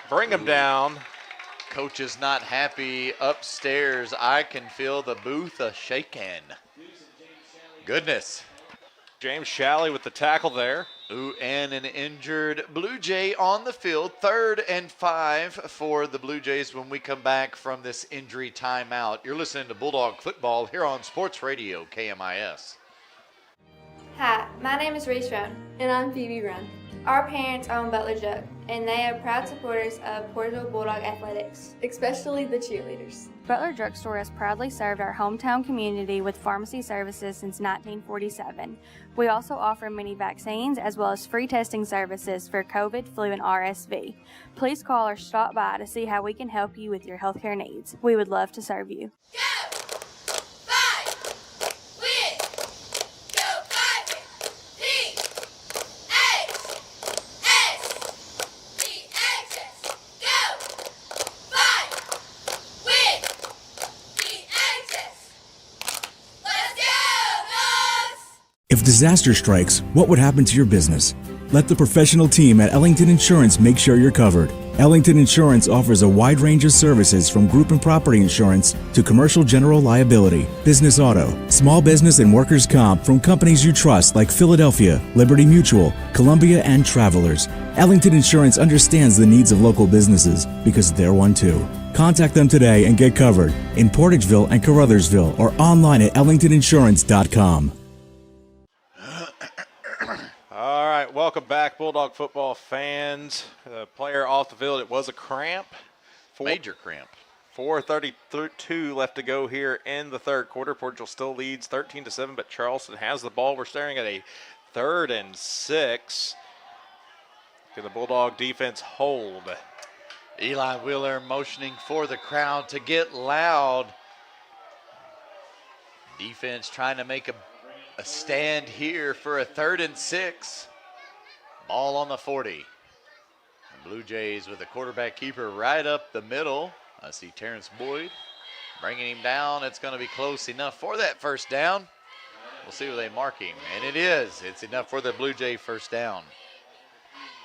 Bring him down. Coach is not happy upstairs. I can feel the booth a-shaking. Goodness. James Shalley with the tackle there. Ooh, and an injured Blue Jay on the field. 3rd and 5 for the Blue Jays when we come back from this injury timeout. You're listening to Bulldog Football here on Sports Radio KMIS. Hi, my name is Reese Roan. And I'm Phoebe Run. Our parents own Butler Jug, and they are proud supporters of Portageville Bulldog Athletics, especially the cheerleaders. Butler Drugstore has proudly served our hometown community with pharmacy services since 1947. We also offer many vaccines as well as free testing services for COVID, flu, and RSV. Please call or stop by to see how we can help you with your healthcare needs. We would love to serve you. If disaster strikes, what would happen to your business? Let the professional team at Ellington Insurance make sure you're covered. Ellington Insurance offers a wide range of services from group and property insurance to commercial general liability, business auto, small business and workers' comp from companies you trust like Philadelphia, Liberty Mutual, Columbia, and Travelers. Ellington Insurance understands the needs of local businesses because they're one too. Contact them today and get covered in Portageville and Caruthersville or online at ellingtoninsurance.com. All right, welcome back, Bulldog football fans. Player off the field, it was a cramp. Major cramp. 4:32 left to go here in the third quarter. Portageville still leads 13-7, but Charleston has the ball. We're staring at a 3rd and 6. Can the Bulldog defense hold? Eli Wheeler motioning for the crowd to get loud. Defense trying to make a stand here for a 3rd and 6. Ball on the 40. The Blue Jays with a quarterback keeper right up the middle. I see Terrence Boyd bringing him down. It's going to be close enough for that first down. We'll see where they mark him. And it is. It's enough for the Blue Jay first down.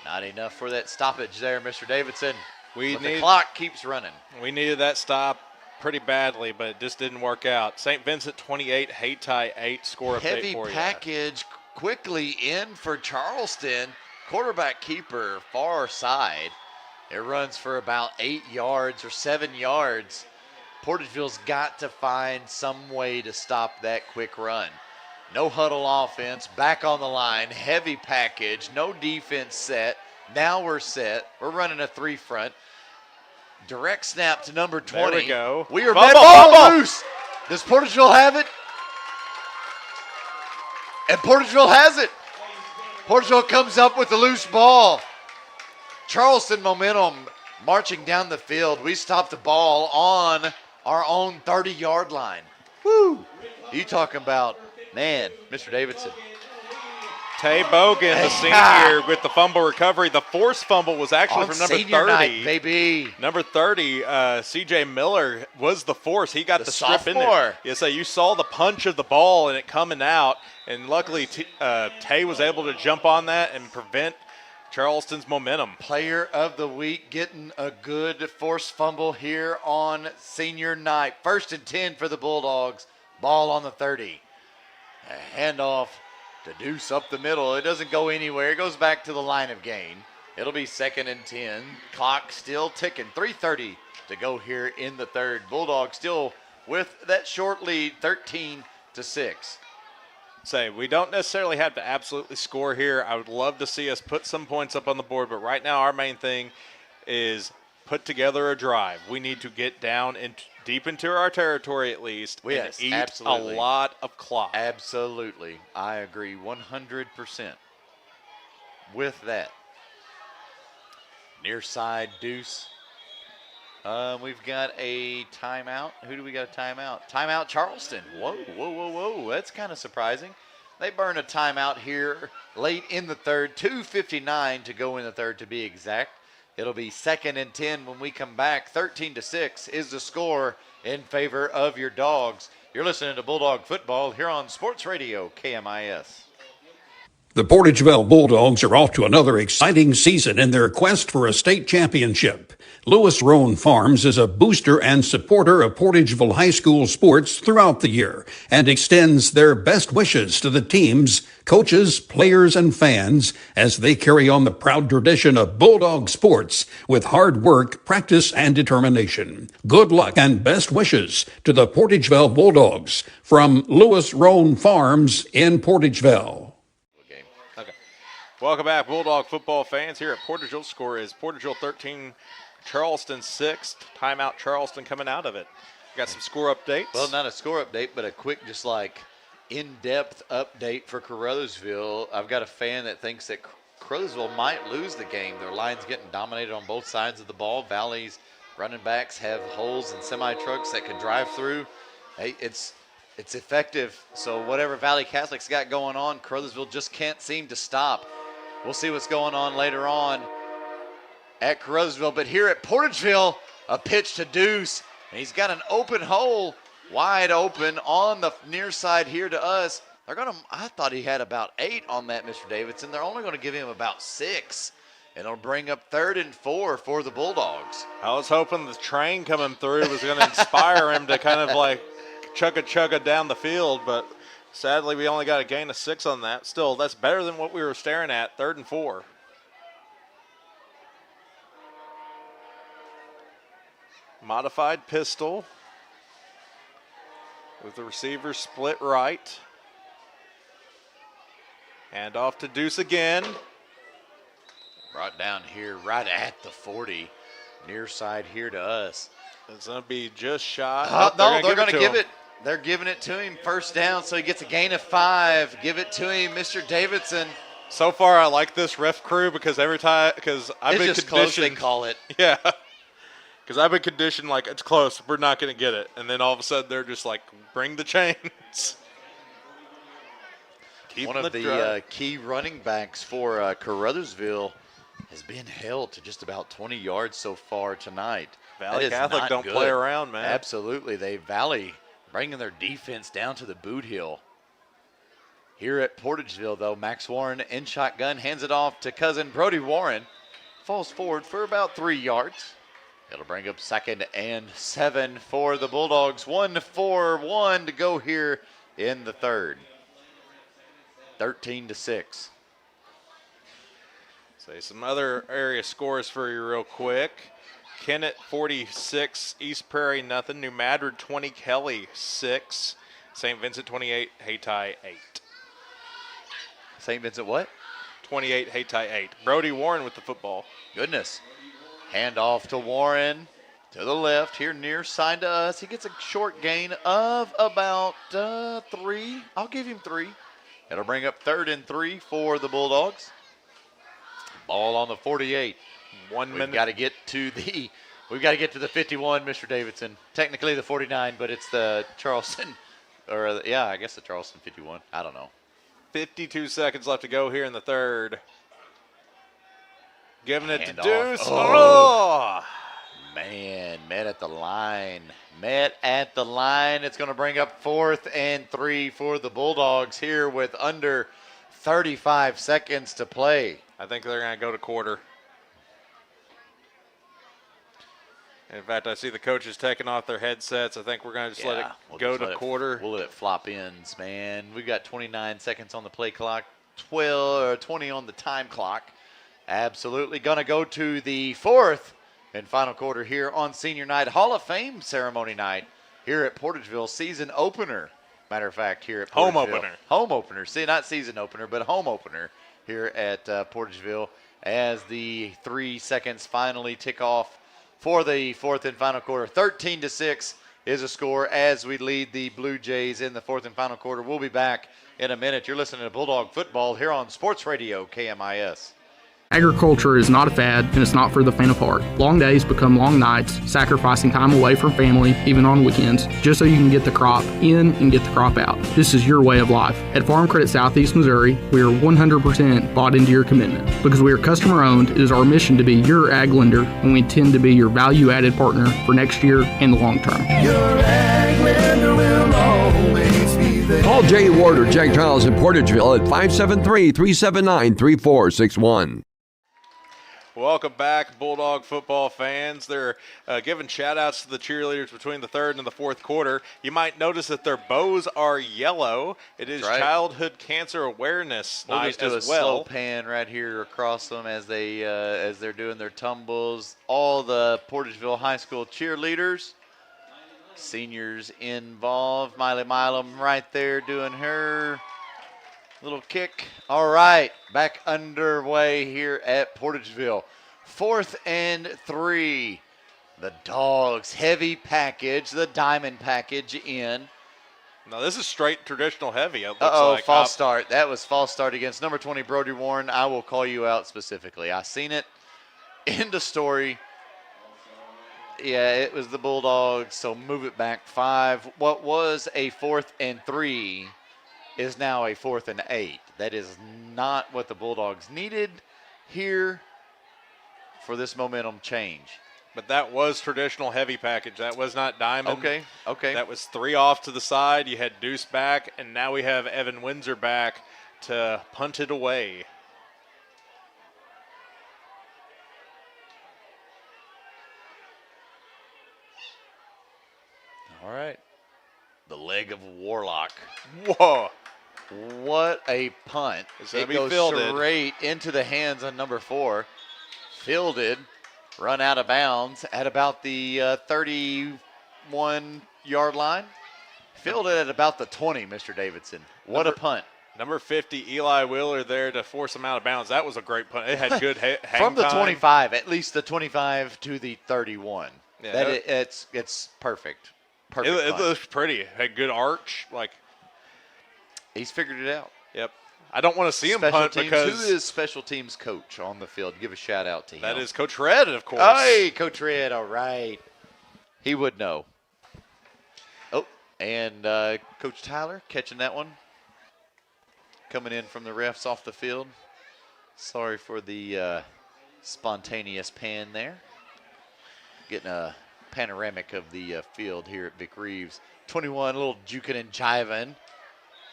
Not enough for that stoppage there, Mr. Davidson. The clock keeps running. We needed that stop pretty badly, but it just didn't work out. St. Vincent 28, Hayti 8. Score update Heavy for you. package quickly in for Charleston. Quarterback keeper far side. It runs for about 8 yards or 7 yards. Portageville's got to find some way to stop that quick run. No huddle offense, back on the line, heavy package, no defense set. Now we're set. We're running a 3 front. Direct snap to number 20. There we go. We are Fumble. loose. Does Portageville have it? And Portageville has it. Portageville comes up with the loose ball. Charleston momentum marching down the field. We stop the ball on our own 30-yard line. Woo! You talking about, man, Mr. Davidson. Tay Bogan, the senior, with the fumble recovery. The forced fumble was actually from number 30. Night, baby. Number 30, C.J. Miller was the force. He got the strip in there. Yeah, so you saw the punch of the ball and it coming out, and luckily Tay was able to jump on that and prevent Charleston's momentum. Player of the week getting a good forced fumble here on senior night. 1st and 10 for the Bulldogs. Ball on the 30. A handoff to Deuce up the middle. It doesn't go anywhere. It goes back to the line of gain. It'll be 2nd and 10. Clock still ticking. 3:30 to go here in the third. Bulldogs still with that short lead, 13-6. Say, we don't necessarily have to absolutely score here. I would love to see us put some points up on the board, but right now our main thing is put together a drive. We need to get down deep into our territory at least and eat absolutely. A lot of clock. Absolutely. I agree 100% with that. Near side deuce. We've got a timeout. Who do we got a timeout? Timeout Charleston. Whoa, whoa, whoa, whoa. That's kind of surprising. They burn a timeout here late in the third. 2:59 to go in the third to be exact. It'll be 2nd and 10 when we come back. 13-6 is the score in favor of your Dogs. You're listening to Bulldog Football here on Sports Radio KMIS. The Portageville Bulldogs are off to another exciting season in their quest for a state championship. Lewis Roan Farms is a booster and supporter of Portageville High School sports throughout the year and extends their best wishes to the teams, coaches, players, and fans as they carry on the proud tradition of Bulldog sports with hard work, practice, and determination. Good luck and best wishes to the Portageville Bulldogs from Lewis Roan Farms in Portageville. Welcome back, Bulldog football fans. Here at Portageville, score is Portageville 13, Charleston 6. Timeout Charleston coming out of it. Got some score updates. Well, not a score update, but a quick just like in-depth update for Caruthersville. I've got a fan that thinks that Caruthersville might lose the game. Their line's getting dominated on both sides of the ball. Valley's running backs have holes and semi-trucks that could drive through. Hey, it's effective. So whatever Valley Catholic's got going on, Caruthersville just can't seem to stop. We'll see what's going on later on at Caruthersville. But here at Portageville, a pitch to Deuce. And he's got an open hole, wide open on the near side here to us. I thought he had about 8 on that, Mr. Davidson. They're only going to give him about 6. And it'll bring up 3rd and 4 for the Bulldogs. I was hoping the train coming through was going to inspire him to kind of like chugga down the field, but sadly, we only got a gain of 6 on that. Still, that's better than what we were staring at, 3rd and 4. Modified pistol with the receiver split right. Hand off to Deuce again. Brought down here right at the 40. Near side here to us. It's going to be just shy. No, they're going to give it. They're giving it to him. First down, so he gets a gain of 5. Give it to him, Mr. Davidson. So far, I like this ref crew because I've been just close, they call it. Yeah, because I've been conditioned like it's close, we're not going to get it, and then all of a sudden they're just like, bring the chains. One of the key running backs for Caruthersville has been held to just about 20 yards so far tonight. Valley Catholic don't play around, man. Absolutely, Valley bringing their defense down to the boot heel. Here at Portageville, though, Max Warren in shotgun, hands it off to cousin Brody Warren. Falls forward for about 3 yards. It'll bring up 2nd and 7 for the Bulldogs. 1-4-1 to go here in the third. 13-6. Say some other area scores for you real quick. Kennett 46, East Prairie nothing. New Madrid 20, Kelly 6, St. Vincent 28, Hayti 8. St. Vincent what? 28, Hayti 8. Brody Warren with the football. Goodness. Hand off to Warren to the left here near side to us. He gets a short gain of about 3. I'll give him 3. It'll bring up 3rd and 3 for the Bulldogs. Ball on the 48. 1 minute. We've got to get to the 51, Mr. Davidson. Technically the 49, but it's the Charleston, I guess the Charleston 51. I don't know. 52 seconds left to go here in the third. Giving it to Deuce. Oh, man, met at the line. It's going to bring up 4th and 3 for the Bulldogs here with under 35 seconds to play. I think they're going to go to quarter. In fact, I see the coaches taking off their headsets. I think we're going to just let it go to quarter. We'll let it flop ends, man. We've got 29 seconds on the play clock, 20 on the time clock. Absolutely going to go to the 4th and final quarter here on Senior Night, Hall of Fame ceremony night here at Portageville, season opener. Matter of fact, here at Portageville. Home opener. See, not season opener, but home opener here at Portageville as the 3 seconds finally tick off for the 4th and final quarter. 13-6 is a score as we lead the Blue Jays in the 4th and final quarter. We'll be back in a minute. You're listening to Bulldog Football here on Sports Radio KMIS. Agriculture is not a fad, and it's not for the faint of heart. Long days become long nights, sacrificing time away from family, even on weekends, just so you can get the crop in and get the crop out. This is your way of life. At Farm Credit Southeast Missouri, we are 100% bought into your commitment. Because we are customer owned, it is our mission to be your ag lender, and we intend to be your value-added partner for next year and the long term. Your ag lender will always be there. Call Jay Ward or Jack Giles in Portageville at 573-379-3461. Welcome back, Bulldog football fans. They're giving shout-outs to the cheerleaders between the third and the fourth quarter. You might notice that their bows are yellow. It is Childhood Cancer Awareness We'll Night just do as a well. slow pan right here across them as they're doing their tumbles. All the Portageville High School cheerleaders, seniors involved. Miley Milam right there doing her little kick. All right, back underway here at Portageville. 4th and 3. The Dogs heavy package, the diamond package in. Now this is straight traditional heavy. It looks like false start. That was false start against number 20, Brody Warren. I will call you out specifically. I seen it. End of story. Yeah, it was the Bulldogs, so move it back 5. What was a 4th and 3 is now a 4th and 8. That is not what the Bulldogs needed here for this momentum change. But that was traditional heavy package. That was not diamond. Okay. That was 3 off to the side. You had Deuce back, and now we have Evan Windsor back to punt it away. All right. The leg of Warlock. Whoa. What a punt. It goes straight into the hands of number 4. Fielded, run out of bounds at about the 31-yard line. Fielded at about the 20, Mr. Davidson. What a punt. Number 50, Eli Wheeler there to force him out of bounds. That was a great punt. It had good hang From the time. 25, at least the 25 to the 31. Yeah, it's perfect. It looks pretty. Had good arch. He's figured it out. Yep. I don't want to see him punt because who is special teams coach on the field? Give a shout out to him. That is Coach Red, of course. Hey, Coach Red. All right. He would know. Oh, and Coach Tyler catching that one. Coming in from the refs off the field. Sorry for the spontaneous pan there. Getting a panoramic of the field here at Vic Reaves. 21, a little juking and jiving.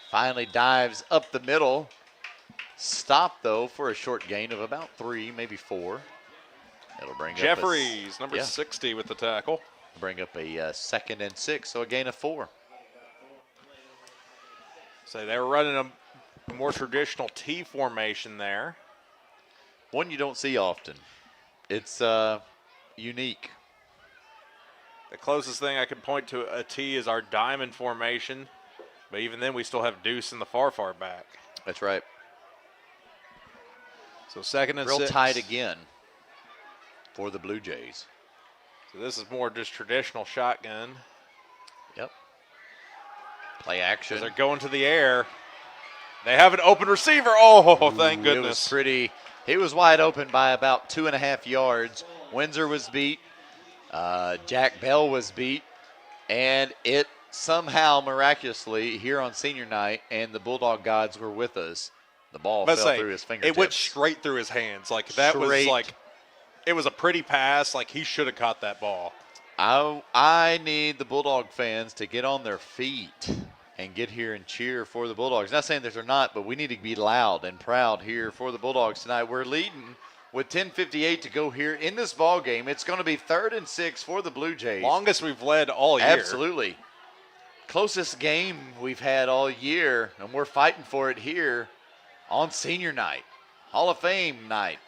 Finally dives up the middle. Stopped, though, for a short gain of about 3, maybe 4. It'll bring Jeffries, up number 60 with the tackle. Bring up a 2nd and 6, so a gain of 4. So they were running a more traditional T formation there. One you don't see often. It's unique. The closest thing I can point to a T is our diamond formation. But even then, we still have Deuce in the far back. That's right. So 2nd and 6. Real tight again for the Blue Jays. So this is more just traditional shotgun. Yep. Play action. They're going to the air. They have an open receiver. Oh, thank goodness. It was pretty. He was wide open by about 2.5 yards. Windsor was beat. Jack Bell was beat. And it somehow, miraculously, here on senior night, and the Bulldog gods were with us, the ball fell through his fingertips. It went straight through his hands. It was a pretty pass. He should have caught that ball. I need the Bulldog fans to get on their feet and get here and cheer for the Bulldogs. Not saying that they're not, but we need to be loud and proud here for the Bulldogs tonight. We're leading with 10:58 to go here in this ball game. It's going to be 3rd and 6 for the Blue Jays. Longest we've led all year. Absolutely. Closest game we've had all year, and we're fighting for it here on senior night, Hall of Fame night.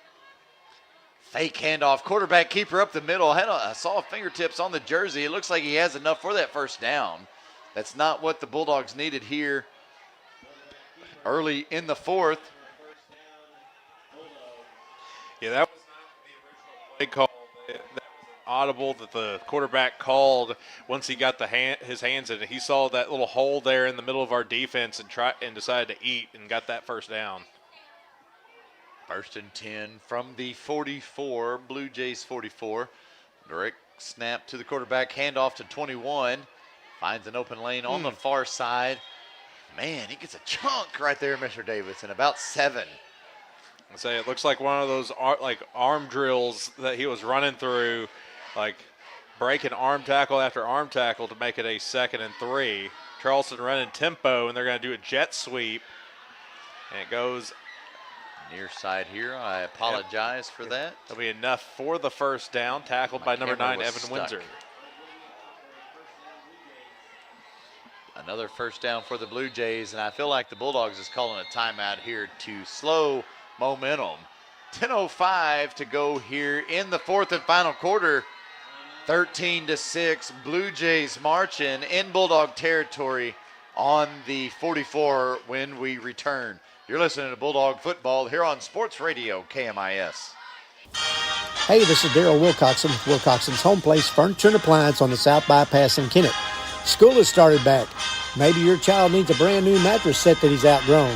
Fake handoff, quarterback keeper up the middle. I saw fingertips on the jersey. It looks like he has enough for that first down. That's not what the Bulldogs needed here early in the 4th. Yeah, that was not the original play call. That was audible that the quarterback called once he got his hands in it. He saw that little hole there in the middle of our defense and decided to eat and got that first down. First and 10 from the 44, Blue Jays 44. Direct snap to the quarterback, handoff to 21. Finds an open lane on the far side. Man, he gets a chunk right there, Mr. Davidson, about 7. I say it looks like one of those arm drills that he was running through, like breaking arm tackle after arm tackle to make it a 2nd and 3. Charleston running tempo, and they're going to do a jet sweep. And it goes near side here. I apologize for that. That'll be enough for the first down, tackled by number 9, Evan Windsor. Another first down for the Blue Jays, and I feel like the Bulldogs is calling a timeout here to slow momentum. 10:05 to go here in the 4th and final quarter. 13-6, Blue Jays marching in Bulldog territory on the 44 when we return. You're listening to Bulldog Football here on Sports Radio KMIS. Hey, this is Daryl Wilcoxon with Wilcoxon's Home Place Furniture and Appliance on the South Bypass in Kennett. School has started back. Maybe your child needs a brand new mattress set that he's outgrown.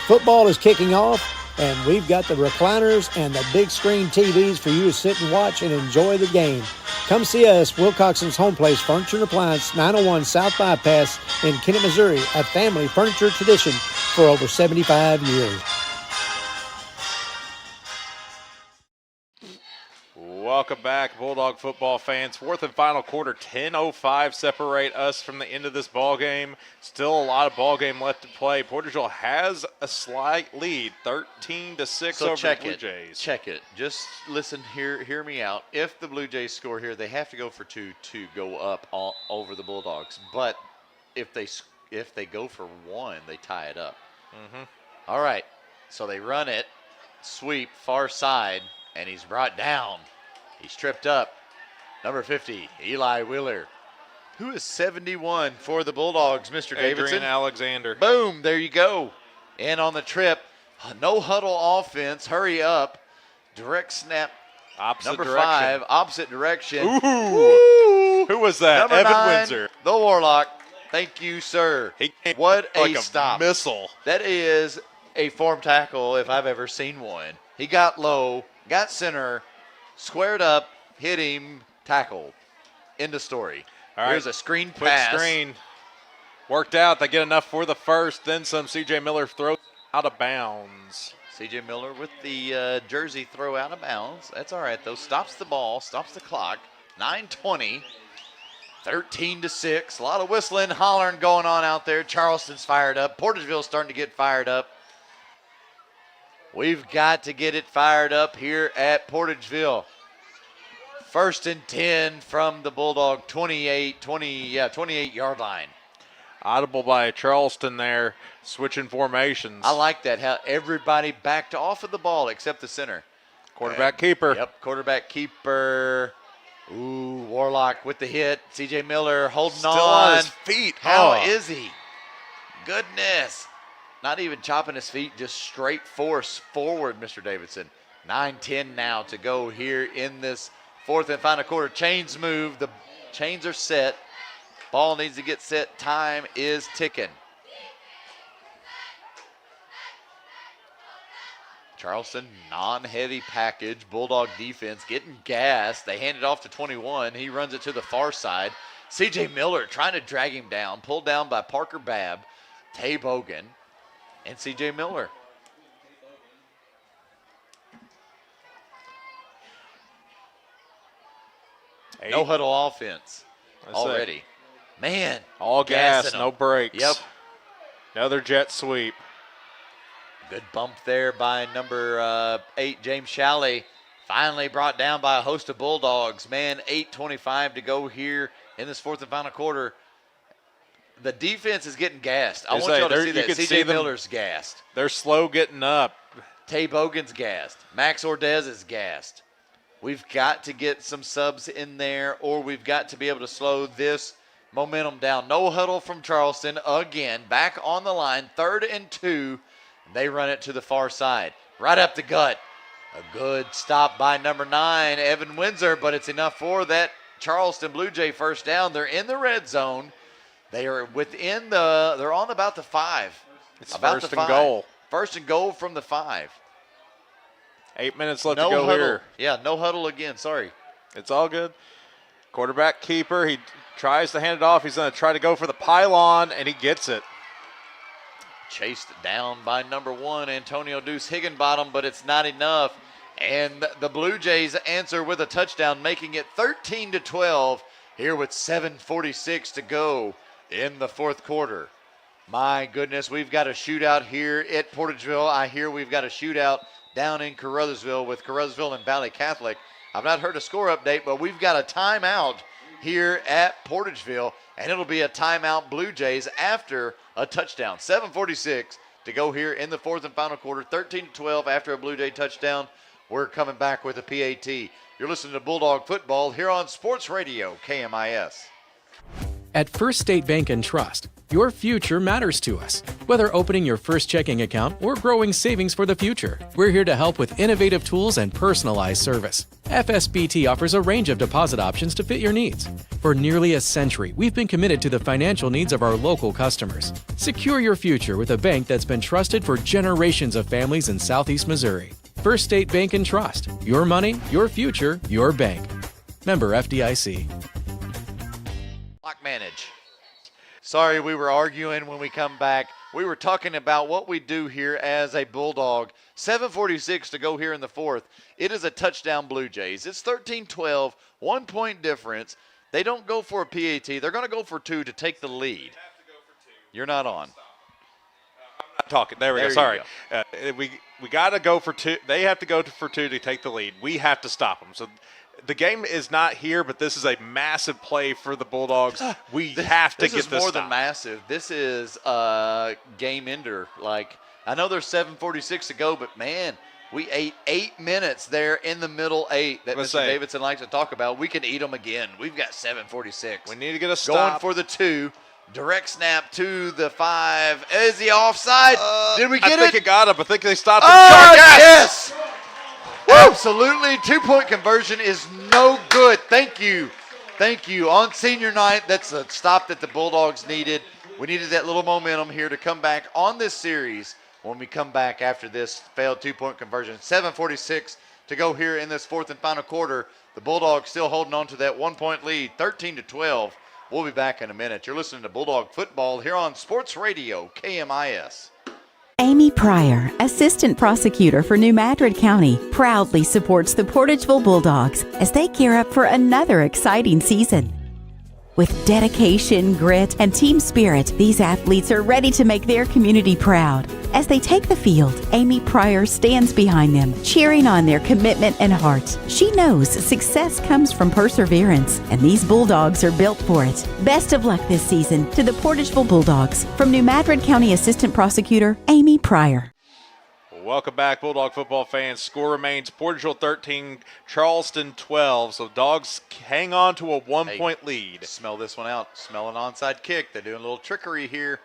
Football is kicking off, and we've got the recliners and the big screen TVs for you to sit and watch and enjoy the game. Come see us, Wilcoxon's Home Place Furniture and Appliance, 901 South Bypass in Kennett, Missouri, a family furniture tradition for over 75 years. Welcome back, Bulldog football fans. 4th and final quarter, 10:05 separate us from the end of this ball game. Still a lot of ball game left to play. Portageville has a slight lead, 13-6 over the Blue Jays. Check it. Just listen, hear me out. If the Blue Jays score here, they have to go for 2 to go up over the Bulldogs. But if they go for 1, they tie it up. All right, so they run it, sweep, far side, and he's brought down. He's tripped up. Number 50, Eli Wheeler, who is 71 for the Bulldogs, Mr. Davidson. Adrian Alexander. Boom, there you go. In on the trip. No huddle offense. Hurry up. Direct snap. Opposite direction. 5, opposite direction. Ooh. Who was that? Number Evan 9, Windsor. the Warlock. Thank you, sir. What a like stop. Missile. That is a form tackle if I've ever seen one. He got low, got center, squared up, hit him, tackled. End of story. All right. Here's a screen Quick pass. screen. Worked out. They get enough for the first. Then some. C.J. Miller throws out of bounds. C.J. Miller with the jersey throw out of bounds. That's all right, though. Stops the ball, stops the clock. 9:20. 13-6. A lot of whistling, hollering going on out there. Charleston's fired up. Portageville's starting to get fired up. We've got to get it fired up here at Portageville. 1st and 10 from the Bulldog 28-yard line. Audible by Charleston there, switching formations. I like that, how everybody backed off of the ball except the center. Quarterback keeper. Yep, quarterback keeper. Ooh, Warlock with the hit. C.J. Miller holding Still on. his feet. How is he? Goodness. Not even chopping his feet, just straight force forward, Mr. Davidson. 9:10 now to go here in this 4th and final quarter. Chains move. The chains are set. Ball needs to get set. Time is ticking. Charleston, non-heavy package. Bulldog defense getting gassed. They hand it off to 21. He runs it to the far side. C.J. Miller trying to drag him down. Pulled down by Parker Babb, Tay Bogan, and C.J. Miller. No huddle offense already. Man. All gas, gassing no them. brakes. Yep. Another jet sweep. Good bump there by number 8, James Shalley. Finally brought down by a host of Bulldogs. Man, 8:25 to go here in this 4th and final quarter. The defense is getting gassed. I want y'all to see that. C.J. Miller's gassed. They're slow getting up. Tay Bogan's gassed. Max Ordez is gassed. We've got to get some subs in there, or we've got to be able to slow this momentum down. No huddle from Charleston again. Back on the line, 3rd and 2. They run it to the far side. Right up the gut. A good stop by number 9, Evan Windsor, but it's enough for that Charleston Blue Jay first down. They're in the red zone. They are they're on about the 5. It's about first the and 5. goal. First and goal from the 5. 8 minutes left No to go huddle. here. Yeah, no huddle again. Sorry. It's all good. Quarterback keeper. He tries to hand it off. He's going to try to go for the pylon, and he gets it. Chased down by number 1, Antonio Deuce Higginbottom, but it's not enough. And the Blue Jays answer with a touchdown, making it 13-12 here with 7:46 to go in the fourth quarter. My goodness, we've got a shootout here at Portageville. I hear we've got a shootout down in Caruthersville with Caruthersville and Valley Catholic. I've not heard a score update, but we've got a timeout here at Portageville, and it'll be a timeout Blue Jays after a touchdown. 7:46 to go here in the fourth and final quarter, 13-12 after a Blue Jay touchdown. We're coming back with a PAT. You're listening to Bulldog Football here on Sports Radio KMIS. At First State Bank and Trust, your future matters to us. Whether opening your first checking account or growing savings for the future, we're here to help with innovative tools and personalized service. FSBT offers a range of deposit options to fit your needs. For nearly a century, we've been committed to the financial needs of our local customers. Secure your future with a bank that's been trusted for generations of families in Southeast Missouri. First State Bank and Trust. Your money, your future, your bank. Member FDIC. Clock manage. Sorry, we were arguing when we come back. We were talking about what we do here as a Bulldog. 7:46 to go here in the fourth. It is a touchdown Blue Jays. It's 13-12, 1 point difference. They don't go for a PAT. They're going to go for 2 to take the lead. You're not on. I'm not talking. There we go. Sorry. We got to go for 2. They have to go for 2 to take the lead. We have to stop them. So the game is not here, but this is a massive play for the Bulldogs. We have to get this This is more stop. than massive. This is a game ender. Like, I know there's 7:46 to go, but man, we ate 8 minutes there in the middle 8 that Mr. Davidson likes to talk about. We can eat them again. We've got 7:46. We need to get a stop. Going for the 2. Direct snap to the 5. Is he offside? Did we get it? I think it got him. I think they stopped him. Oh, yes! Absolutely. 2-point conversion is no good. Thank you. Thank you. On senior night, that's a stop that the Bulldogs needed. We needed that little momentum here to come back on this series when we come back after this failed 2-point conversion. 7:46 to go here in this fourth and final quarter. The Bulldogs still holding on to that 1-point lead, 13-12. We'll be back in a minute. You're listening to Bulldog Football here on Sports Radio KMIS. Amy Pryor, Assistant Prosecutor for New Madrid County, proudly supports the Portageville Bulldogs as they gear up for another exciting season. With dedication, grit, and team spirit, these athletes are ready to make their community proud. As they take the field, Amy Pryor stands behind them, cheering on their commitment and heart. She knows success comes from perseverance, and these Bulldogs are built for it. Best of luck this season to the Portageville Bulldogs. From New Madrid County Assistant Prosecutor Amy Pryor. Welcome back, Bulldog football fans. Score remains Portageville 13, Charleston 12. So Dogs hang on to a 1-point lead. Smell this one out. Smell an onside kick. They're doing a little trickery here.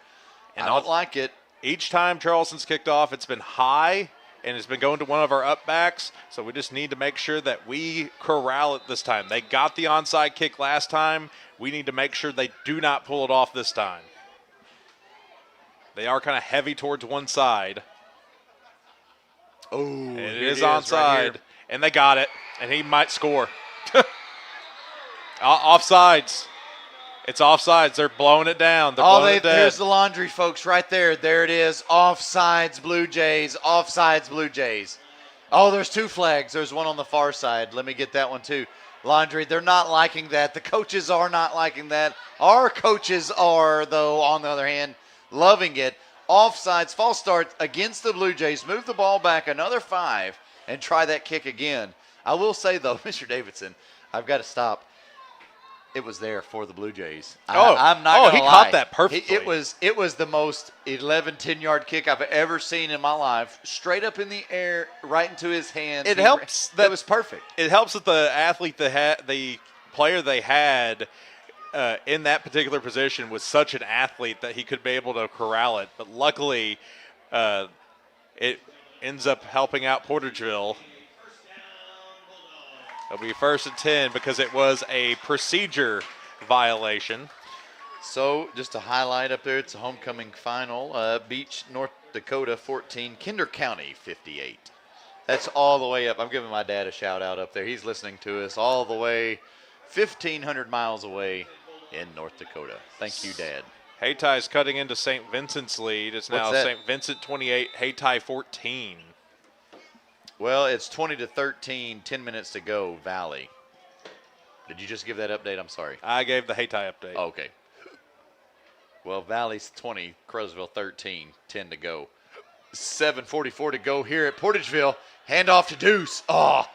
And I don't like it. Each time Charleston's kicked off, it's been high, and it's been going to one of our upbacks. So we just need to make sure that we corral it this time. They got the onside kick last time. We need to make sure they do not pull it off this time. They are kind of heavy towards one side. Oh, it is onside, right, and they got it, and he might score. Offsides. It's offsides. They're blowing it down. They're blowing it dead. There's the laundry, folks, right there. There it is. Offsides, Blue Jays. Offsides, Blue Jays. Oh, there's 2 flags. There's one on the far side. Let me get that one, too. Laundry, they're not liking that. The coaches are not liking that. Our coaches are, though, on the other hand, loving it. Offsides, false start against the Blue Jays. Move the ball back another 5 and try that kick again. I will say, though, Mr. Davidson, I've got to stop. It was there for the Blue Jays. I'm not going to lie. He caught that perfectly. It was the most 11, 10-yard kick I've ever seen in my life. Straight up in the air, right into his hands. It helps. That was perfect. It helps that the athlete, the player they had in that particular position was such an athlete that he could be able to corral it. But luckily, it ends up helping out Portageville. It'll be 1st and 10 because it was a procedure violation. So just to highlight up there, it's a homecoming final. Beach, North Dakota 14, Kinder County 58. That's all the way up. I'm giving my dad a shout out up there. He's listening to us all the way 1,500 miles away in North Dakota. Thank you, Dad. Haytie's cutting into St. Vincent's lead. It's now St. Vincent 28, Haytie 14. Well, it's 20-13, 10 minutes to go, Valley. Did you just give that update? I'm sorry. I gave the Haytie update. Oh, okay. Well, Valley's 20, Crowsville 13, 10 to go. 7:44 to go here at Portageville. Handoff to Deuce. Oh,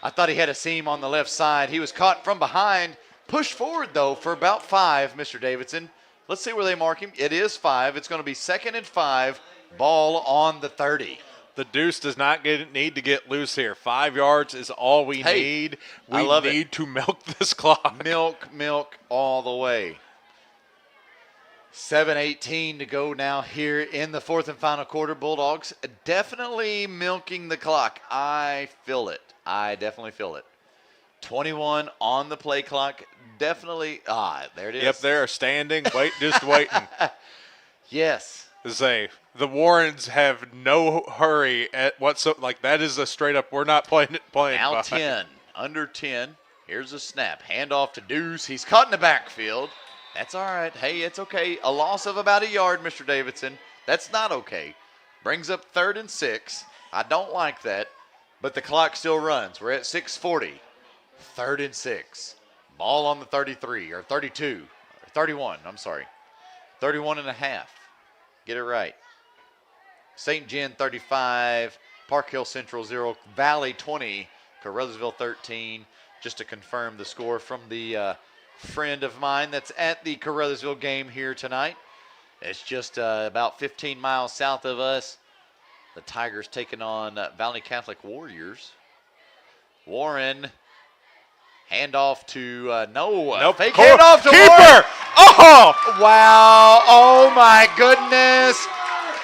I thought he had a seam on the left side. He was caught from behind. Pushed forward, though, for about 5, Mr. Davidson. Let's see where they mark him. It is 5. It's going to be 2nd and 5. Ball on the 30. The Deuce does not need to get loose here. 5 yards is all we need. We need to milk this clock. Milk all the way. 7:18 to go now here in the 4th and final quarter. Bulldogs definitely milking the clock. I feel it. I definitely feel it. 21 on the play clock. Definitely. There it is. Yep, they're standing, just waiting. Yes. To say, the Warrens have no hurry at whatsoever. Like, that is a straight up, we're not playing. Now by. 10, under 10. Here's a snap. Handoff to Deuce. He's caught in the backfield. That's all right. Hey, it's okay. A loss of about a yard, Mr. Davidson. That's not okay. Brings up 3rd and 6. I don't like that, but the clock still runs. We're at 6:40. 3rd and 6. Ball on the 33, or 32, or 31, I'm sorry. 31 and a half. Get it right. St. John 35, Park Hill Central 0, Valley 20, Carruthersville 13. Just to confirm the score from the friend of mine that's at the Carruthersville game here tonight. It's just about 15 miles south of us. The Tigers taking on Valley Catholic Warriors. Warren, handoff to nope. Fake handoff to Warren. Oh! Wow. Oh, my goodness.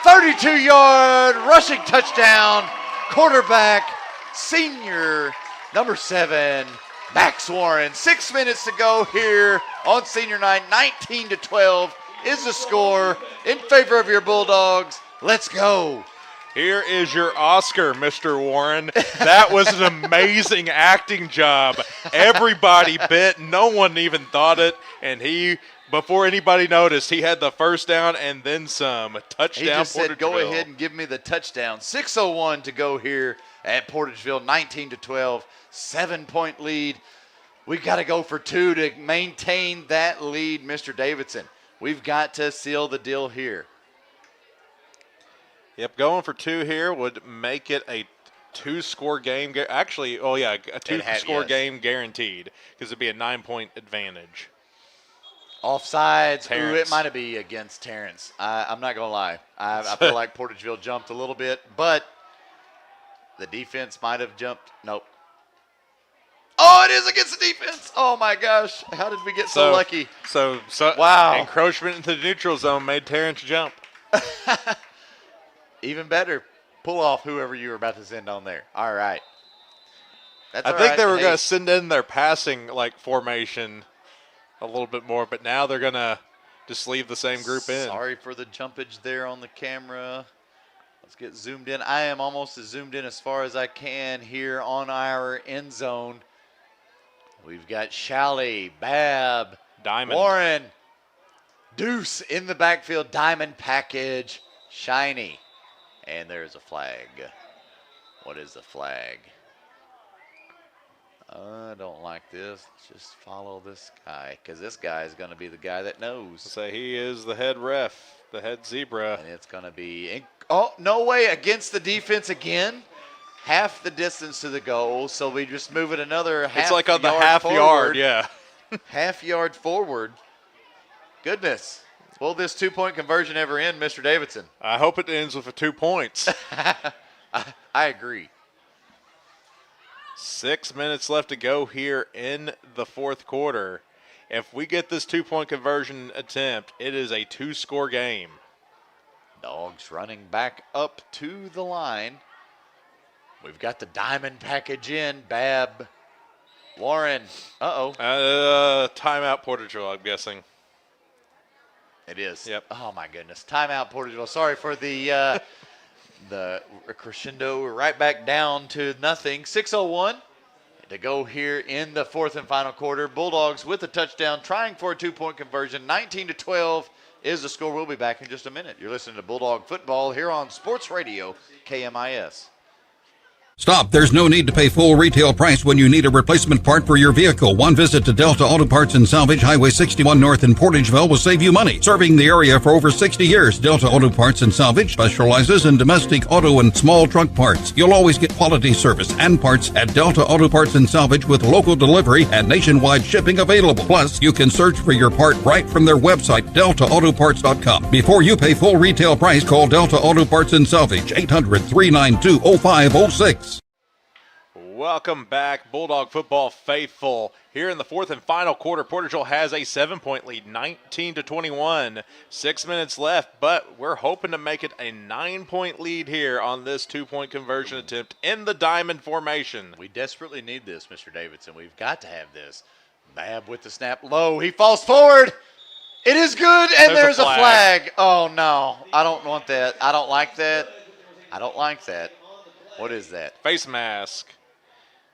32-yard rushing touchdown. Quarterback, senior, number 7, Max Warren. 6 minutes to go here on senior night. 19-12 is the score in favor of your Bulldogs. Let's go. Here is your Oscar, Mr. Warren. That was an amazing acting job. Everybody bit. No one even thought it. And he, before anybody noticed, he had the first down and then some. Touchdown, He just said, Portageville. go ahead and give me the touchdown. 6:01 to go here at Portageville. 19-12, 7-point lead. We've got to go for 2 to maintain that lead, Mr. Davidson. We've got to seal the deal here. Yep, going for 2 here would make it a 2-score game. Actually, a 2-score game guaranteed because it'd be a 9-point advantage. Offsides. Terrence. Ooh, it might be against Terrence. I'm not going to lie. I feel like Portageville jumped a little bit, but the defense might have jumped. Nope. Oh, it is against the defense. Oh, my gosh. How did we get so lucky? So wow. Encroachment into the neutral zone made Terrence jump. Even better, pull off whoever you were about to send on there. All right. I think they were going to send in their passing formation a little bit more, but now they're going to just leave the same group in. Sorry for the jumpage there on the camera. Let's get zoomed in. I am almost as zoomed in as far as I can here on our end zone. We've got Shalley, Babb, Diamond, Warren, Deuce in the backfield, Diamond package, Shiny. And there's a flag. What is the flag? I don't like this. Let's just follow this guy because this guy is going to be the guy that knows. So he is the head ref, the head zebra. And it's going to be, no way, against the defense again. Half the distance to the goal, so we just move it another half. It's like on the half yard, yeah. Half yard forward. Goodness. Will this 2-point conversion ever end, Mr. Davidson? I hope it ends with 2 points. I agree. 6 minutes left to go here in the 4th quarter. If we get this 2-point conversion attempt, it is a 2-score game. Dogs running back up to the line. We've got the diamond package in. Babb, Warren. Timeout Portageville, I'm guessing. It is. Yep. Oh, my goodness. Timeout Portageville. Sorry for the the crescendo right back down to nothing. 6:01 to go here in the fourth and final quarter. Bulldogs with a touchdown, trying for a 2-point conversion. 19-12 is the score. We'll be back in just a minute. You're listening to Bulldog Football here on Sports Radio KMIS. Stop. There's no need to pay full retail price when you need a replacement part for your vehicle. One visit to Delta Auto Parts and Salvage, Highway 61 North in Portageville will save you money. Serving the area for over 60 years, Delta Auto Parts and Salvage specializes in domestic auto and small truck parts. You'll always get quality service and parts at Delta Auto Parts and Salvage with local delivery and nationwide shipping available. Plus, you can search for your part right from their website, deltaautoparts.com. Before you pay full retail price, call Delta Auto Parts and Salvage, 800-392-0506. Welcome back, Bulldog football faithful. Here in the fourth and final quarter, Portageville has a 7-point lead, 19-21. 6 minutes left, but we're hoping to make it a 9-point lead here on this 2-point conversion attempt in the diamond formation. We desperately need this, Mr. Davidson. We've got to have this. Bab with the snap low. He falls forward. It is good, and there's a flag. Oh, no. I don't want that. I don't like that. I don't like that. What is that? Face mask.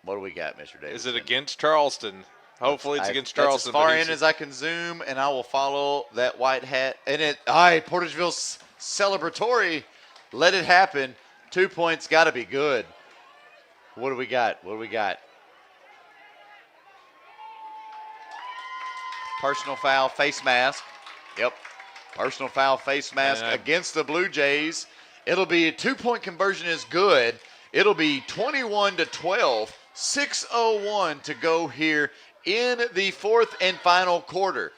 What do we got, Mr. Davis? Is it against Charleston? Hopefully it's against Charleston. That's as far in as I can zoom, and I will follow that white hat. And Portageville's celebratory. Let it happen. 2 points got to be good. What do we got? What do we got? Personal foul, face mask. Yep. Personal foul, face mask against the Blue Jays. It'll be a 2-point conversion is good. It'll be 21-12. 6:01 to go here in the fourth and final quarter.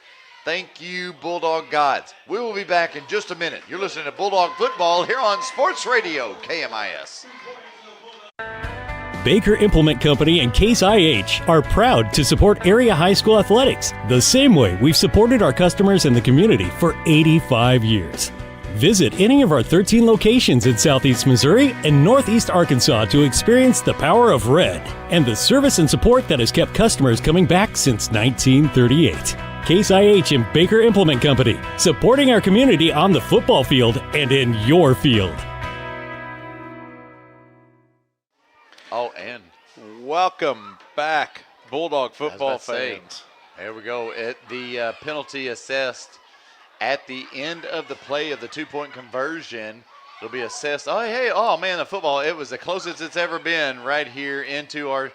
Thank you, Bulldog gods. We will be back in just a minute. You're listening to Bulldog Football here on Sports Radio KMIS. Baker Implement Company and Case IH are proud to support area high school athletics the same way we've supported our customers in the community for 85 years. Visit any of our 13 locations in Southeast Missouri and Northeast Arkansas to experience the power of red and the service and support that has kept customers coming back since 1938. Case IH and Baker Implement Company, supporting our community on the football field and in your field. Oh, and welcome back, Bulldog football fans. There we go. The penalty assessed at the end of the play of the 2-point conversion. It'll be assessed. Oh, man, the football, it was the closest it's ever been right here into our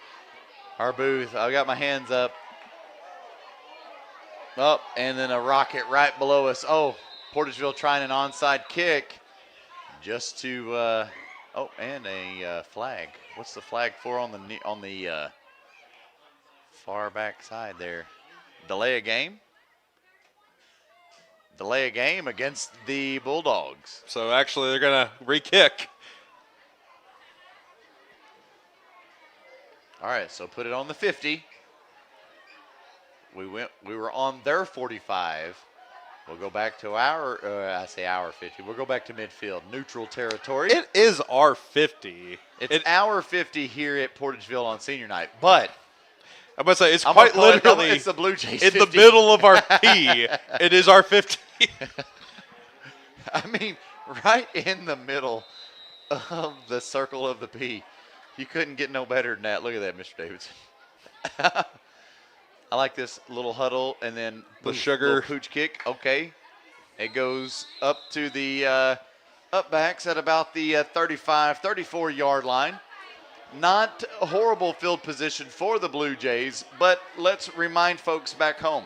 booth. I got my hands up. Up, and then a rocket right below us. Oh, Portageville trying an onside kick just to, and a flag. What's the flag for on the far back side there? Delay a game? Delay a game against the Bulldogs. So actually they're going to re-kick. All right, so put it on the 50. We were on their 45. We'll go back to our 50. We'll go back to midfield, neutral territory. It is our 50. It's our 50 here at Portageville on senior night, but I must say, it's quite literally it's the Blue Jays in 50. the middle of our P. It is our 50. I mean, right in the middle of the circle of the P. You couldn't get no better than that. Look at that, Mr. Davidson. I like this little huddle and then the sugar pooch kick. Okay. It goes up to the up backs at about the 35, 34-yard line. Not a horrible field position for the Blue Jays, but let's remind folks back home.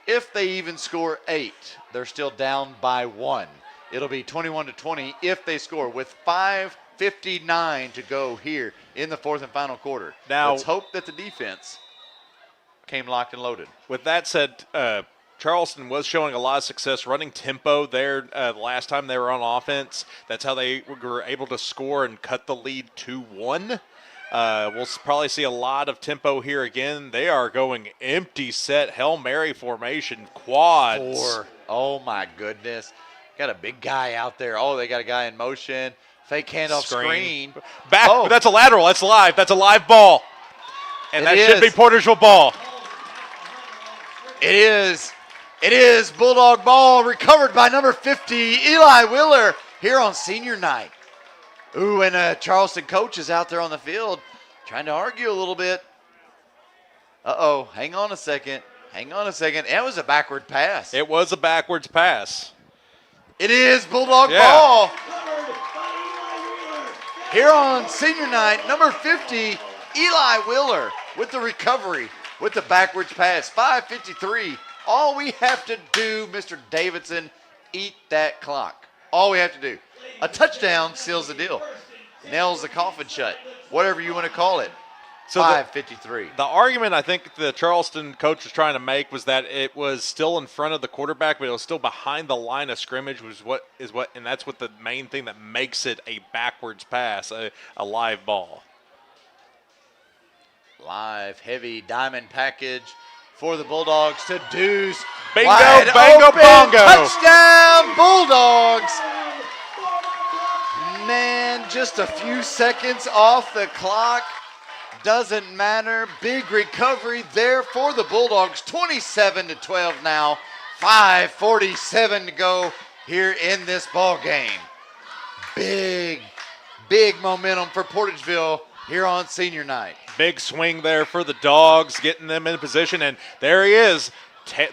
If they even score 8, they're still down by 1. It'll be 21-20 if they score with 5:59 to go here in the fourth and final quarter. Now, let's hope that the defense came locked and loaded. With that said, Charleston was showing a lot of success running tempo there last time they were on offense. That's how they were able to score and cut the lead 2-1. We'll probably see a lot of tempo here again. They are going empty set, Hail Mary formation, quads. 4. Oh, my goodness. Got a big guy out there. Oh, they got a guy in motion. Fake handoff screen. Back. Oh. That's a lateral. That's live. That's a live ball. And that should be Portageville ball. It is. It is Bulldog ball recovered by number 50, Eli Wheeler, here on senior night. Ooh, and a Charleston coach is out there on the field trying to argue a little bit. Uh-oh, hang on a second. Hang on a second. It was a backward pass. It was a backwards pass. It is Bulldog ball. Here on senior night, number 50, Eli Wheeler with the recovery, with the backwards pass. 5:53. All we have to do, Mr. Davidson, eat that clock. All we have to do. A touchdown seals the deal. Nails the coffin shut. Whatever you want to call it. So 5:53. The argument I think the Charleston coach was trying to make was that it was still in front of the quarterback, but it was still behind the line of scrimmage, and that's what the main thing that makes it a backwards pass, a live ball. Live, heavy diamond package for the Bulldogs to Deuce. Bingo, Wide bango, open, bongo. Touchdown, Bulldogs. Man, just a few seconds off the clock. Doesn't matter. Big recovery there for the Bulldogs. 27-12 now. 5:47 to go here in this ball game. Big momentum for Portageville here on senior night. Big swing there for the Dogs, getting them in position, and there he is,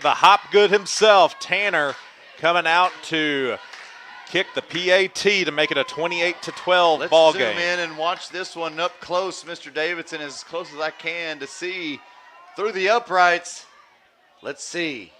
the Hopgood himself, Tanner, coming out to kick the PAT to make it a 28-12 ball game. Let's zoom in and watch this one up close, Mr. Davidson, as close as I can to see through the uprights. Let's see.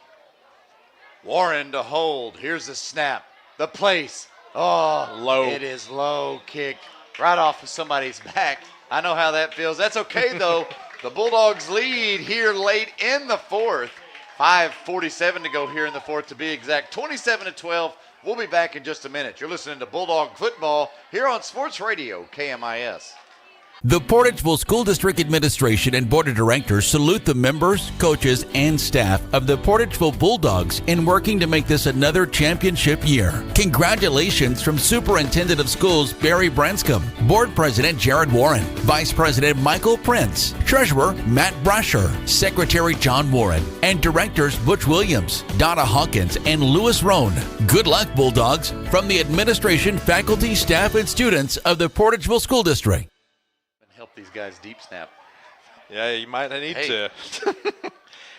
Warren to hold. Here's the snap. The place. Oh, low. It is low kick right off of somebody's back. I know how that feels. That's okay, though. The Bulldogs lead here late in the fourth. 5:47 to go here in the fourth, to be exact. 27-12. We'll be back in just a minute. You're listening to Bulldog Football here on Sports Radio, KMIS. The Portageville School District Administration and Board of Directors salute the members, coaches, and staff of the Portageville Bulldogs in working to make this another championship year. Congratulations from Superintendent of Schools Barry Branscombe, Board President Jared Warren, Vice President Michael Prince, Treasurer Matt Brasher, Secretary John Warren, and Directors Butch Williams, Donna Hawkins, and Lewis Roan. Good luck, Bulldogs, from the administration, faculty, staff, and students of the Portageville School District. Help these guys deep snap. Yeah, you might need to.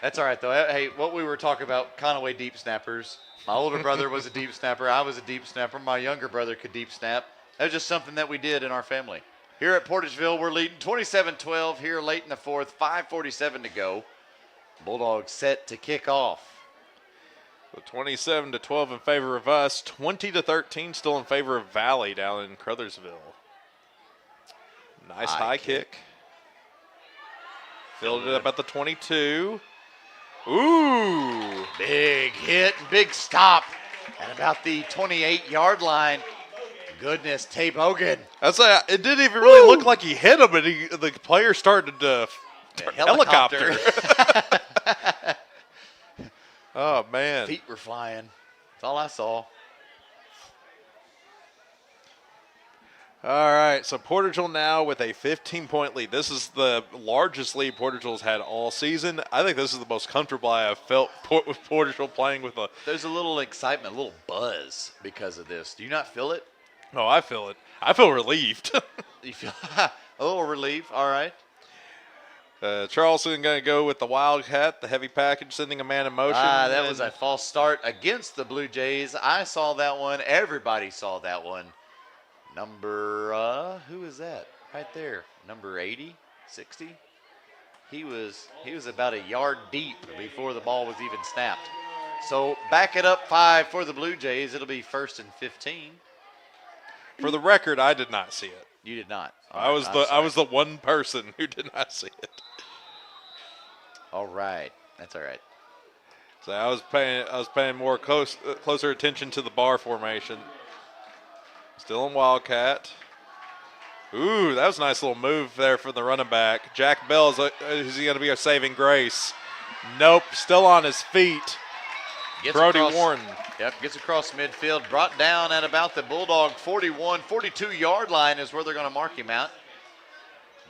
That's all right, though. Hey, what we were talking about, Conaway deep snappers. My older brother was a deep snapper. I was a deep snapper. My younger brother could deep snap. That was just something that we did in our family. Here at Portageville, we're leading 27-12 here late in the fourth. 5:47 to go. Bulldogs set to kick off. So 27-12 in favor of us. 20-13 still in favor of Valley down in Crothersville. Nice high kick. Filled it up at the 22. Ooh. Big hit and big stop at about the 28-yard line. Goodness, Tay Bogan. It didn't even really look like he hit him, but the player started to helicopter. Oh, man. Feet were flying. That's all I saw. All right, so Portageville now with a 15-point lead. This is the largest lead Portageville's had all season. I think this is the most comfortable I have felt with Portageville playing with a... There's a little excitement, a little buzz because of this. Do you not feel it? Oh, I feel it. I feel relieved. You feel a little relief, all right. Charleston going to go with the Wildcat, the heavy package, sending a man in motion. That was a false start against the Blue Jays. I saw that one. Everybody saw that one. Number, who is that? Right there. Number 80, 60. He was about a yard deep before the ball was even snapped. So back it up 5 for the Blue Jays. It'll be 1st and 15. For the record, I did not see it. You did not. I was the one person who did not see it. All right. That's all right. So I was paying more closer attention to the bar formation. Still in Wildcat. Ooh, that was a nice little move there for the running back. Jack Bell, is he going to be a saving grace? Nope, still on his feet. Brody Warren. Yep, gets across midfield, brought down at about the Bulldog 41, 42-yard line is where they're going to mark him out.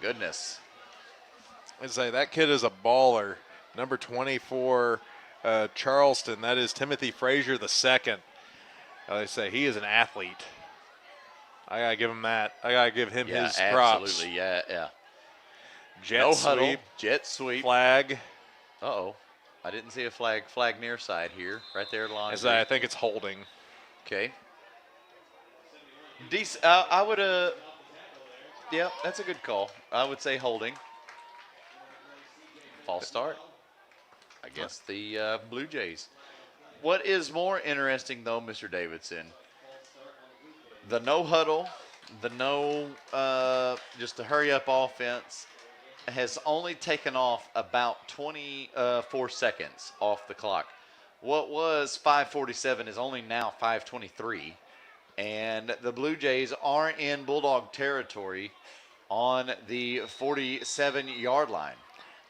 Goodness. I'd say that kid is a baller. Number 24, Charleston. That is Timothy Frazier II. I say he is an athlete. I got to give him that. I got to give him his props. Absolutely, yeah. Jet sweep. Huddle, jet sweep. Flag. Uh-oh. I didn't see a flag near side here. Right there along. I think it's holding. Okay. Decent. I would yeah, that's a good call. I would say holding. False start against the Blue Jays. What is more interesting, though, Mr. Davidson, the no huddle, the no just a hurry-up offense has only taken off about 24 seconds off the clock. What was 5:47 is only now 5:23, and the Blue Jays are in Bulldog territory on the 47-yard line.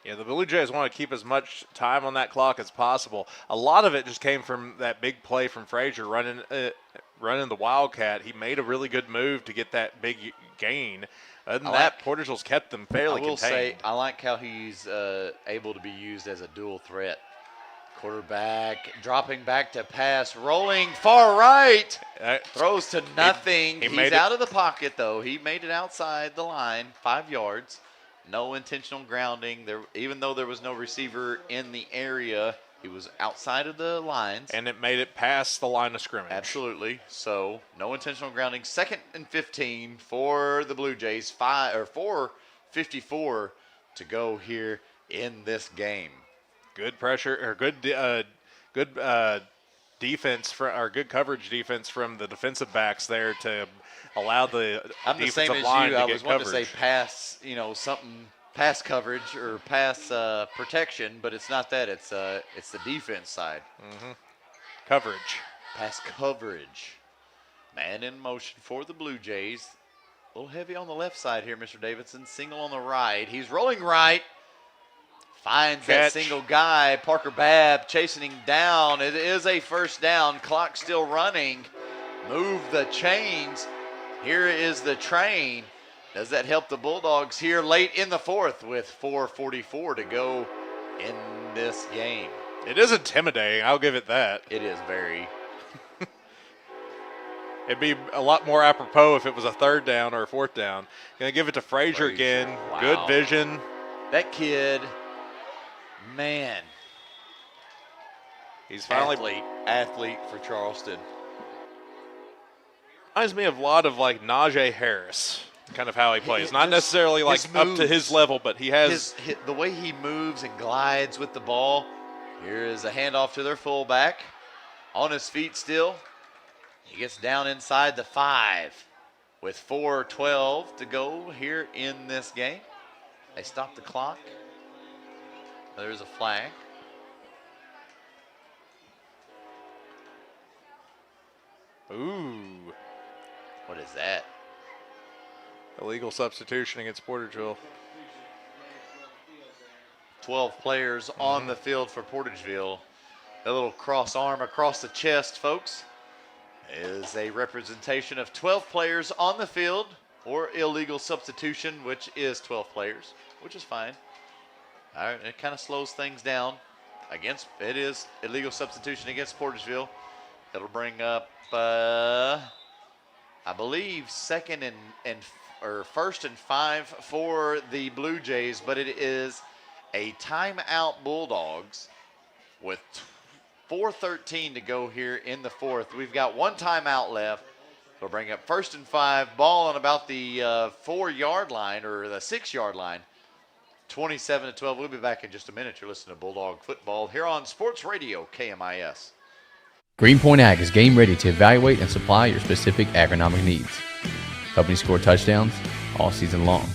Yeah, the Blue Jays want to keep as much time on that clock as possible. A lot of it just came from that big play from Frazier running the Wildcat. He made a really good move to get that big gain. Other than that, Portageville's kept them fairly contained. I will say, I like how he's able to be used as a dual threat. Quarterback dropping back to pass, rolling far right, throws to nothing. He's out of the pocket, though. He made it outside the line, 5 yards. No intentional grounding. Even though there was no receiver in the area, he was outside of the lines. And it made it past the line of scrimmage. Absolutely. So, no intentional grounding. 2nd and 15 for the Blue Jays. 4:54 to go here in this game. Good pressure, or good defense, or good coverage defense from the defensive backs there to allow the defensive line to get coverage. I was wanting to say pass, something pass coverage or pass protection, but it's not that. It's the defense side. Mm-hmm. Coverage. Pass coverage. Man in motion for the Blue Jays. A little heavy on the left side here, Mr. Davidson. Single on the right. He's rolling right. Finds that single guy, Parker Babb, chasing him down. It is a first down. Clock still running. Move the chains. Here is the train. Does that help the Bulldogs here late in the 4th with 4:44 to go in this game? It is intimidating. I'll give it that. It is very. It'd be a lot more apropos if it was a 3rd down or a 4th down. Going to give it to Frazier again. Wow. Good vision. That kid, man. He's finally athlete for Charleston. Reminds me of a lot of like Najee Harris, kind of how he plays. Not necessarily like up to his level, but he has the way he moves and glides with the ball. Here is a handoff to their fullback. On his feet still. He gets down inside the 5 with 4:12 to go here in this game. They stop the clock. There's a flag. Ooh. What is that? Illegal substitution against Portageville. 12 players on the field for Portageville. A little cross arm across the chest, folks, is a representation of 12 players on the field, or illegal substitution, which is 12 players, which is fine. All right, it kind of slows things down. It is illegal substitution against Portageville. It'll bring up, I believe, 1st and 5 for the Blue Jays, but it is a timeout Bulldogs with 4:13 to go here in the 4th. We've got 1 timeout left. We'll bring up 1st and 5, ball on about the 4-yard line or the 6-yard line. 27-12. We'll be back in just a minute. You're listening to Bulldog Football here on Sports Radio KMIS. Greenpoint Ag is game ready to evaluate and supply your specific agronomic needs, helping you score touchdowns all season long.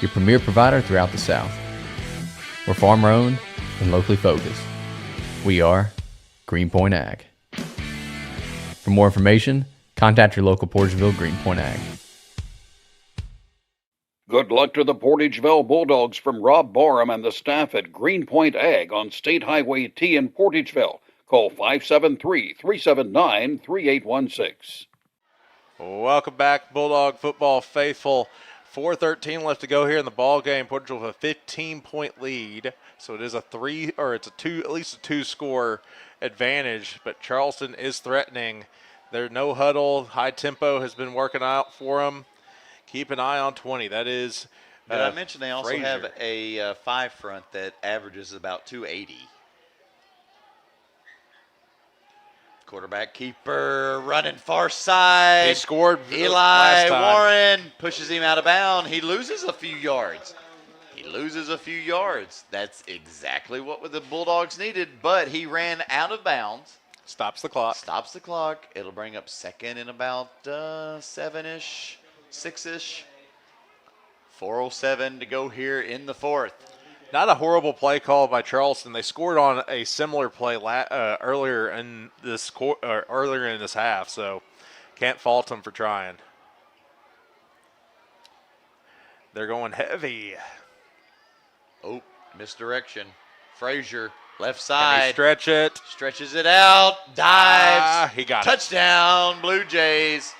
Your premier provider throughout the South. We're farmer owned and locally focused. We are Greenpoint Ag. For more information, contact your local Portageville Greenpoint Ag. Good luck to the Portageville Bulldogs from Rob Barham and the staff at Greenpoint Ag on State Highway T in Portageville. Call 573-379-3816. Welcome back, Bulldog football faithful. 4:13 left to go here in the ball game. Portageville with a 15-point lead, so it is at least a two-score advantage. But Charleston is threatening There's no huddle. High tempo has been working out for them. Keep an eye on 20. That is Did I mention they also Frazier. have a 5 front that averages about 280? Quarterback keeper running far side. He scored Eli last time. Warren pushes him out of bounds. He loses a few yards. That's exactly what the Bulldogs needed, but he ran out of bounds. Stops the clock. It'll bring up second in about 7-ish, 6-ish. 4:07 to go here in the fourth. Not a horrible play call by Charleston. They scored on a similar play earlier in this half, so can't fault them for trying. They're going heavy. Oh, misdirection. Frazier, left side. Can he stretch it? Stretches it out. Dives. He got it. Touchdown, Blue Jays.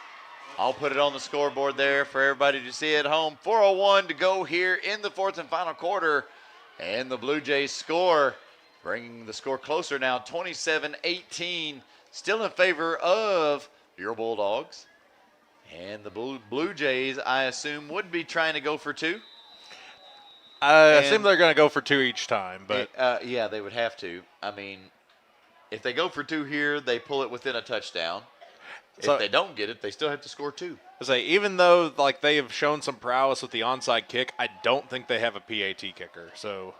I'll put it on the scoreboard there for everybody to see at home. 4:01 to go here in the fourth and final quarter. And the Blue Jays score, bringing the score closer now, 27-18. Still in favor of your Bulldogs. And the Blue Jays, I assume, would be trying to go for 2. I assume they're going to go for 2 each time. But yeah, they would have to. I mean, if they go for 2 here, they pull it within a touchdown. So, if they don't get it, they still have to score 2. I say, even though like they have shown some prowess with the onside kick, I don't think they have a PAT kicker. So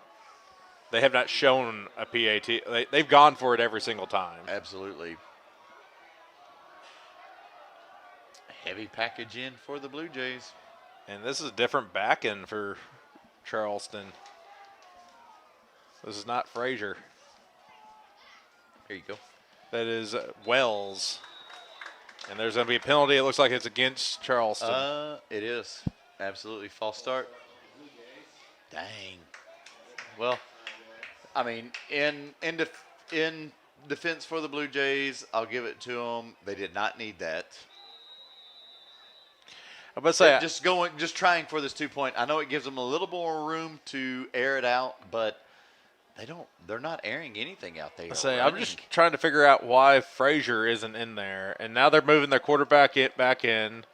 they have not shown a PAT. They've gone for it every single time. Absolutely. Heavy package in for the Blue Jays. And this is a different back end for Charleston. This is not Frazier. Here you go. That is Wells. And there's going to be a penalty. It looks like it's against Charleston. It is. Absolutely. False start. Dang. Well, I mean, in defense for the Blue Jays, I'll give it to them. They did not need that. I'm about to say, just trying for this 2-point. I know it gives them a little more room to air it out, but they're not airing anything out there. I'm just trying to figure out why Frazier isn't in there. And now they're moving their quarterback back in.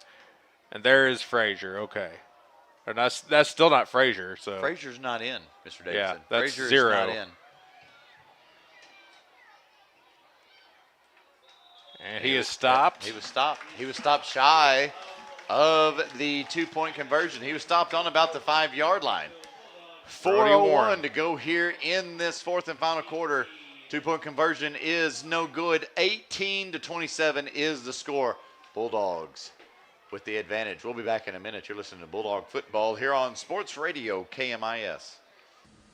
And there is Frazier. Okay. And that's still not Frazier. So Frazier's not in, Mr. Davidson. Yeah, that's Frazier 0. is not in. And he is stopped. He was stopped. He was stopped shy of the 2-point conversion. He was stopped on about the 5-yard line. 4:01 to go here in this fourth and final quarter. 2-point conversion is no good. 18-27 is the score. Bulldogs with the advantage. We'll be back in a minute. You're listening to Bulldog Football here on Sports Radio KMIS.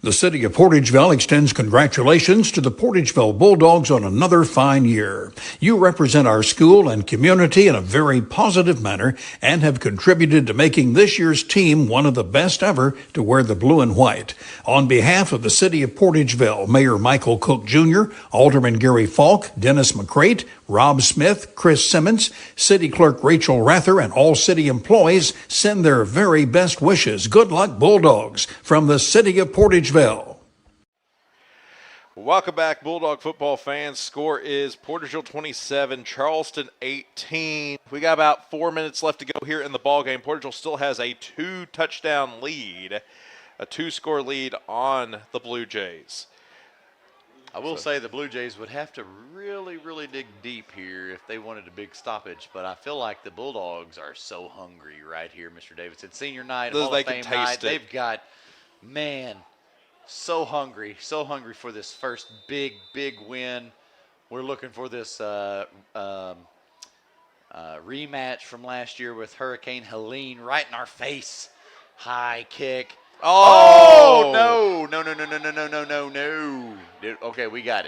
The city of Portageville extends congratulations to the Portageville Bulldogs on another fine year. You represent our school and community in a very positive manner and have contributed to making this year's team one of the best ever to wear the blue and white. On behalf of the city of Portageville, Mayor Michael Cook Jr., Alderman Gary Falk, Dennis McCrate, Rob Smith, Chris Simmons, City Clerk Rachel Rather, and all city employees send their very best wishes. Good luck, Bulldogs, from the city of Portageville. Welcome back, Bulldog football fans. Score is Portageville 27, Charleston 18. We got about 4 minutes left to go here in the ball game. Portageville still has a 2-touchdown lead, a 2-score lead on the Blue Jays. I will say the Blue Jays would have to really, really dig deep here if they wanted a big stoppage, but I feel like the Bulldogs are so hungry right here, Mr. Davidson. Senior night, Hall of Fame night, they've got, man, so hungry for this first big win. We're looking for this rematch from last year with Hurricane Helene right in our face. High kick. Oh, no. Okay, we got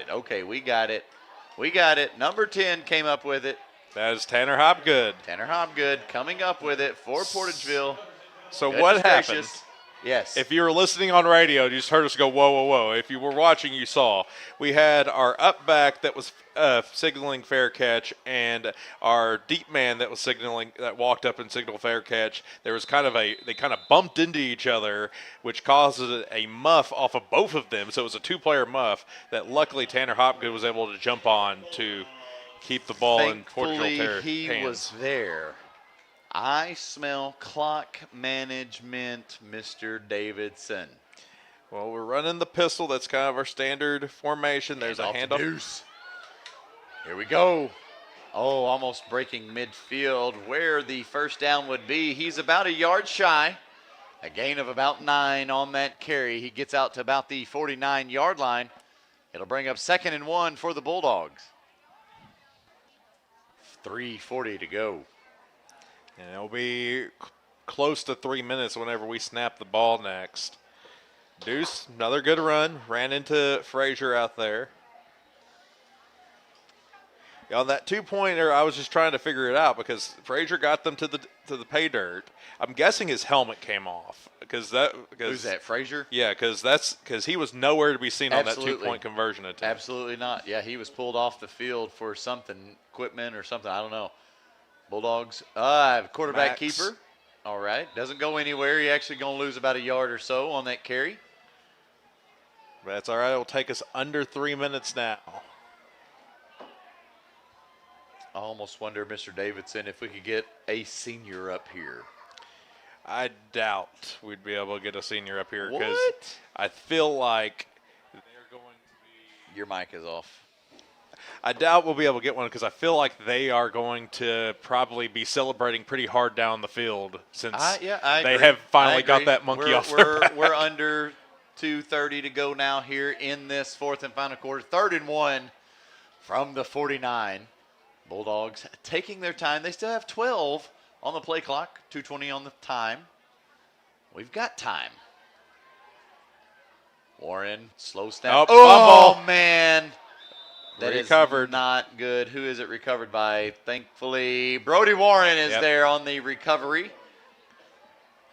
it. Number 10 came up with it. That is Tanner Hopgood. Coming up with it for Portageville. So what happened? Yes. If you were listening on radio, you just heard us go, whoa, whoa, whoa. If you were watching, you saw. We had our up back that was signaling fair catch and our deep man that was signaling, that walked up and signaled fair catch. There was they kind of bumped into each other, which caused a muff off of both of them. So it was a 2-player muff that luckily Tanner Hopgood was able to jump on to keep the ball in Portageville Thankfully, he hands. was there. I smell clock management, Mr. Davidson. Well, we're running the pistol. That's kind of our standard formation. There's a handoff. Deuce. Here we go. Oh, almost breaking midfield where the first down would be. He's about a yard shy. A gain of about 9 on that carry. He gets out to about the 49-yard line. It'll bring up 2nd and 1 for the Bulldogs. 3:40 to go. And it'll be close to 3 minutes whenever we snap the ball next. Deuce, another good run. Ran into Frazier out there. On that two-pointer, I was just trying to figure it out because Frazier got them to the pay dirt. I'm guessing his helmet came off Who's that, Frazier? Yeah, because he was nowhere to be seen Absolutely. on that two-point conversion attempt. Absolutely not. Yeah, he was pulled off the field for something, equipment or something. I don't know. Bulldogs, quarterback Max. keeper. All right, doesn't go anywhere. He actually going to lose about a yard or so on that carry. That's all right. It'll take us under 3 minutes now. I almost wonder, Mr. Davidson, if we could get a senior up here. I doubt we'd be able to get a senior up here because What? I feel like they're going to be. Your mic is off. I doubt we'll be able to get one because I feel like they are going to probably be celebrating pretty hard down the field since I they agree. have finally I agree. got that monkey off their back. We're under 2:30 to go now here in this fourth and final quarter. 3rd and 1 from the 49. Bulldogs taking their time. They still have 12 on the play clock, 2:20 on the time. We've got time. Warren, slow snap. Fumble. Man. That is Recovered. not good. Who is it recovered by? Thankfully, Brody Warren is there on the recovery.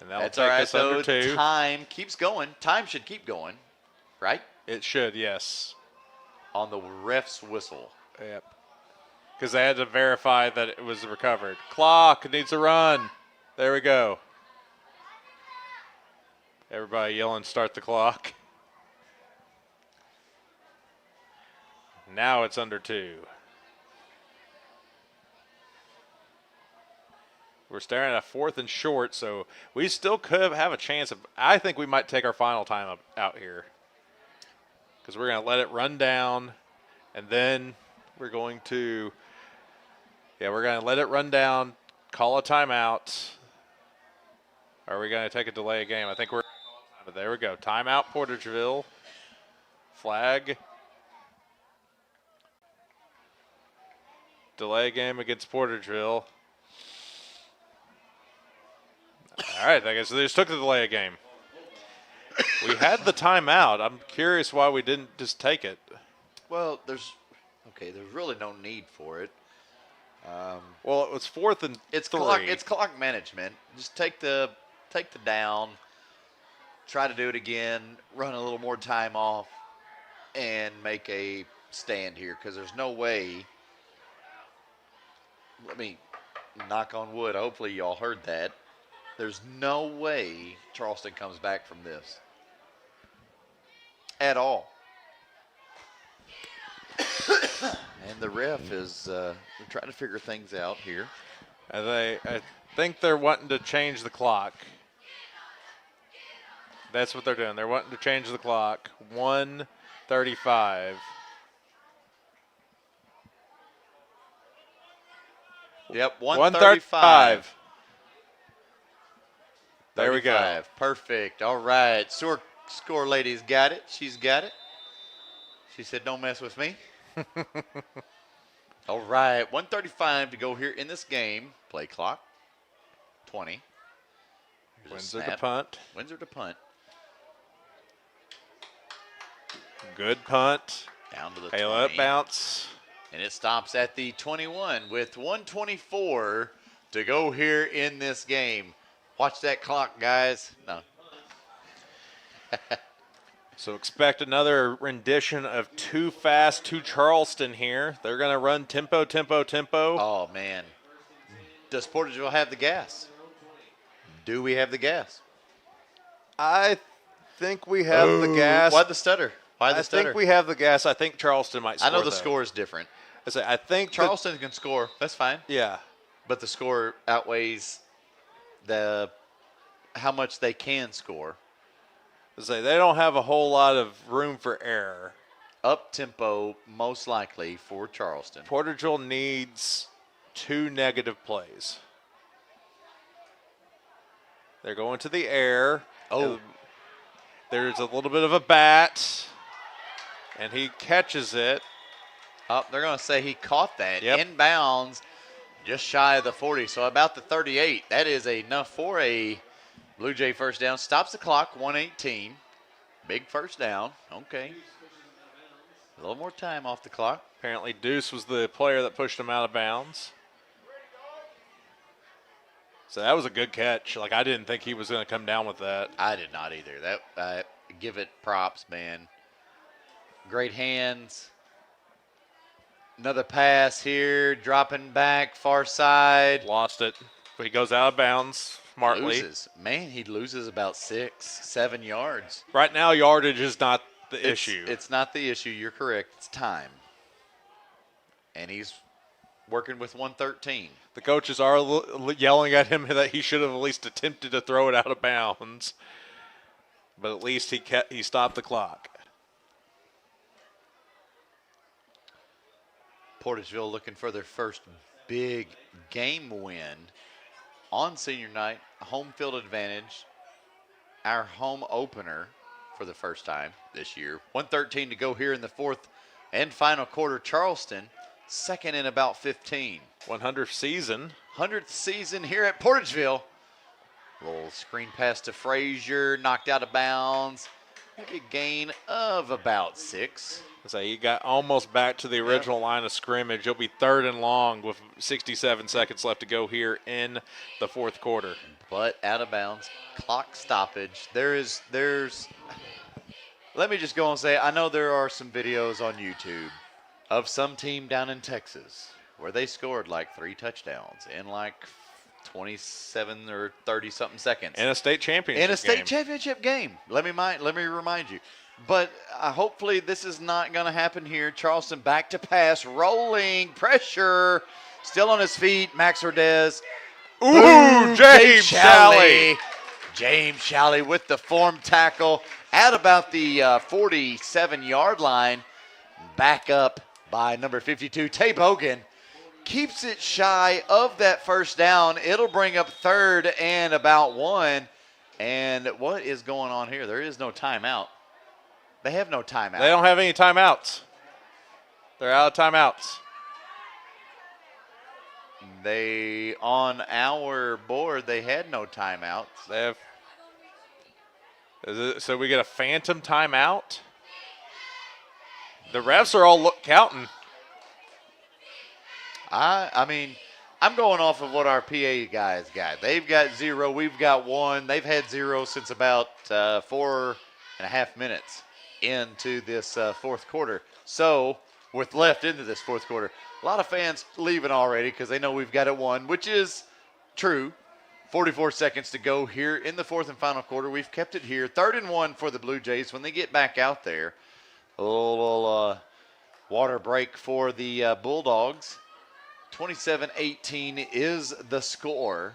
And that'll That's take all right, us under though. 2. Time keeps going. Time should keep going, right? It should, yes. On the ref's whistle. Yep. Because they had to verify that it was recovered. Clock needs to run. There we go. Everybody yelling, start the clock. Now it's under 2. We're staring at a 4th and short, so we still could have a chance of. I think we might take our final time out here because we're going to let it run down, and then we're going to. Yeah, we're going to let it run down, call a timeout. Or are we going to take a delay of game? I think we're. But there we go. Timeout, Portageville. Flag. Delay game against Portageville. All right, I guess they just took the delay of game. We had the timeout. I'm curious why we didn't just take it. Well, there's really no need for it. Well, it was 4th and 3. It's clock management. Just take the down, try to do it again, run a little more time off, and make a stand here because there's no way. Let me knock on wood. Hopefully y'all heard that. There's no way Charleston comes back from this at all. And the ref is trying to figure things out here. I think they're wanting to change the clock. That's what they're doing. They're wanting to change the clock. 1:35. Yep, 1:35. There we go. Perfect. All right. Score lady's got it. She's got it. She said, don't mess with me. All right. 1:35 to go here in this game. Play clock. 20. Windsor to punt. Windsor to punt. Good punt. Down to the Hey, 20. let it bounce. And it stops at the 21 with 1:24 to go here in this game. Watch that clock, guys. No. So expect another rendition of Too Fast to Charleston here. They're going to run tempo, tempo, tempo. Oh, man. Does Portageville have the gas? Do we have the gas? I think we have the gas. Why the stutter? Why the stutter? I think we have the gas. I think Charleston might score, I know the though. score is different. I think Charleston can score. That's fine. Yeah. But the score outweighs how much they can score. They don't have a whole lot of room for error. Up tempo, most likely, for Charleston. Portageville needs 2 negative plays. They're going to the air. Oh. There's a little bit of a bat, and he catches it. Oh, they're going to say he caught that. Yep. Inbounds, just shy of the 40, so about the 38. That is enough for a Blue Jay first down. Stops the clock, 1:18. Big first down. Okay. A little more time off the clock. Apparently Deuce was the player that pushed him out of bounds. So that was a good catch. Like, I didn't think he was going to come down with that. I did not either. That give it props, man. Great hands. Another pass here, dropping back, far side. Lost it. But he goes out of bounds smartly. Loses. Man, he loses about 6-7 yards. Right now, yardage is not the issue. It's not the issue. You're correct. It's time. And he's working with 113. The coaches are yelling at him that he should have at least attempted to throw it out of bounds. But at least he stopped the clock. Portageville looking for their first big game win on senior night. Home field advantage. Our home opener for the first time this year. 1:13 to go here in the fourth and final quarter. Charleston, second in about 15. 100th season. 100th season here at Portageville. Little screen pass to Frazier, knocked out of bounds. Maybe a gain of about 6. So he got almost back to the original line of scrimmage. He'll be 3rd and long with 67 seconds left to go here in the fourth quarter. But out of bounds, clock stoppage. There's. Let me just go and say, I know there are some videos on YouTube of some team down in Texas where they scored like 3 touchdowns in like 27 or 30 something seconds. In a state championship game. Let me remind you. But hopefully this is not going to happen here. Charleston back to pass, rolling, pressure, still on his feet. Max Ordez. Ooh, James Shalley. James Shalley with the form tackle at about the 47-yard line. Back up by number 52, Tay Bogan. Keeps it shy of that first down. It'll bring up 3rd and about 1. And what is going on here? There is no timeout. They have no timeout. They don't have any timeouts. They're out of timeouts. On our board, they had no timeouts. They have. So we get a phantom timeout. The refs are all counting. I mean, I'm going off of what our PA guys got. They've got 0. We've got 1. They've had 0 since about 4.5 minutes into this fourth quarter. So, with left into this fourth quarter, a lot of fans leaving already because they know we've got it won, which is true. 44 seconds to go here in the fourth and final quarter. We've kept it here. 3rd and 1 for the Blue Jays when they get back out there. A little water break for the Bulldogs. 27-18 is the score.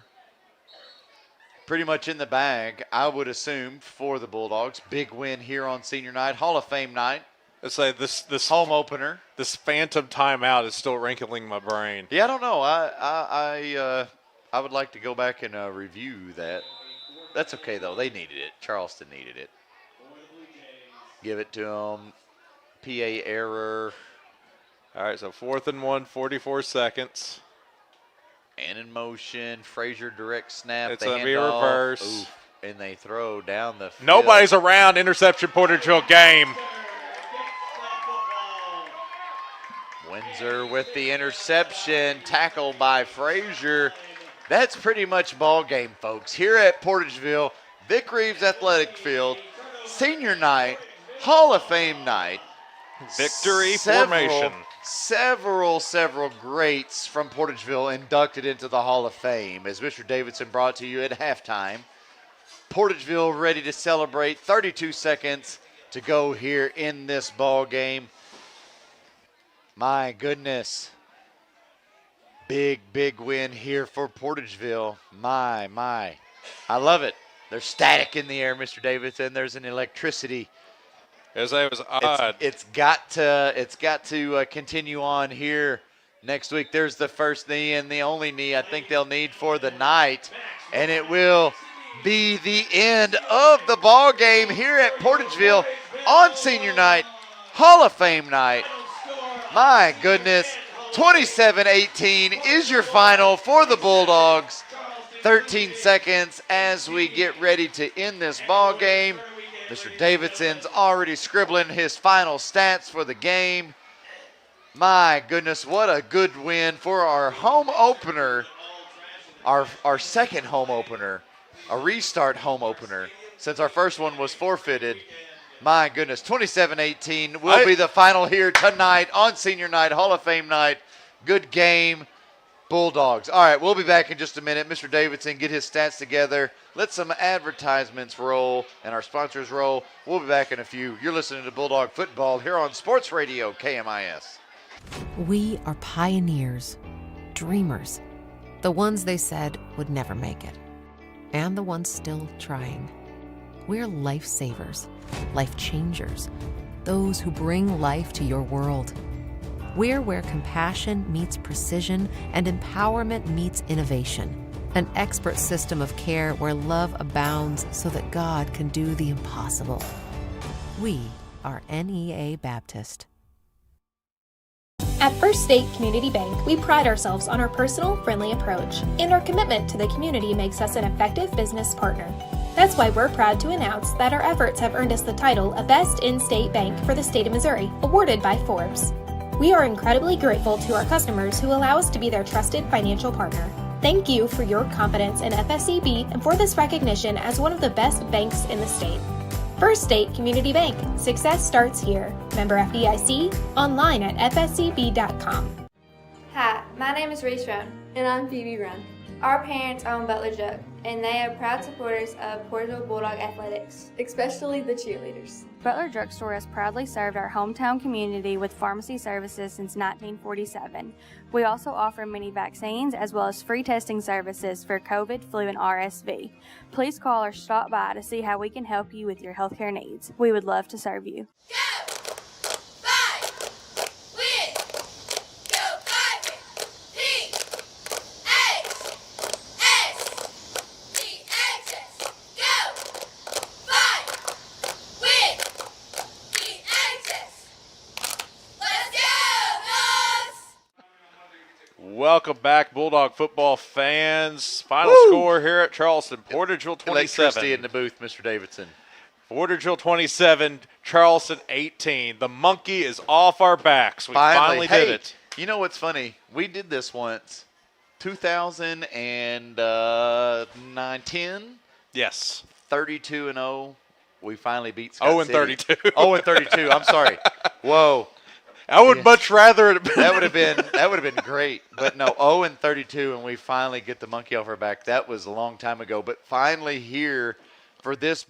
Pretty much in the bag, I would assume, for the Bulldogs. Big win here on senior night, Hall of Fame night. Let's say this home opener. This phantom timeout is still wrinkling my brain. Yeah, I don't know. I would like to go back and review that. That's okay though. They needed it. Charleston needed it. Give it to them. PA error. All right, so 4th and 1, 44 seconds. And in motion, Frazier direct snap. It's going to be reverse. Oof, and they throw down the field. Nobody's around. Interception, Portageville game. Windsor with the interception. Tackled by Frazier. That's pretty much ball game, folks. Here at Portageville, Vic Reaves Athletics Field, senior night, Hall of Fame night. Victory formation. Several greats from Portageville inducted into the Hall of Fame. As Mr. Davidson brought to you at halftime, Portageville ready to celebrate. 32 seconds to go here in this ball game. My goodness. Big win here for Portageville. My. I love it. There's static in the air, Mr. Davidson. There's an electricity. As I was odd. It's got to continue on here next week. There's the first knee and the only knee I think they'll need for the night, and it will be the end of the ball game here at Portageville on senior night, Hall of Fame night. My goodness, 27-18 is your final for the Bulldogs. 13 seconds as we get ready to end this ball game. Mr. Davidson's already scribbling his final stats for the game. My goodness, what a good win for our home opener, our second home opener, a restart home opener, since our first one was forfeited. My goodness, 27-18 will be the final here tonight on senior night, Hall of Fame night. Good game, Bulldogs. All right, we'll be back in just a minute. Mr. Davidson, get his stats together. Let some advertisements roll and our sponsors roll. We'll be back in a few. You're listening to Bulldog Football here on Sports Radio KMIS. We are pioneers, dreamers, the ones they said would never make it, and the ones still trying. We're lifesavers, life changers, those who bring life to your world. We're where compassion meets precision and empowerment meets innovation. An expert system of care where love abounds so that God can do the impossible. We are NEA Baptist. At First State Community Bank, we pride ourselves on our personal, friendly approach, and our commitment to the community makes us an effective business partner. That's why we're proud to announce that our efforts have earned us the title of Best In-State Bank for the state of Missouri, awarded by Forbes. We are incredibly grateful to our customers who allow us to be their trusted financial partner. Thank you for your confidence in FSCB and for this recognition as one of the best banks in the state. First State Community Bank. Success starts here. Member FDIC. Online at fscb.com. Hi, my name is Reese Roan. And I'm Phoebe Run. Our parents own Butler Jug, and they are proud supporters of Portageville Bulldog Athletics, especially the cheerleaders. Butler Drugstore has proudly served our hometown community with pharmacy services since 1947. We also offer many vaccines as well as free testing services for COVID, flu, and RSV. Please call or stop by to see how we can help you with your healthcare needs. We would love to serve you. Welcome back, Bulldog football fans. Final score here at Charleston. Portageville 27. Electricity in the booth, Mr. Davidson. Portageville 27, Charleston 18. The monkey is off our backs. We finally did it. You know what's funny? We did this once, 2009, 10. Yes. 32-0. We finally beat Scott 0-32. 0-32. I'm sorry. Whoa. I would much rather it that would have been great. But no, 0-32, and we finally get the monkey off our back. That was a long time ago. But finally here for this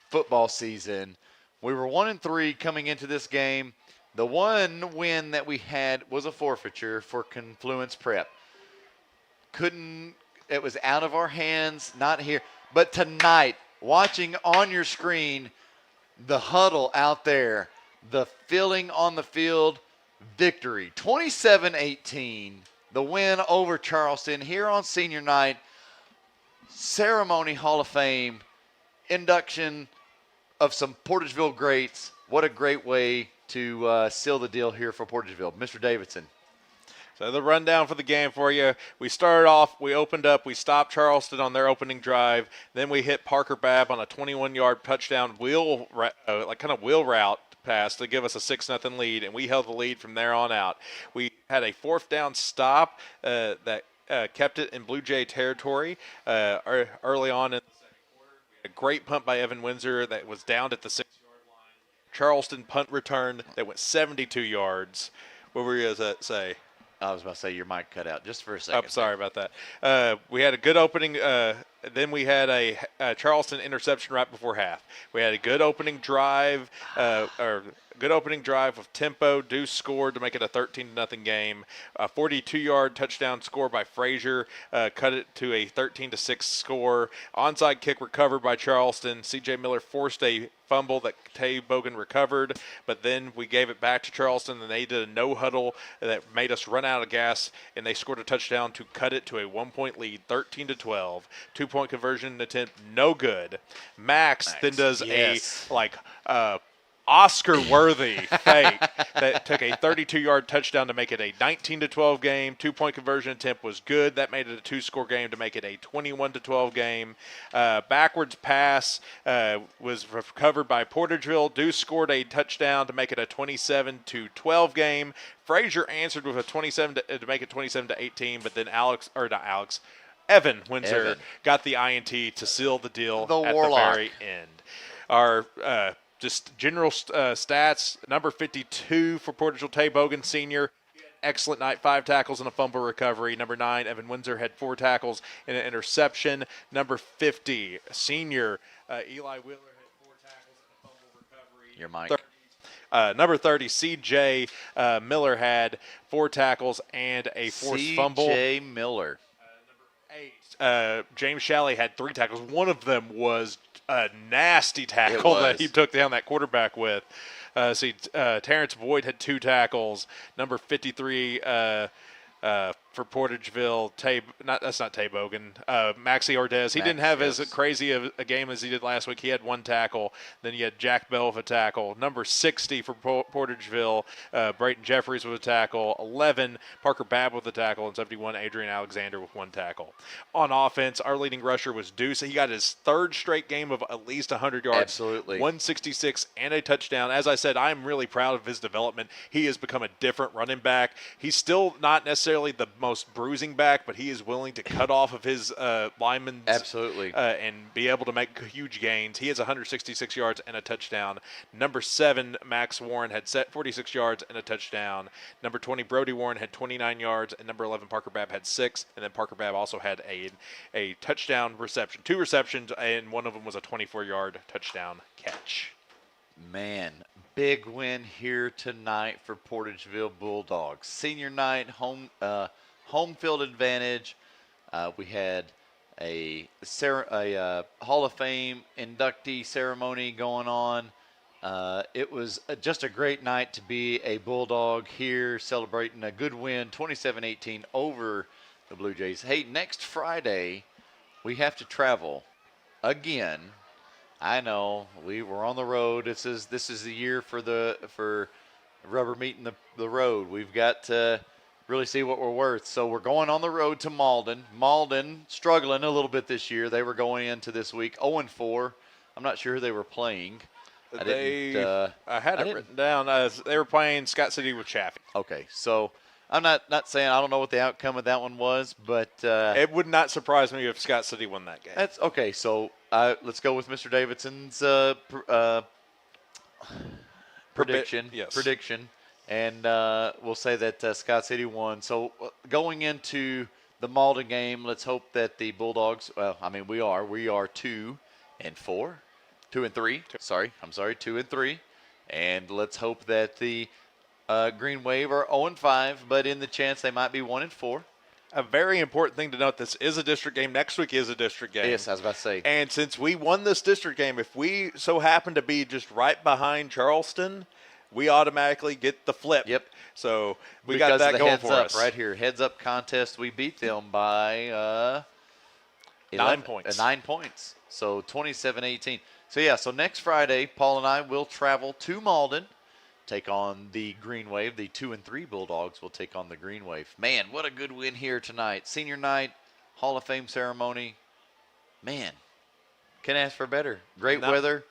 football season, we were 1-3 coming into this game. The one win that we had was a forfeiture for Confluence Prep. It was out of our hands, not here. But tonight, watching on your screen, the huddle out there, the feeling on the field, victory. 27-18, the win over Charleston here on senior night. Ceremony, Hall of Fame, induction of some Portageville greats. What a great way to seal the deal here for Portageville. Mr. Davidson. So the rundown for the game for you. We started off, we opened up, we stopped Charleston on their opening drive. Then we hit Parker Babb on a 21-yard touchdown wheel route pass to give us a 6-0 lead, and we held the lead from there on out. We had a fourth down stop that kept it in Blue Jay territory early on in the second quarter. We had a great punt by Evan Windsor that was down at the 6-yard line. Charleston punt return that went 72 yards. What were you going to say? I was about to say your mic cut out just for a second. I'm sorry about that. We had a good opening. Then we had a Charleston interception right before half. We had a good opening drive, or good opening drive with tempo. Deuce scored to make it a 13-0 game. A 42-yard touchdown score by Frazier cut it to a 13-6 score. Onside kick recovered by Charleston. C.J. Miller forced a fumble that Tay Bogan recovered, but then we gave it back to Charleston, and they did a no-huddle that made us run out of gas, and they scored a touchdown to cut it to a 1-point lead, 13-12. 2-point conversion attempt, no good. Max then does a Oscar-worthy fake that took a 32-yard touchdown to make it a 19-12 game. 2-point conversion attempt was good. That made it a 2-score game to make it a 21-12 game. Backwards pass was recovered by Portageville. Deuce scored a touchdown to make it a 27-12 game. Frazier answered with a 27 to make it 27-18, but then Evan Windsor got the INT to seal the deal at the very end. Our just general stats, number 52 for Portageville, Tay Bogan Sr. Excellent night, 5 tackles and a fumble recovery. Number 9, Evan Windsor had 4 tackles and an interception. Number 50, senior Eli Wheeler had 4 tackles and a fumble recovery. Your mic. Number 30, C.J. Miller had 4 tackles and a forced fumble. C.J. Miller. Number 8, James Shalley had 3 tackles. One of them was a nasty tackle that he took down that quarterback with. Terrence Boyd had 2 tackles. Number 53 for Portageville, that's not Tay Bogan, Maxie Ordez. He didn't have as crazy a game as he did last week. He had 1 tackle. Then you had Jack Bell with a tackle. Number 60 for Portageville, Brayton Jeffries with a tackle. 11, Parker Babb with a tackle. And 71, Adrian Alexander with 1 tackle. On offense, our leading rusher was Deuce. He got his 3rd straight game of at least 100 yards. Absolutely. 166 and a touchdown. As I said, I'm really proud of his development. He has become a different running back. He's still not necessarily the most bruising back, but he is willing to cut off of his linemen and be able to make huge gains. He has 166 yards and a touchdown. Number 7, Max Warren had 46 yards and a touchdown. Number 20, Brody Warren had 29 yards, and number 11, Parker Babb had 6. And then Parker Babb also had a touchdown reception, 2 receptions, and one of them was a 24-yard touchdown catch. Man, big win here tonight for Portageville Bulldogs. Senior night, home field advantage. We had a Hall of Fame inductee ceremony going on. It was just a great night to be a Bulldog here, celebrating a good win, 27-18 over the Blue Jays. Hey, next Friday, we have to travel again. I know we were on the road. This is the year for rubber meeting the road. We've got to really see what we're worth. So we're going on the road to Malden. Malden struggling a little bit this year. They were going into this week 0-4. I'm not sure who they were playing. I had it written down. They were playing Scott City with Chaffee. Okay, so I'm not saying I don't know what the outcome of that one was, but it would not surprise me if Scott City won that game. That's okay. So let's go with Mr. Davidson's prediction. Prediction, and we'll say that Scott City won. So going into the Malden game, let's hope that the Bulldogs. Well, I mean we are 2-4, 2-3. Sorry, 2-3, and let's hope that the Green Wave are 0-5, but in the chance they might be 1-4. A very important thing to note, this is a district game. Next week is a district game. Yes, I was about to say. And since we won this district game, if we so happen to be just right behind Charleston, we automatically get the flip. Yep. So we got that going for us. Right here, heads up contest. We beat them by 9 points. 9 points. So 27-18. So next Friday, Paul and I will travel to Malden, take on the Green Wave. The 2-3 Bulldogs will take on the Green Wave. Man, what a good win here tonight. Senior night, Hall of Fame ceremony. Man, can't ask for better. Great weather.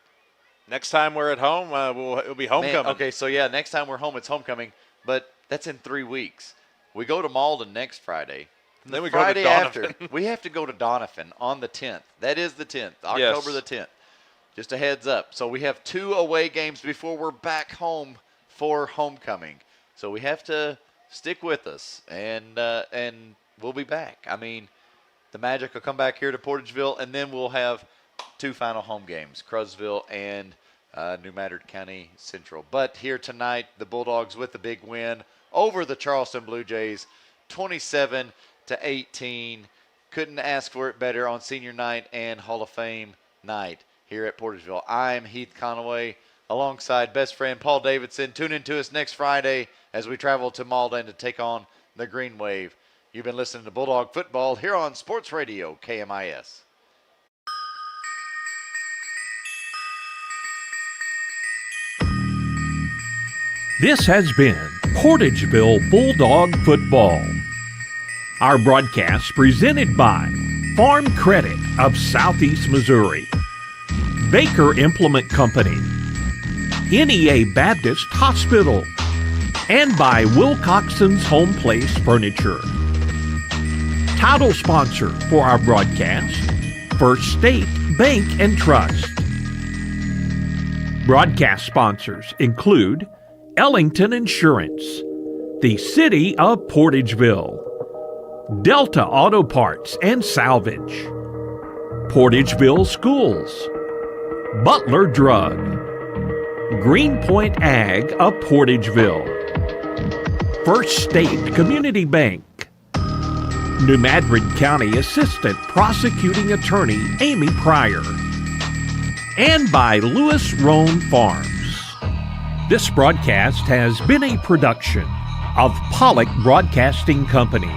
Next time we're at home, it'll be homecoming. Man, okay, so next time we're home, it's homecoming, but that's in 3 weeks. We go to Malden next Friday. Then we Friday go to Donovan. after, we have to go to Donovan on the 10th. That is the 10th, October the 10th. Just a heads up. So we have 2 away games before we're back home for homecoming. So we have to stick with us, and we'll be back. I mean, the Magic will come back here to Portageville, and then we'll have 2 final home games, Cruzville and New Madrid County Central. But here tonight, the Bulldogs with the big win over the Charleston Blue Jays, 27-18. Couldn't ask for it better on senior night and Hall of Fame night here at Portageville. I'm Heath Conaway alongside best friend Paul Davidson. Tune in to us next Friday as we travel to Malden to take on the Green Wave. You've been listening to Bulldog Football here on Sports Radio KMIS. This has been Portageville Bulldog Football. Our broadcast presented by Farm Credit of Southeast Missouri, Baker Implement Company, NEA Baptist Hospital, and by Wilcoxon's Home Place Furniture. Title sponsor for our broadcast, First State Bank and Trust. Broadcast sponsors include Ellington Insurance, the City of Portageville, Delta Auto Parts and Salvage, Portageville Schools, Butler Drug, Greenpoint Ag of Portageville, First State Community Bank, New Madrid County Assistant Prosecuting Attorney Amy Pryor, and by Lewis Roan Farms. This broadcast has been a production of Pollock Broadcasting Company.